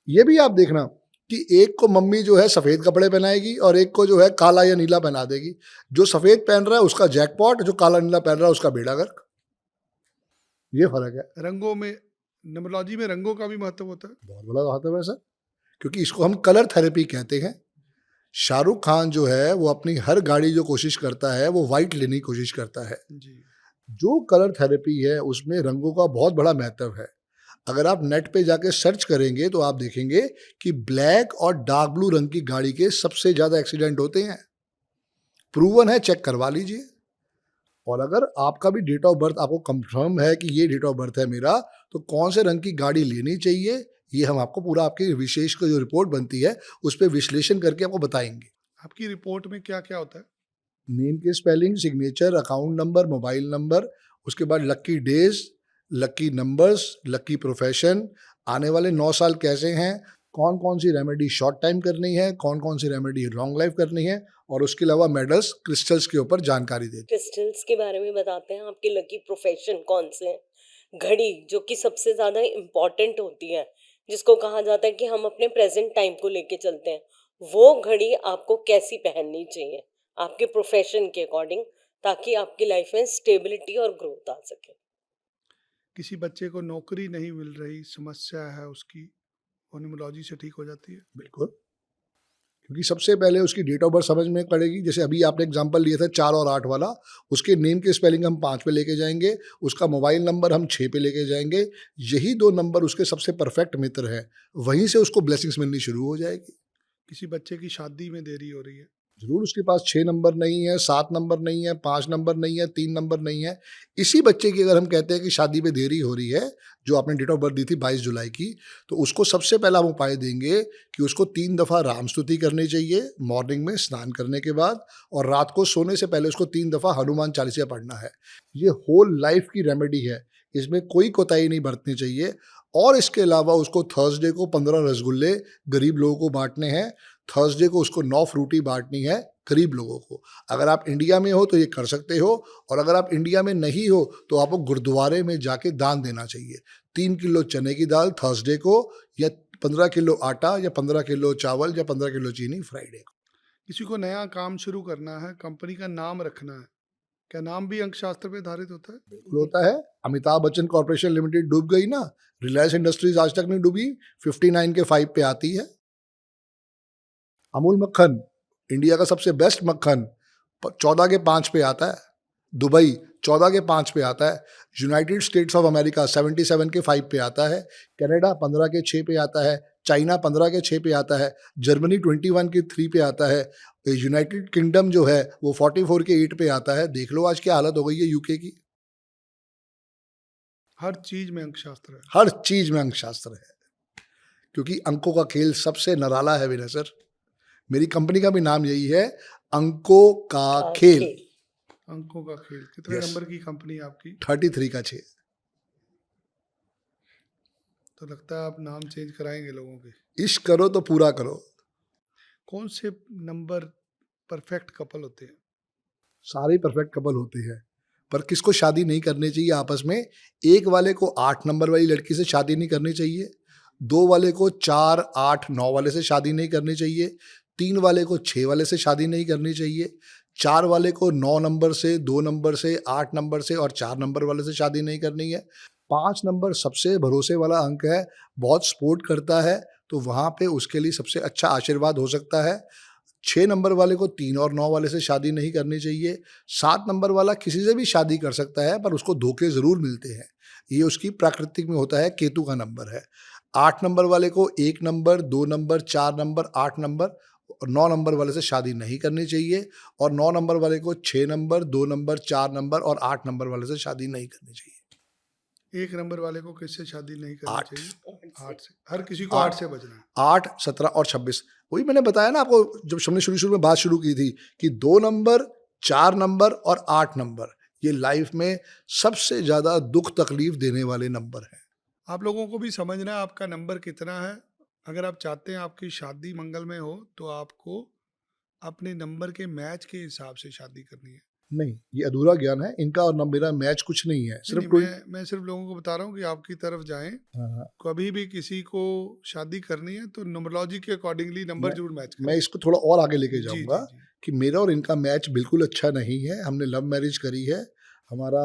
ये भी आप देखना कि एक को मम्मी जो है सफ़ेद कपड़े पहनाएगी और एक को जो है काला या नीला पहना देगी। जो सफ़ेद पहन रहा है उसका जैकपॉट, जो काला नीला पहन रहा है उसका बेड़ा गर्क। ये फर्क है। रंगों में, न्यूमरोलॉजी में रंगों का भी महत्व होता है? बहुत बड़ा बात है वैसा, क्योंकि इसको हम कलर थेरेपी कहते हैं। शाहरुख खान जो है वो अपनी हर गाड़ी जो कोशिश करता है वो वाइट लेने की कोशिश करता है। जी। जो कलर थेरेपी है उसमें रंगों का बहुत बड़ा महत्व है। अगर आप नेट पे जाके सर्च करेंगे तो आप देखेंगे कि ब्लैक और डार्क ब्लू रंग की गाड़ी के सबसे ज़्यादा एक्सीडेंट होते हैं। प्रूवन है, चेक करवा लीजिए। और अगर आपका भी डेट ऑफ बर्थ आपको कंफर्म है कि ये डेट ऑफ बर्थ है मेरा, तो कौन से रंग की गाड़ी लेनी चाहिए ये हम आपको पूरा आपकी विशेष का जो रिपोर्ट बनती है उस पर विश्लेषण करके आपको बताएंगे। आपकी रिपोर्ट में क्या क्या होता है? नेम के spelling, signature, account number, mobile number, उसके बाद lucky days, lucky numbers, lucky profession, आने वाले 9 साल कैसे हैं, कौन कौन सी रेमेडी शॉर्ट टाइम करनी है, कौन कौन सी रेमेडी लॉन्ग लाइफ करनी है, और उसके अलावा मेडल्स, क्रिस्टल्स के ऊपर जानकारी देते हैं। क्रिस्टल्स के बारे में बताते हैं, आपके लकी प्रोफेशन कौन से हैं, घड़ी जो कि सबसे ज़्यादा इम्पॉर्टेंट होती है, जिसको कहा जाता है कि हम अपने प्रेजेंट टाइम को लेके चलते हैं, वो घड़ी आपको कैसी पहननी चाहिए आपके प्रोफेशन के अकॉर्डिंग, ताकि आपकी लाइफ में स्टेबिलिटी और ग्रोथ आ सके। किसी बच्चे को नौकरी नहीं मिल रही, समस्या है उसकी, वो न्यूमरोलॉजी से ठीक हो जाती है? बिल्कुल, क्योंकि सबसे पहले उसकी डेट ऑफ बर्थ समझ में पड़ेगी। जैसे अभी आपने एग्जांपल लिया था 4 और 8 वाला, उसके नेम के स्पेलिंग हम 5 पे लेके जाएंगे, उसका मोबाइल नंबर हम 6 पे लेके जाएंगे। यही 2 नंबर उसके सबसे परफेक्ट मित्र हैं, वहीं से उसको ब्लेसिंग्स मिलनी शुरू हो जाएगी। किसी बच्चे की शादी में देरी हो रही है, जरूर उसके पास 6 नंबर नहीं है, 7 नंबर नहीं है, 5 नंबर नहीं है, 3 नंबर नहीं है, इसी बच्चे की अगर हम कहते हैं कि शादी में देरी हो रही है, जो आपने डेट ऑफ बर्थ दी थी 22 जुलाई की, तो उसको सबसे पहला हम उपाय देंगे कि उसको 3 दफ़ा राम स्तुति करनी चाहिए मॉर्निंग में स्नान करने के बाद, और रात को सोने से पहले उसको 3 दफ़ा हनुमान चालीसा पढ़ना है। ये होल लाइफ की रेमेडी है, इसमें कोई कोताही नहीं बरतनी चाहिए। और इसके अलावा उसको थर्सडे को 15 रसगुल्ले गरीब लोगों को बांटने हैं, थर्सडे को उसको 9 फ्रूटी बांटनी है गरीब लोगों को। अगर आप इंडिया में हो तो ये कर सकते हो, और अगर आप इंडिया में नहीं हो तो आपको गुरुद्वारे में जाके दान देना चाहिए। 3 किलो चने की दाल थर्सडे को, या 15 किलो आटा, या 15 किलो चावल, या 15 किलो चीनी फ्राइडे को। किसी को नया काम शुरू करना है, कंपनी का नाम रखना है, क्या नाम भी अंकशास्त्र पे आधारित होता है? बिल्कुल होता है। अमिताभ बच्चन कॉर्पोरेशन लिमिटेड डूब गई ना, रिलायंस इंडस्ट्रीज आज तक नहीं डूबी, 59 के 5 पे आती है। अमूल मक्खन इंडिया का सबसे बेस्ट मक्खन 14 के 5 पे आता है। दुबई 14 के 5 पे आता है। यूनाइटेड स्टेट्स ऑफ अमेरिका 77 के 5 पे आता है। कनाडा 15 के 6 पे आता है। चाइना 15 के 6 पे आता है। जर्मनी 21 के 3 पे आता है। यूनाइटेड किंगडम जो है वो 44 के 8 पे आता है। देख लो आज क्या हालत हो गई है यूके की। हर चीज में अंकशास्त्र है। हर चीज में अंकशास्त्र है, क्योंकि अंकों का खेल सबसे निराला है विनय सर। मेरी कंपनी का भी नाम यही है, अंकों का खेल। अंकों का खेल। कितने Yes. नंबर की कंपनी है आपकी? 33 का 6। तो लगता है आप नाम चेंज कराएंगे लोगों के। इश्क करो तो पूरा करो। कौन से नंबर परफेक्ट कपल होते हैं? सारे परफेक्ट कपल होते हैं, पर किसको शादी नहीं करनी चाहिए आपस में? एक वाले को 8 नंबर वाली लड़की से शादी नहीं करनी चाहिए। 2 वाले को 4, 8, 9 वाले से शादी नहीं करनी चाहिए। 3 वाले को 6 वाले से शादी नहीं करनी चाहिए। 4 वाले को 9 नंबर से, 2 नंबर से, 8 नंबर से और 4 नंबर वाले से शादी नहीं करनी है। 5 नंबर सबसे भरोसे वाला अंक है, बहुत सपोर्ट करता है, तो वहाँ पे उसके लिए सबसे अच्छा आशीर्वाद हो सकता है। 6 नंबर वाले को 3 और 9 वाले से शादी नहीं करनी चाहिए। 7 नंबर वाला किसी से भी शादी कर सकता है, पर उसको धोखे ज़रूर मिलते हैं। ये उसकी प्राकृतिक में होता है, केतु का नंबर है। 8 नंबर वाले को 1 नंबर, 2 नंबर, 4 नंबर, 8 नंबर और 9 नंबर वाले से शादी नहीं करनी चाहिए। और 9 नंबर वाले को 6 नंबर, 2 नंबर, 4 नंबर और 8 नंबर वाले से शादी नहीं करनी चाहिए। 1 नंबर वाले को किससे शादी नहीं करनी 8 चाहिए? 8 से। हर किसी को 8 8 से बचना है। 8, 17 और 26। वही मैंने बताया ना आपको, जब हमने शुरू में बात शुरू की थी कि 2 नंबर, 4 नंबर और 8 नंबर ये लाइफ में सबसे ज़्यादा दुख तकलीफ देने वाले नंबर हैं। आप लोगों को भी समझना है आपका नंबर कितना है। अगर आप चाहते हैं आपकी शादी मंगलमय हो तो आपको अपने नंबर के मैच के हिसाब से शादी करनी है। नहीं, ये अधूरा ज्ञान है इनका, और न मेरा मैच कुछ नहीं है। सिर्फ नहीं, मैं सिर्फ लोगों को बता रहा हूँ कि आपकी तरफ जाएं। हाँ, कभी भी किसी को शादी करनी है तो न्यूमरोलॉजी के अकॉर्डिंगली नंबर जरूर मैच करें। मैं इसको थोड़ा और आगे लेके जी, जाऊंगा जी, जी। कि मेरा और इनका मैच बिल्कुल अच्छा नहीं है। हमने लव मैरिज करी है। हमारा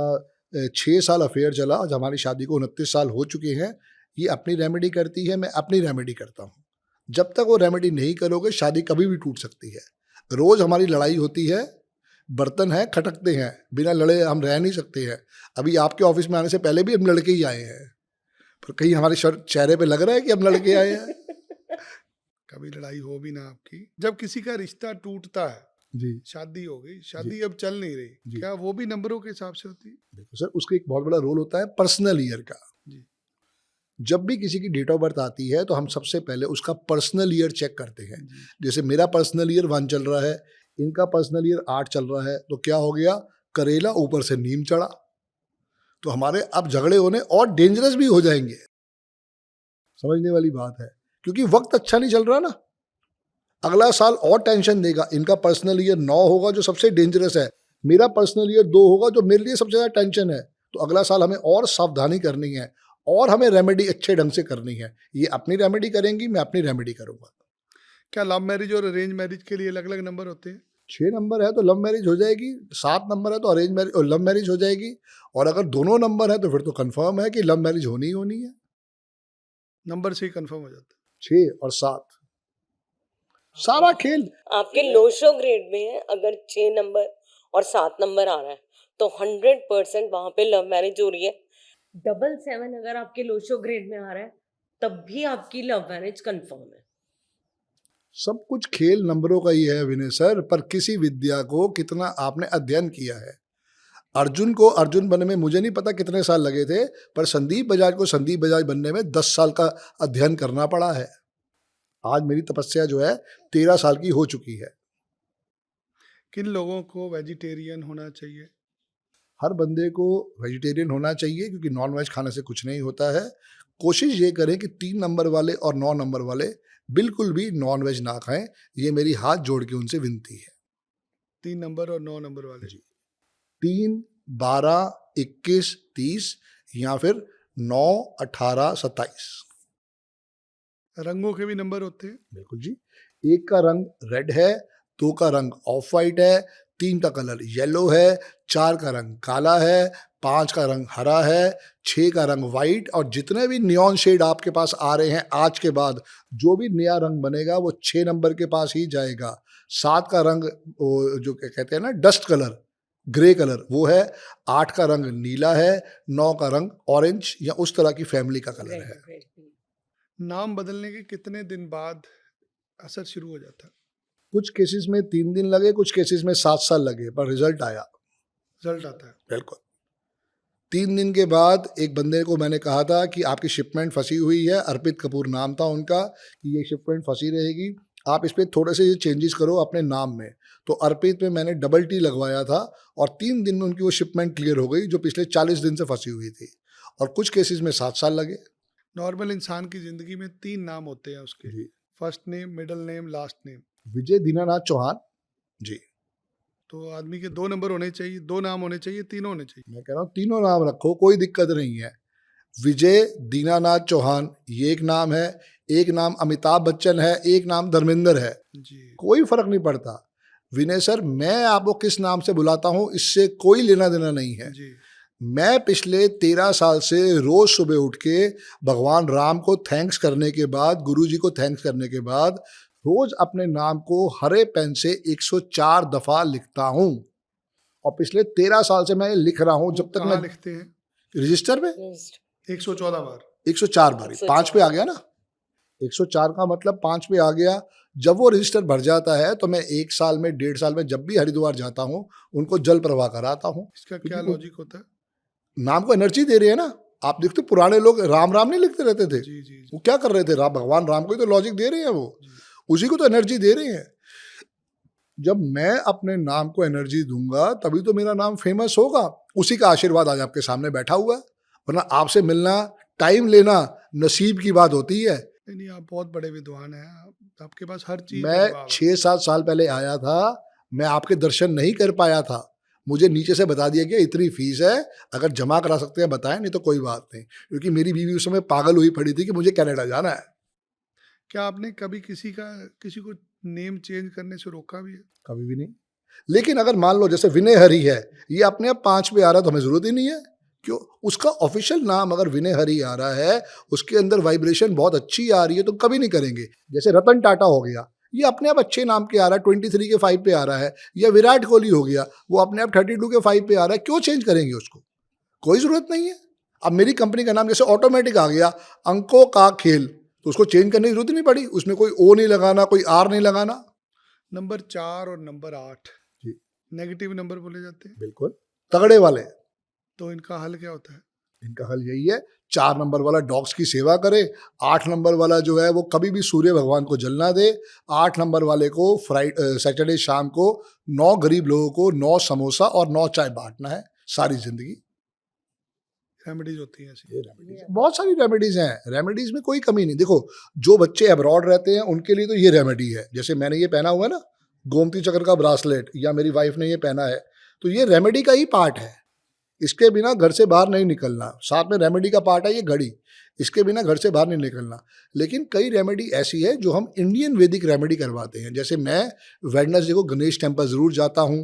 6 साल अफेयर चला, आज हमारी शादी को 29 साल हो चुके हैं। ये अपनी रेमेडी करती है, मैं अपनी रेमेडी करता हूँ। जब तक वो रेमेडी नहीं करोगे शादी कभी भी टूट सकती है। रोज हमारी लड़ाई होती है, बर्तन है खटकते हैं, बिना लड़े हम रह नहीं सकते हैं। अभी आपके ऑफिस में आने से पहले भी हम लड़के ही आए हैं, पर कहीं हमारे चेहरे पे लग रहा है कि हम लड़के आए हैं। कभी लड़ाई हो भी ना आपकी। जब किसी का रिश्ता टूटता है, जी शादी हो गई, शादी अब चल नहीं रही, जी। क्या वो भी नंबरों के हिसाब से होती है? देखो सर, उसका एक बहुत बड़ा रोल होता है पर्सनल ईयर का। जी। जब भी किसी की डेट ऑफ बर्थ आती है तो हम सबसे पहले उसका पर्सनल ईयर चेक करते हैं। जी। जैसे मेरा पर्सनल ईयर 1 चल रहा है, इनका पर्सनल ईयर 8 चल रहा है, तो क्या हो गया, करेला ऊपर से नीम चढ़ा। तो हमारे अब झगड़े होने और डेंजरस भी हो जाएंगे। समझने वाली बात है, क्योंकि वक्त अच्छा नहीं चल रहा ना। अगला साल और टेंशन देगा। इनका पर्सनल ईयर 9 होगा जो सबसे डेंजरस है, मेरा पर्सनल ईयर 2 होगा जो मेरे लिए सबसे ज़्यादा टेंशन है। तो अगला साल हमें और सावधानी करनी है और हमें रेमेडी अच्छे ढंग से करनी है। ये अपनी रेमेडी करेंगी, मैं अपनी रेमेडी करूंगा। क्या लव मैरिज और अरेंज मैरिज के लिए अलग अलग नंबर होते हैं? 6 नंबर है तो लव मैरिज हो जाएगी, 7 नंबर है तो अरेंज मैरिज और लव मैरिज हो जाएगी, और अगर दोनों नंबर है तो फिर तो कंफर्म है कि लव मैरिज होनी ही होनी है। नंबर से ही कंफर्म हो जाता 6 और 7 सारा खेल। आपके लो शो ग्रेड में है, अगर 6 नंबर और 7 नंबर आ रहा है तो 100% वहां पे लव मैरिज हो रही है। 777 अगर आपके लो शो ग्रेड में आ रहा है तब भी आपकी लव मैरिज कंफर्म है। सब कुछ खेल नंबरों का ही है विनय सर, पर किसी विद्या को कितना आपने अध्ययन किया है। अर्जुन को अर्जुन बनने में मुझे नहीं पता कितने साल लगे थे, पर संदीप बजाज को संदीप बजाज बनने में 10 साल का अध्ययन करना पड़ा है। आज मेरी तपस्या जो है 13 साल की हो चुकी है। किन लोगों को वेजिटेरियन होना चाहिए? हर बंदे को वेजिटेरियन होना चाहिए, क्योंकि नॉन वेज खाने से कुछ नहीं होता है। कोशिश ये करें कि 3 नंबर वाले और 9 नंबर वाले बिल्कुल भी नॉनवेज ना खाएं, ये मेरी हाथ जोड़ के उनसे विनती है। 3 नंबर और 9 नंबर वाले। जी। 3, 12, 21, 30 या फिर 9, 18, 27। रंगों के भी नंबर होते हैं? बिल्कुल जी। 1 का रंग रेड है, 2 का रंग ऑफ वाइट है, 3 का कलर येलो है, 4 का रंग काला है, 5 का रंग हरा है, 6 का रंग वाइट, और जितने भी नियॉन शेड आपके पास आ रहे हैं आज के बाद, जो भी नया रंग बनेगा वो 6 नंबर के पास ही जाएगा। 7 का रंग जो कहते हैं ना डस्ट कलर, ग्रे कलर, वो है। 8 का रंग नीला है, 9 का रंग ऑरेंज या उस तरह की फैमिली का कलर है। नाम बदलने के कितने दिन बाद असर शुरू हो जाता है? कुछ केसेस में 3 दिन लगे, कुछ केसेस में 7 साल लगे, पर रिजल्ट आया। रिजल्ट आता है? बिल्कुल। 3 दिन के बाद एक बंदे को मैंने कहा था कि आपकी शिपमेंट फंसी हुई है, अर्पित कपूर नाम था उनका, कि ये शिपमेंट फंसी रहेगी, आप इस पे थोड़े से चेंजेस करो अपने नाम में। तो अर्पित में मैंने डबल टी लगवाया था और 3 दिन में उनकी वो शिपमेंट क्लियर हो गई, जो पिछले 40 दिन से फंसी हुई थी, और कुछ केसेस में 7 साल लगे। नॉर्मल इंसान की जिंदगी में 3 नाम होते हैं उसके, जी। First name, middle name, last name. Vijay Dinanath Chauhan ji. तो आदमी के 2 नंबर होने चाहिए, 2 नाम होने चाहिए, 3 होने चाहिए? मैं कह रहा हूँ तीनों नाम रखो, कोई दिक्कत नहीं है। विजय दीनानाथ चौहान ये एक नाम है, एक नाम अमिताभ बच्चन है, एक नाम धर्मेंद्र है, जी। कोई फर्क नहीं पड़ता। विनय सर, मैं आपको किस नाम से बुलाता हूँ इससे कोई लेना देना नहीं है। जी। मैं पिछले 13 साल से रोज सुबह उठ के भगवान राम को थैंक्स करने के बाद, गुरु जी को थैंक्स करने के बाद, रोज अपने नाम को हरे पेन से 104 दफा लिखता हूँ, और पिछले 13 साल से मैं लिख रहा हूँ। जब तक कहाँ मैं लिखते हैं? रजिस्टर में 114 बार। 104 बार, 5 पे आ गया ना, 104 का मतलब 5 पे आ गया। जब वो रजिस्टर भर जाता है तो मैं 1 साल में, 1.5 साल में जब भी हरिद्वार जाता हूँ उनको जल प्रवाह कराता हूँ। इसका क्या क्योंकि लॉजिक होता है? नाम को एनर्जी दे रहे हैं ना। आप देखते पुराने लोग राम राम नहीं लिखते रहते थे, जी, जी, वो क्या कर रहे थे? राम, भगवान राम को ही तो लॉजिक दे रहे हैं, वो जी। उसी को तो एनर्जी दे रहे हैं। जब मैं अपने नाम को एनर्जी दूंगा तभी तो मेरा नाम फेमस होगा। उसी का आशीर्वाद आज आपके सामने बैठा हुआ है, वरना आपसे मिलना, टाइम लेना नसीब की बात होती है। नहीं, आप बहुत बड़े विद्वान हैं, आपके पास हर चीज का मैं जवाब है। 6-7 साल पहले आया था, मैं आपके दर्शन नहीं कर पाया था, मुझे नीचे से बता दिया गया इतनी फीस है, अगर जमा करा सकते हैं बताएं, नहीं तो कोई बात नहीं, क्योंकि मेरी बीवी उस समय पागल हुई पड़ी थी कि मुझे कनाडा जाना है। क्या आपने कभी किसी को नेम चेंज करने से रोका भी है? कभी भी नहीं। लेकिन अगर मान लो जैसे विनय हरि है, ये अपने आप 5 पे आ रहा है तो हमें जरूरत ही नहीं है। क्यों? उसका ऑफिशियल नाम अगर विनय हरि आ रहा है, उसके अंदर वाइब्रेशन बहुत अच्छी आ रही है, तो कभी नहीं करेंगे। जैसे रतन टाटा हो गया, ये अपने आप अच्छे नाम के आ रहा है, 23 के 5 पे आ रहा है, या विराट कोहली हो गया, वो अपने आप 32 के 5 पे आ रहा है, क्यों चेंज करेंगे उसको? कोई जरूरत नहीं है। अब मेरी कंपनी का नाम जैसे ऑटोमेटिक आ गया, अंकों का खेल, तो उसको चेंज करने की जरूरत नहीं पड़ी, उसमें कोई ओ नहीं लगाना, कोई आर नहीं लगाना। नंबर 4 और नंबर 8 जी। नेगेटिव नंबर बोले जाते हैं, बिल्कुल तगड़े वाले। तो इनका हल क्या होता है? इनका हल यही है, 4 नंबर वाला डॉग्स की सेवा करे, 8 नंबर वाला जो है वो कभी भी सूर्य भगवान को जल ना दे, 8 नंबर वाले को सैटरडे शाम को 9 गरीब लोगों को 9 समोसा और 9 चाय बांटना है सारी जिंदगी। रेमेडीज होती हैं ऐसी? ये रेमेडीज, बहुत सारी रेमेडीज हैं, रेमेडीज में कोई कमी नहीं। देखो, जो बच्चे अब्रॉड रहते हैं उनके लिए तो ये रेमेडी है। जैसे मैंने ये पहना हुआ है ना, गोमती चक्र का ब्रासलेट, या मेरी वाइफ ने ये पहना है, तो ये रेमेडी का ही पार्ट है। इसके बिना घर से बाहर नहीं निकलना। साथ में रेमेडी का पार्ट है ये घड़ी, इसके बिना घर से बाहर नहीं निकलना। लेकिन कई रेमेडी ऐसी है जो हम इंडियन वैदिक रेमेडी करवाते हैं। जैसे मैं वेडनेसडे को गणेश टेम्पल ज़रूर जाता हूँ,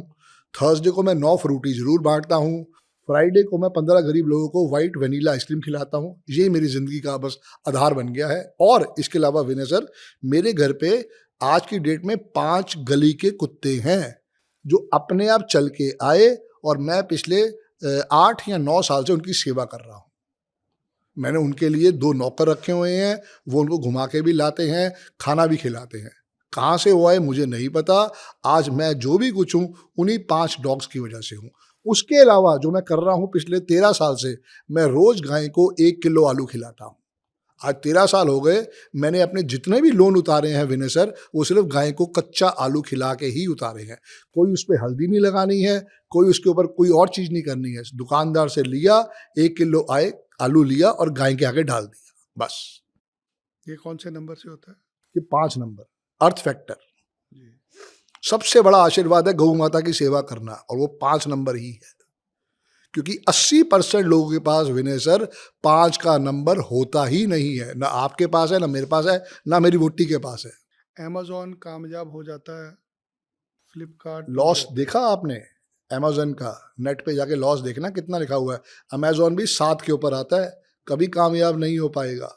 थर्सडे को मैं 9 फ्रूटी ज़रूर बांटता हूँ, फ्राइडे को मैं 15 गरीब लोगों को वाइट वनीला आइसक्रीम खिलाता हूँ। ये मेरी ज़िंदगी का बस आधार बन गया है। और इसके अलावा विनय सर, मेरे घर पे आज की डेट में 5 गली के कुत्ते हैं जो अपने आप चल के आए, और मैं पिछले 8 या 9 साल से उनकी सेवा कर रहा हूँ। मैंने उनके लिए 2 नौकर रखे हुए हैं, वो उनको घुमा के भी लाते हैं, खाना भी खिलाते हैं। कहाँ से वो आए मुझे नहीं पता। आज मैं जो भी कुछ हूँ उन्हीं 5 डॉग्स की वजह से हूँ। उसके अलावा जो मैं कर रहा हूँ पिछले 13 साल से, मैं रोज गाय को 1 किलो आलू खिलाता हूँ। आज 13 साल हो गए, मैंने अपने जितने भी लोन उतारे हैं विनय सर, वो सिर्फ गाय को कच्चा आलू खिला के ही उतारे हैं। कोई उस पर हल्दी नहीं लगानी है, कोई उसके ऊपर कोई और चीज़ नहीं करनी है। दुकानदार से लिया, 1 किलो आलू लिया और गाय के आगे डाल दिया, बस। ये कौन से नंबर से होता है? कि 5 नंबर अर्थ फैक्टर जी सबसे बड़ा आशीर्वाद है गौ माता की सेवा करना, और वो 5 नंबर ही है, क्योंकि 80% लोगों के पास विनय सर 5 का नंबर होता ही नहीं है। ना आपके पास है, ना मेरे पास है, ना मेरी वोटी के पास है। अमेज़न कामयाब हो जाता है, फ्लिपकार्ट लॉस देखा आपने अमेजोन का? नेट पे जाके लॉस देखना कितना लिखा हुआ है। अमेजोन भी 7 के ऊपर आता है, कभी कामयाब नहीं हो पाएगा।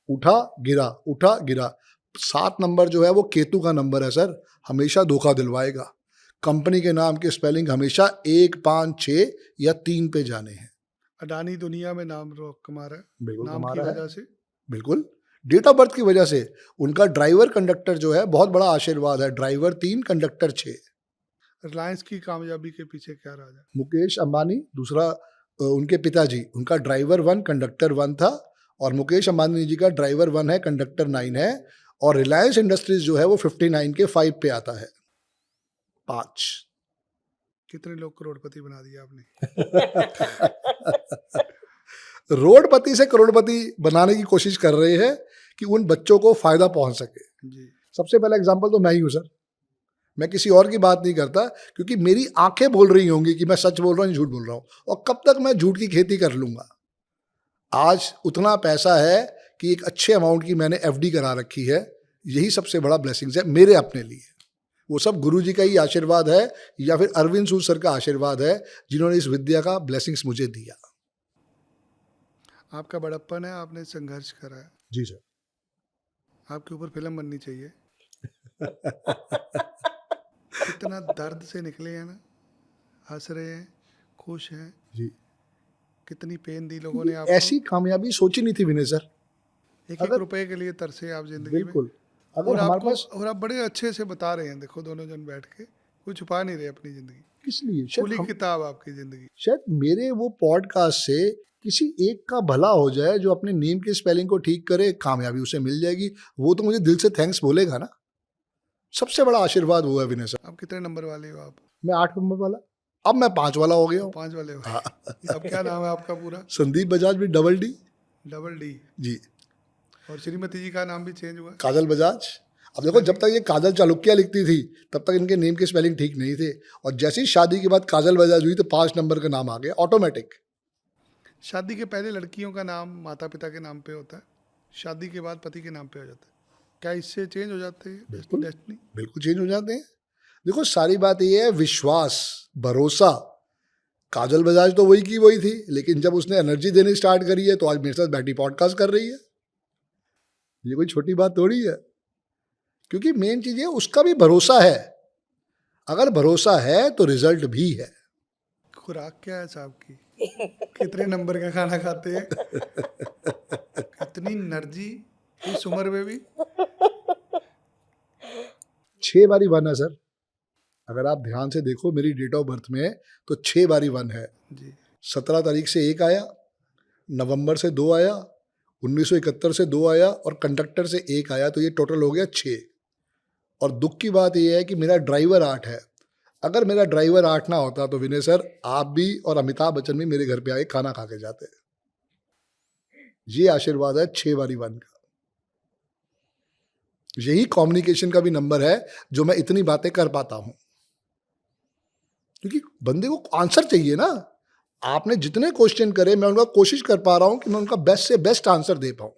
उठा गिरा, उठा गिरा। 7 नंबर जो है वो केतु का नंबर है सर, हमेशा धोखा दिलवाएगा। कंपनी के नाम की स्पेलिंग हमेशा 1, 5, 6 या 3 पे जाने हैं। अडानी दुनिया में नाम कमा रहा है, बिल्कुल नाम कमा की रहा है। वजह से। बिल्कुल डेट ऑफ बर्थ की वजह से। उनका ड्राइवर कंडक्टर जो है बहुत बड़ा आशीर्वाद है। Driver 3, conductor 6। रिलायंस की कामयाबी के पीछे क्या राज है? मुकेश अंबानी दूसरा, उनके पिताजी, उनका ड्राइवर 1 कंडक्टर 1 था, और मुकेश अंबानी जी का ड्राइवर 1 है, कंडक्टर 9 है। और रिलायंस इंडस्ट्रीज जो है वो 59 के 5 पे आता है। 5 कितने लोग करोड़पति बना दिया आपने? रोडपति से करोड़पति बनाने की कोशिश कर रहे हैं कि उन बच्चों को फायदा पहुंच सके। जी सबसे पहला एग्जांपल तो मैं ही हूं सर। मैं किसी और की बात नहीं करता, क्योंकि मेरी आंखें बोल रही होंगी कि मैं सच बोल रहा हूं, झूठ बोल रहा हूं, और कब तक मैं झूठ की खेती कर लूंगा। आज उतना पैसा है कि एक अच्छे अमाउंट की मैंने एफडी करा रखी है। यही सबसे बड़ा ब्लेसिंग्स है मेरे अपने लिए। वो सब गुरु जी का ही आशीर्वाद है, या फिर अरविंद सूद सर का आशीर्वाद है, जिन्होंने इस विद्या का ब्लेसिंग्स मुझे दिया। आपका बड़प्पन है, आपने संघर्ष करा है, जी सर। आपके ऊपर फिल्म बननी चाहिए। कितना दर्द से निकले हैं ना, हंस रहे हैं, खुश हैं, जी कितनी पेन दी लोगों ने आपको। ऐसी कामयाबी सोची नहीं थी विनय सर। एक अगर- रुपए के लिए तरसे आप जिंदगी में। बिल्कुल। अगर और हमारे आपको पास और आप बड़े अच्छे से बता रहे हैं, देखो दोनों जन बैठ के, कोई छुपा नहीं रहे अपनी जिंदगी। किस लिए, खुली किताब आपकी जिंदगी। शायद मेरे वो पॉडकास्ट से किसी एक का भला हो जाए, जो अपने नेम की स्पेलिंग को ठीक करे, कामयाबी उसे मिल जाएगी। वो तो मुझे दिल से थैंक्स बोलेगा ना। सबसे बड़ा आशीर्वाद वो है विनय सर। आप कितने नंबर वाले हो आप? मैं 8 नंबर वाला, अब मैं 5 वाला हो गया हूँ। 5 वाले हो। हाँ। अब क्या नाम है आपका पूरा? संदीप बजाज भी डबल डी। Double D. जी। और श्रीमती जी का नाम भी चेंज हुआ? काजल बजाज। अब देखो, जब तक ये काजल चालुक्या लिखती थी तब तक इनके नेम के स्पेलिंग ठीक नहीं थे, और जैसी शादी के बाद काजल बजाज हुई तो 5 नंबर का नाम आ गया ऑटोमेटिक। शादी के पहले लड़कियों का नाम माता पिता के नाम पे होता है, शादी के बाद पति के नाम पे हो जाता है। क्या इससे चेंज हो जाते हैं बिल्कुल। डेस्टिनी? बिल्कुल चेंज हो जाते हैं। देखो, सारी बात ये है विश्वास, भरोसा। काजल बजाज तो वही की वही थी, लेकिन जब उसने एनर्जी देनी स्टार्ट करी है तो आज मेरे साथ बैठी पॉडकास्ट कर रही है। ये कोई छोटी बात थोड़ी है, क्योंकि मेन चीज ये उसका भी भरोसा है। अगर भरोसा है तो रिजल्ट भी है। खुराक क्या है साहब की? कितने नंबर का खाना खाते हैं? कितनी एनर्जी इस उम्र में भी। 6 बारी 1 है सर। अगर आप ध्यान से देखो मेरी डेट ऑफ बर्थ में, तो 6 बारी 1 है। जी 17 तारीख से 1 आया, नवंबर से 2 आया, 1971 से 2 आया, और कंडक्टर से 1 आया, तो ये टोटल हो गया 6। और दुख की बात यह है कि मेरा ड्राइवर 8 है। अगर मेरा ड्राइवर 8 ना होता तो विनय सर, आप भी और अमिताभ बच्चन भी मेरे घर पे आके खाना खा के जाते। ये आशीर्वाद है 6 बारी 1 का। यही कम्युनिकेशन का भी नंबर है जो मैं इतनी बातें कर पाता हूं, क्योंकि बंदे को आंसर चाहिए ना। आपने जितने क्वेश्चन करे, मैं उनका कोशिश कर पा रहा हूं कि मैं उनका बेस्ट से बेस्ट आंसर दे पाऊं।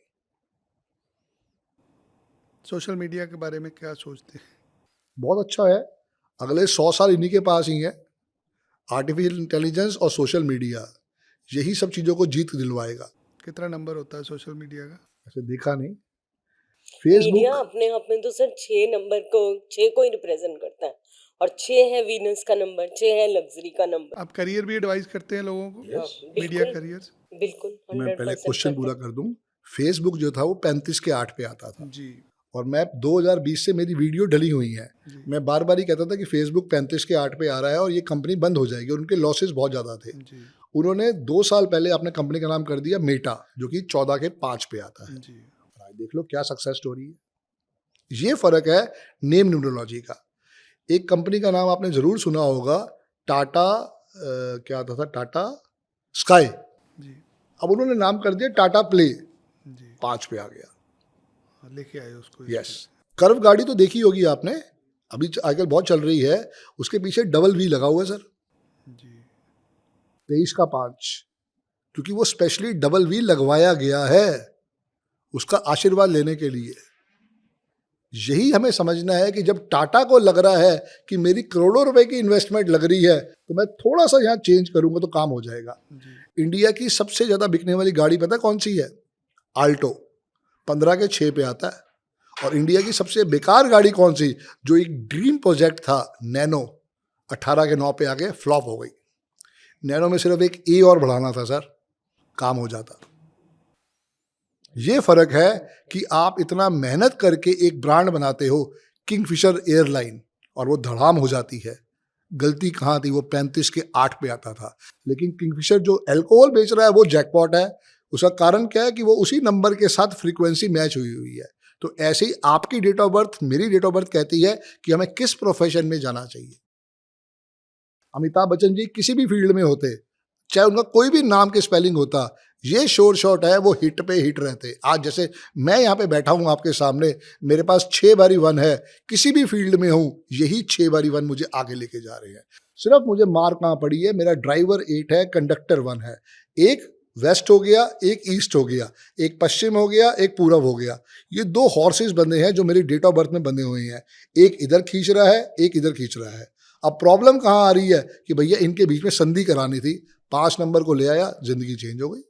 सोशल मीडिया के बारे में क्या सोचते हैं? बहुत अच्छा है। अगले 100 साल इन्हीं के पास ही है। आर्टिफिशियल इंटेलिजेंस और सोशल मीडिया, यही सब चीजों को जीत दिलवाएगा। कितना नंबर होता है सोशल मीडिया का? ऐसे देखा नहीं। मीडिया फेसबुक अपने आप में तो सर 6 नंबर को 6 को ही रिप्रेजेंट करता है, और 6 है वीनस का नंबर, 6 है लग्जरी का नंबर। आप करियर भी एडवाइस करते हैं लोगों को? Yes. मीडिया बिल्कुल करियर? बिल्कुल मैं पहले 100% क्वेश्चन पूरा कर दूं। फेसबुक जो था वो 35 के 8 पे आता था, जी और मैं 2020 से मेरी वीडियो डली हुई है। जी मैं बार बार ही कहता था कि फेसबुक 35 के 8 पे आ रहा है और ये कंपनी बंद हो जाएगी, और उनके लॉसेस बहुत ज़्यादा थे। जी उन्होंने 2 साल पहले अपने कंपनी का नाम कर दिया मेटा, जो कि 14 के 5 पे आता है। जी आज देख लो क्या सक्सेस स्टोरी है। ये फर्क है नेम न्यूमरोलॉजी का। एक कंपनी का नाम आपने जरूर सुना होगा, टाटा, क्या आता था, टाटा स्काई। जी अब उन्होंने नाम कर दिया टाटा प्ले, जी 5 पे आ गया। लेके आए उसको। यस, कर्व गाड़ी तो देखी होगी आपने, अभी आजकल बहुत चल रही है, उसके पीछे डबल व्हील लगा हुआ है सर, जी 23/5, क्योंकि वो स्पेशली डबल व्हील लगवाया गया है उसका आशीर्वाद लेने के लिए। यही हमें समझना है कि जब टाटा को लग रहा है कि मेरी करोड़ों रुपए की इन्वेस्टमेंट लग रही है तो मैं थोड़ा सा यहाँ चेंज करूंगा तो काम हो जाएगा। जी इंडिया की सबसे ज्यादा बिकने वाली गाड़ी पता है कौन सी है? आल्टो, 15 के 6 पे आता है। और इंडिया की सबसे बेकार गाड़ी कौन सी, जो एक ड्रीम प्रोजेक्ट था, नैनो, 18 के 9 पे आके फ्लॉप हो गई। नैनो में सिर्फ एक ए और बढ़ाना था सर, काम हो जाता। ये फर्क है कि आप इतना मेहनत करके एक ब्रांड बनाते हो, किंगफिशर एयरलाइन, और वो धड़ाम हो जाती है। गलती कहाँ थी? वो 35 के 8 पे आता था। लेकिन किंगफिशर जो अल्कोहल बेच रहा है वो जैकपॉट है। उसका कारण क्या है कि वो उसी नंबर के साथ फ्रीक्वेंसी मैच हुई हुई है। तो ऐसे ही आपकी डेट ऑफ बर्थ, मेरी डेट ऑफ बर्थ कहती है कि हमें किस प्रोफेशन में जाना चाहिए। अमिताभ बच्चन जी किसी भी फील्ड में होते, चाहे उनका कोई भी नाम के स्पेलिंग होता, ये शोर शॉट है, वो हिट पे हिट रहते। आज जैसे मैं यहाँ पे बैठा हूँ आपके सामने, मेरे पास 6/1 है, किसी भी फील्ड में हूँ, यही 6/1 मुझे आगे लेके जा रहे हैं। सिर्फ मुझे मार कहाँ पड़ी है, मेरा ड्राइवर 8 है, कंडक्टर 1 है। एक वेस्ट हो गया, एक ईस्ट हो गया, एक पश्चिम हो गया, एक पूरब हो गया। ये 2 हॉर्सेस बंधे हैं जो मेरी डेट ऑफ बर्थ में बंधे हुए हैं। एक इधर खींच रहा है, एक इधर खींच रहा है। अब प्रॉब्लम कहाँ आ रही है कि भैया इनके बीच में संधि करानी थी, 5 नंबर को ले आया, जिंदगी चेंज हो गई।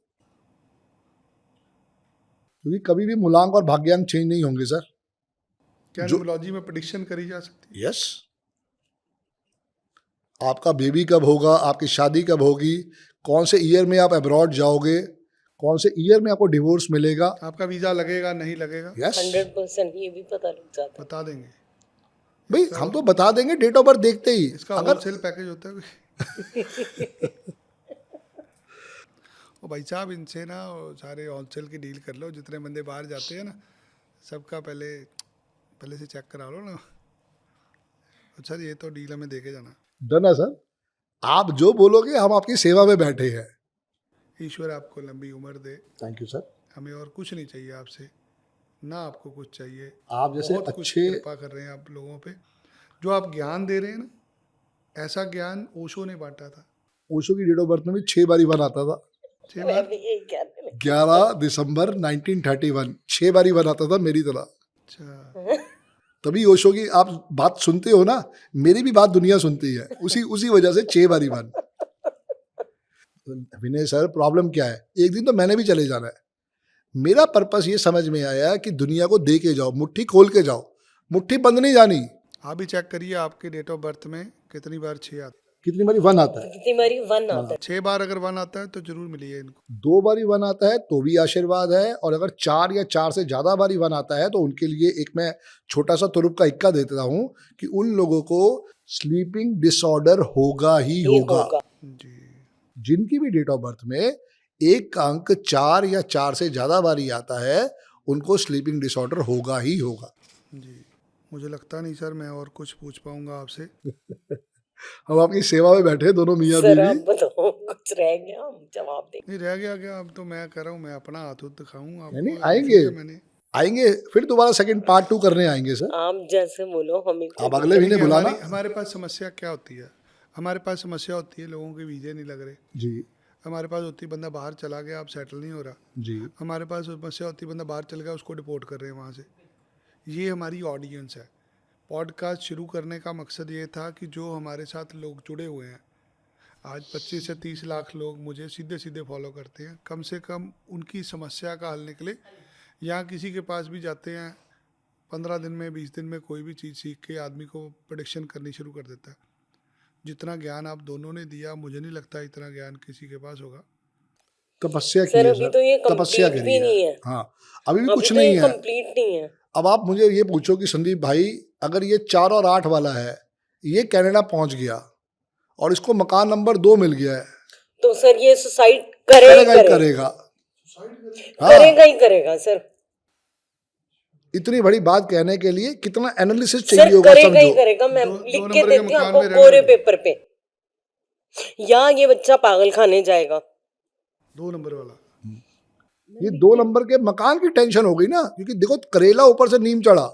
क्योंकि कभी भी मूलांक और भाग्यांक चेंज नहीं होंगे सर। क्या न्यूमरोलॉजी में प्रेडिक्शन करी जा सकती है? यस, आपका बेबी कब होगा, आपकी शादी कब होगी, कौन से ईयर में आप अब्रॉड जाओगे, कौन से ईयर में आपको डिवोर्स मिलेगा। आपका वीजा लगेगा नहीं लगेगा? यस 100% ये भी पता लग जाता है। बता देंगे। भाई, हम तो बता देंगे डेट ऑफ बर्थ देखते ही। इसका अगर होलसेल पैकेज होता है कोई? ओ भाई साहब, इनसे ना वो सारे होलसेल की डील कर लो। जितने बंदे बाहर जाते हैं ना, सबका पहले से चेक करा लो ना। अच्छा, ये तो डील हमें देके जाना। डन है सर, आप जो बोलोगे हम आपकी सेवा में बैठे हैं। ईश्वर आपको लंबी उम्र दे। Thank you sir. हमें और कुछ नहीं चाहिए आपसे, ना आपको कुछ चाहिए। आप जैसे बहुत कुछ अच्छे, कृपा कर रहे हैं आप लोगों पे। जो आप ज्ञान दे रहे हैं ना, ऐसा ज्ञान ओशो ने बांटा था। ओशो की डेट ऑफ बर्थ में भी 6/1 आता था। 6 मैं बार। भी यही कहने लगी। 11 दिसंबर 1931, 6/1 आता था मेरी तरह। अच्छा, तभी ओशो की आप बात सुनते हो ना, मेरी भी बात दुनिया सुनती है, उसी वजह से 6/1। विनय सर, प्रॉब्लम क्या है? एक दिन तो मैंने भी चले जाना है। मेरा पर्पस ये समझ में आया कि दुनिया को दे के जाओ, मुट्ठी खोल के जाओ, मुट्ठी बंद नहीं जानी। आप भी चेक करिए आपके डेट ऑफ बर्थ में कितनी बार 6 आता है। कितनी बारी 1 आता है? कितनी बारी 1 आता है? 6 बार अगर 1 आता है तो जरूर मिलिए इनको। 2 बारी 1 आता है तो भी आशीर्वाद है, और अगर 4 या 4 से ज्यादा बारी 1 आता है तो उनके लिए एक मैं छोटा सा तुरुप का इक्का देता हूँ कि उन लोगों को स्लीपिंग डिसऑर्डर होगा ही ये होगा। होगा। जी, जिनकी भी डेट ऑफ बर्थ में एक का अंक 4 या 4 से ज्यादा बारी आता है, उनको स्लीपिंग डिसऑर्डर होगा ही होगा। जी। मुझे लगता नहीं सर मैं और कुछ पूछ पाऊंगा आपसे। हम आपकी सेवा में बैठे हैं, दोनों मियाँ सर आप बीवी। बताओ, कुछ रह गया हम जवाब दें। नहीं रह गया क्या? अब तो मैं कर रहा हूँ, मैं अपना हाथ उत दिखाऊं नहीं, आपको। आएंगे। ठीक है, मैंने आएंगे फिर दोबारा सेकंड पार्ट 2 करने आएंगे सर। आप जैसे बोलो, हमें कोई आप अगले महीने देखिए, बुलाना। हमारे पास समस्या क्या होती है? हमारे पास समस्या होती है लोगों के वीजे नहीं लग रहे। जी हमारे पास होती है बंदा बाहर चला गया, अब सेटल नहीं हो रहा। जी। हमारे पास समस्या होती है बंदा बाहर चल गया, उसको डिपोर्ट कर रहे हैं वहाँ से। ये हमारी ऑडियंस है। पॉडकास्ट शुरू करने का मकसद ये था कि जो हमारे साथ लोग जुड़े हुए हैं, आज 25 से 30 लाख लोग मुझे सीधे सीधे फॉलो करते हैं, कम से कम उनकी समस्या का हल निकले। यहाँ किसी के पास भी जाते हैं, 15 दिन में 20 दिन में कोई भी चीज़ सीख के आदमी को प्रेडिक्शन करनी शुरू कर देता है। जितना ज्ञान आप दोनों ने दिया, मुझे नहीं लगता इतना ज्ञान किसी के पास होगा। तपस्या की सर है अभी तो ये तपस्या कंप्लीट करी भी नहीं है। हाँ, अभी भी अभी कुछ तो नहीं ये है। कंप्लीट नहीं है। अब आप मुझे ये पूछो कि संदीप भाई, अगर ये 4 और 8 वाला है, ये कनाडा पहुंच गया और इसको मकान नंबर 2 मिल गया है, तो सर ये सुसाइड करेगा करेगा ही करेगा करेगा। करेगा ही करेगा सर। इतनी बड़ी बात कहने के लिए कितना एनालिसिस सर चाहिए होगा, करेगा ही समझो। करेगा। मैं दो लिख नंबर के के देती हूँ मकान आपको में रहने कोरे दो। पेपर पे, या ये बच्चा पागल खाने जाएगा। 2 नंबर वाला। ये 2 नंबर के मकान की टेंशन हो गई ना, क्योंकि देखो करेला ऊपर से नीम चढ़ा,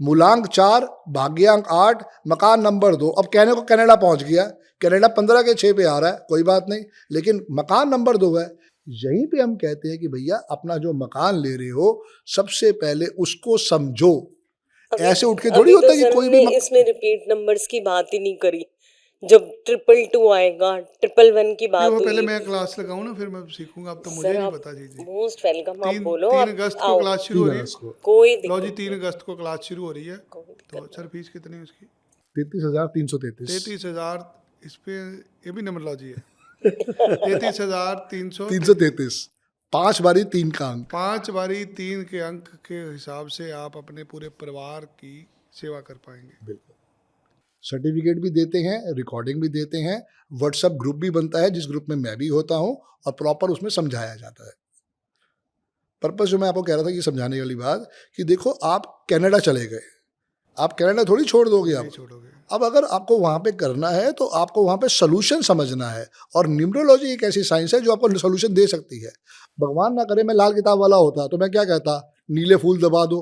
मूलांक 4, भाग्यांक 8, मकान नंबर 2। अब कहने को कनाडा पहुंच गया, कनाडा 15 के 6 पे आ रहा है, कोई बात नहीं, लेकिन मकान नंबर 2 है। यहीं पे हम कहते हैं कि भैया अपना जो मकान ले रहे हो सबसे पहले उसको समझो। ऐसे उठ के थोड़ी होता है कि कोई भी इसमें रिपीट नंबर्स की बात ही नहीं करी। जब 222 आएगा, 111 की बात वो हुई। पहले मैं क्लास लगाऊं ना, फिर मैं सीखूंगा। अब तो मुझे नहीं पता जी। Most welcome. आप बोलो। 3 आप अगस्त को आओ। क्लास शुरू हो रही है। कोई लो जी, दिक्कत 3 नहीं। अगस्त को क्लास शुरू हो रही है। कोई दिक्कत तो नहीं। सर फीस कितनी है उसकी? 33,333। 33,000। इस पे ये भी नंबरलॉजी है। 33,300। 333, 5 बारी 3 का अंक। 5 बारी 3 के अंक के हिसाब से आप अपने पूरे परिवार की सेवा कर पाएंगे। बिल्कुल। सर्टिफिकेट भी देते हैं, रिकॉर्डिंग भी देते हैं, व्हाट्सएप ग्रुप भी बनता है जिस ग्रुप में मैं भी होता हूं और प्रॉपर उसमें समझाया जाता है। पर्पस जो मैं आपको कह रहा था कि समझाने वाली बात कि देखो आप कनाडा चले गए, आप कनाडा थोड़ी छोड़ दोगे। नहीं छोड़ोगे। अब अगर आपको वहाँ पे करना है तो आपको वहाँ पे सोल्यूशन समझना है, और न्यूमरोलॉजी एक ऐसी साइंस है जो आपको सोल्यूशन दे सकती है। भगवान ना करे मैं लाल किताब वाला होता तो मैं क्या कहता, नीले फूल दबा दो,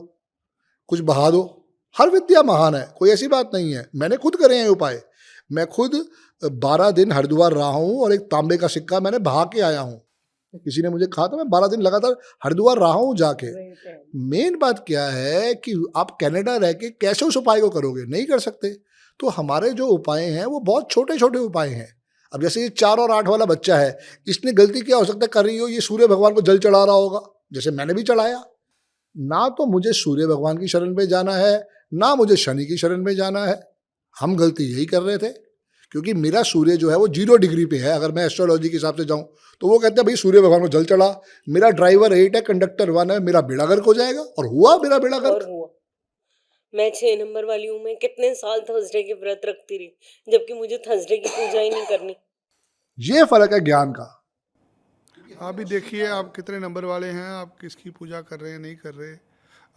कुछ बहा दो। हर विद्या महान है, कोई ऐसी बात नहीं है। मैंने खुद करे हैं उपाय। मैं खुद 12 दिन हरिद्वार रहा हूँ और एक तांबे का सिक्का मैंने बहा के आया हूँ। किसी ने मुझे कहा था मैं 12 दिन लगातार हरिद्वार रहा हूँ जाके। मेन बात क्या है कि आप कनाडा रह के कैसे उस उपाय को करोगे, नहीं कर सकते। तो हमारे जो उपाय हैं वो बहुत छोटे छोटे उपाय हैं। अब जैसे ये 4 और 8 वाला बच्चा है, इसने गलती क्या हो सकता है कर रही हो, ये सूर्य भगवान को जल चढ़ा रहा होगा, जैसे मैंने भी चढ़ाया। ना तो मुझे सूर्य भगवान की शरण में जाना है, ना मुझे शनि की शरण में जाना है। हम गलती यही कर रहे थे, क्योंकि मेरा सूर्य जो है वो 0 डिग्री पे है। अगर मैं एस्ट्रोलॉजी के हिसाब से जाऊं तो वो कहते हैं भाई सूर्य भगवान को जल चढ़ा। मेरा ड्राइवर 8 है, कंडक्टर 1 है, मेरा बेड़ा गर्क हो जाएगा। और हुआ मेरा बेड़ा गर्क। मैं 6 नंबर वाली हूँ। मैं कितने साल थर्सडे के व्रत रखती रही, जबकि मुझे थर्सडे की पूजा ही नहीं करनी। ये फर्क है ज्ञान का। आप भी देखिए आप कितने नंबर वाले हैं, आप किसकी पूजा कर रहे हैं, नहीं कर रहे,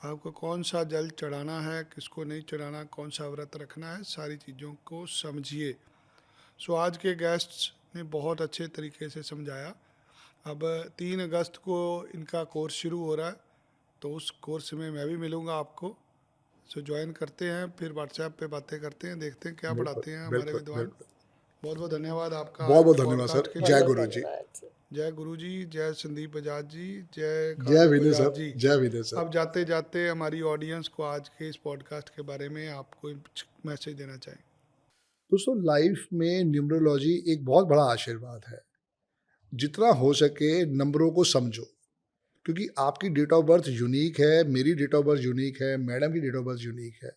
आपको कौन सा जल चढ़ाना है, किसको नहीं चढ़ाना, कौन सा व्रत रखना है, सारी चीज़ों को समझिए। सो आज के गेस्ट्स ने बहुत अच्छे तरीके से समझाया। अब 3 अगस्त को इनका कोर्स शुरू हो रहा है, तो उस कोर्स में मैं भी मिलूँगा आपको। सो ज्वाइन करते हैं, फिर व्हाट्सएप पे बातें करते हैं, देखते हैं क्या पढ़ाते हैं हमारे विद्वान। बहुत बहुत धन्यवाद आपका। बहुत बहुत धन्यवाद सर। जय गुरु जी। जय गुरु जी, जय संदीप बजाज जी, जय विनय सर जी, जय विनय सर। अब जाते जाते हमारी ऑडियंस को आज के इस पॉडकास्ट के बारे में आप कोई मैसेज देना चाहें? दोस्तों, लाइफ में न्यूमरोलॉजी एक बहुत बड़ा आशीर्वाद है। जितना हो सके नंबरों को समझो, क्योंकि आपकी डेट ऑफ बर्थ यूनिक है, मेरी डेट ऑफ बर्थ यूनिक है, मैडम की डेट ऑफ बर्थ यूनिक है।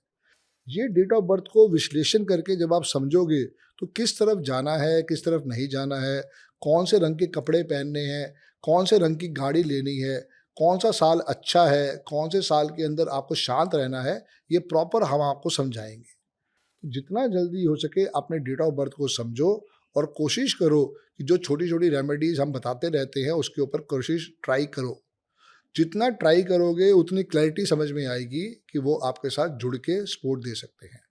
ये डेट ऑफ बर्थ को विश्लेषण करके जब आप समझोगे तो किस तरफ जाना है, किस तरफ नहीं जाना है, कौन से रंग के कपड़े पहनने हैं, कौन से रंग की गाड़ी लेनी है, कौन सा साल अच्छा है, कौन से साल के अंदर आपको शांत रहना है, ये प्रॉपर हम आपको समझाएंगे। जितना जल्दी हो सके अपने डेट ऑफ बर्थ को समझो और कोशिश करो कि जो छोटी छोटी रेमेडीज हम बताते रहते हैं उसके ऊपर कोशिश ट्राई करो। जितना ट्राई करोगे उतनी क्लैरिटी समझ में आएगी कि वो आपके साथ जुड़ के सपोर्ट दे सकते हैं।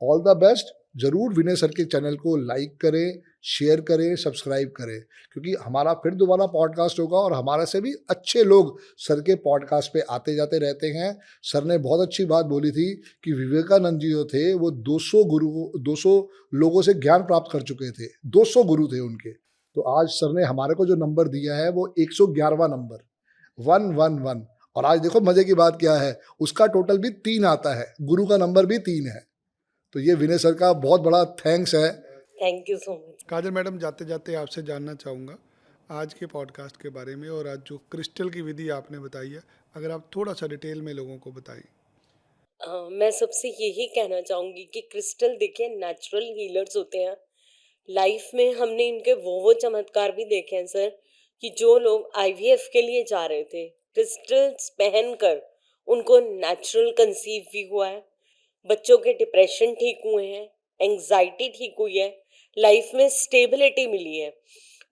All the best. जरूर विनय सर के चैनल को लाइक करें, शेयर करें, सब्सक्राइब करें, क्योंकि हमारा फिर दोबारा पॉडकास्ट होगा और हमारे से भी अच्छे लोग सर के पॉडकास्ट पे आते जाते रहते हैं। सर ने बहुत अच्छी बात बोली थी कि विवेकानंद जी जो थे वो 200 लोगों से ज्ञान प्राप्त कर चुके थे, 200 गुरु थे उनके। तो आज सर ने हमारे को जो नंबर दिया है वो 111वां नंबर 111। और आज देखो मजे की बात क्या है, उसका टोटल भी 3 आता है, गुरु का नंबर भी 3 है। तो ये विनय सर का बहुत बड़ा थैंक्स है। Thank you so much. Kajal madam, जाते जाते आपसे जानना चाहूँगा आज के पॉडकास्ट के बारे में, और आज जो क्रिस्टल की विधि आपने बताई है, अगर आप थोड़ा सा डिटेल में लोगों को बताएं। मैं सबसे यही कहना चाहूँगी कि क्रिस्टल देखिए नेचुरल हीलर्स होते हैं। लाइफ में हमने इनके वो चमत्कार भी देखे हैं सर, कि जो लोग IVF के लिए जा रहे थे, क्रिस्टल्स पहनकर उनको नेचुरल कंसीव भी हुआ है, बच्चों के डिप्रेशन ठीक हुए हैं, एंजाइटी ठीक हुई है, लाइफ में स्टेबिलिटी मिली है।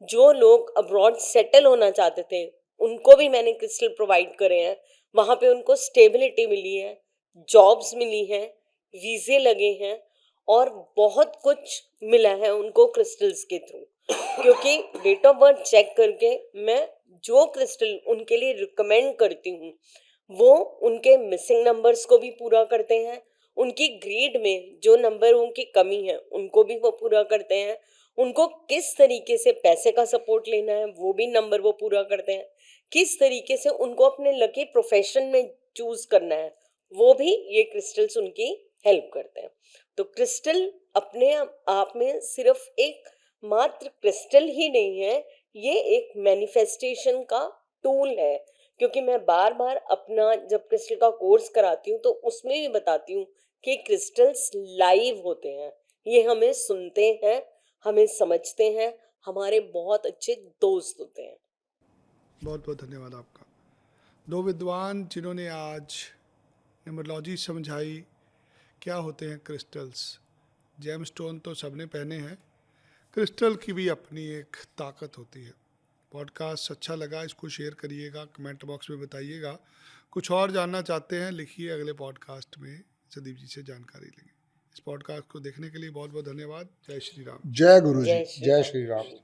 जो लोग अब्रॉड सेटल होना चाहते थे उनको भी मैंने क्रिस्टल प्रोवाइड करे हैं, वहाँ पे उनको स्टेबिलिटी मिली है, जॉब्स मिली हैं, वीज़े लगे हैं और बहुत कुछ मिला है उनको क्रिस्टल्स के थ्रू। क्योंकि डेट ऑफ बर्थ चेक करके मैं जो क्रिस्टल उनके लिए रिकमेंड करती हूँ वो उनके मिसिंग नंबर्स को भी पूरा करते हैं, उनकी ग्रेड में जो नंबरों की कमी है उनको भी वो पूरा करते हैं, उनको किस तरीके से पैसे का सपोर्ट लेना है वो भी नंबर वो पूरा करते हैं, किस तरीके से उनको अपने लकी प्रोफेशन में चूज करना है वो भी ये क्रिस्टल्स उनकी हेल्प करते हैं। तो क्रिस्टल अपने आप में सिर्फ एक मात्र क्रिस्टल ही नहीं है, ये एक मैनिफेस्टेशन का टूल है। क्योंकि मैं बार बार अपना जब क्रिस्टल का कोर्स कराती हूँ तो उसमें भी बताती हूँ कि क्रिस्टल्स लाइव होते हैं, ये हमें सुनते हैं, हमें समझते हैं, हमारे बहुत अच्छे दोस्त होते हैं। बहुत बहुत धन्यवाद आपका। दो विद्वान जिन्होंने आज न्यूमरोलॉजी समझाई, क्या होते हैं क्रिस्टल्स। जेमस्टोन तो सबने पहने हैं, क्रिस्टल की भी अपनी एक ताकत होती है। पॉडकास्ट अच्छा लगा, इसको शेयर करिएगा, कमेंट बॉक्स में बताइएगा। कुछ और जानना चाहते हैं लिखिए, अगले पॉडकास्ट में संदीप जी से जानकारी लेंगे। इस पॉडकास्ट को देखने के लिए बहुत बहुत धन्यवाद। जय श्री राम। जय गुरु जी, जय श्री राम।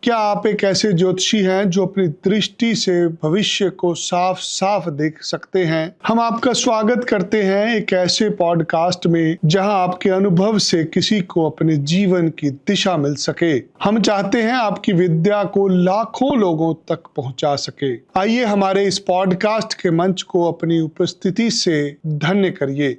क्या आप एक ऐसे ज्योतिषी हैं जो अपनी दृष्टि से भविष्य को साफ साफ देख सकते हैं? हम आपका स्वागत करते हैं एक ऐसे पॉडकास्ट में जहां आपके अनुभव से किसी को अपने जीवन की दिशा मिल सके। हम चाहते हैं आपकी विद्या को लाखों लोगों तक पहुंचा सके। आइए हमारे इस पॉडकास्ट के मंच को अपनी उपस्थिति से धन्य करिए।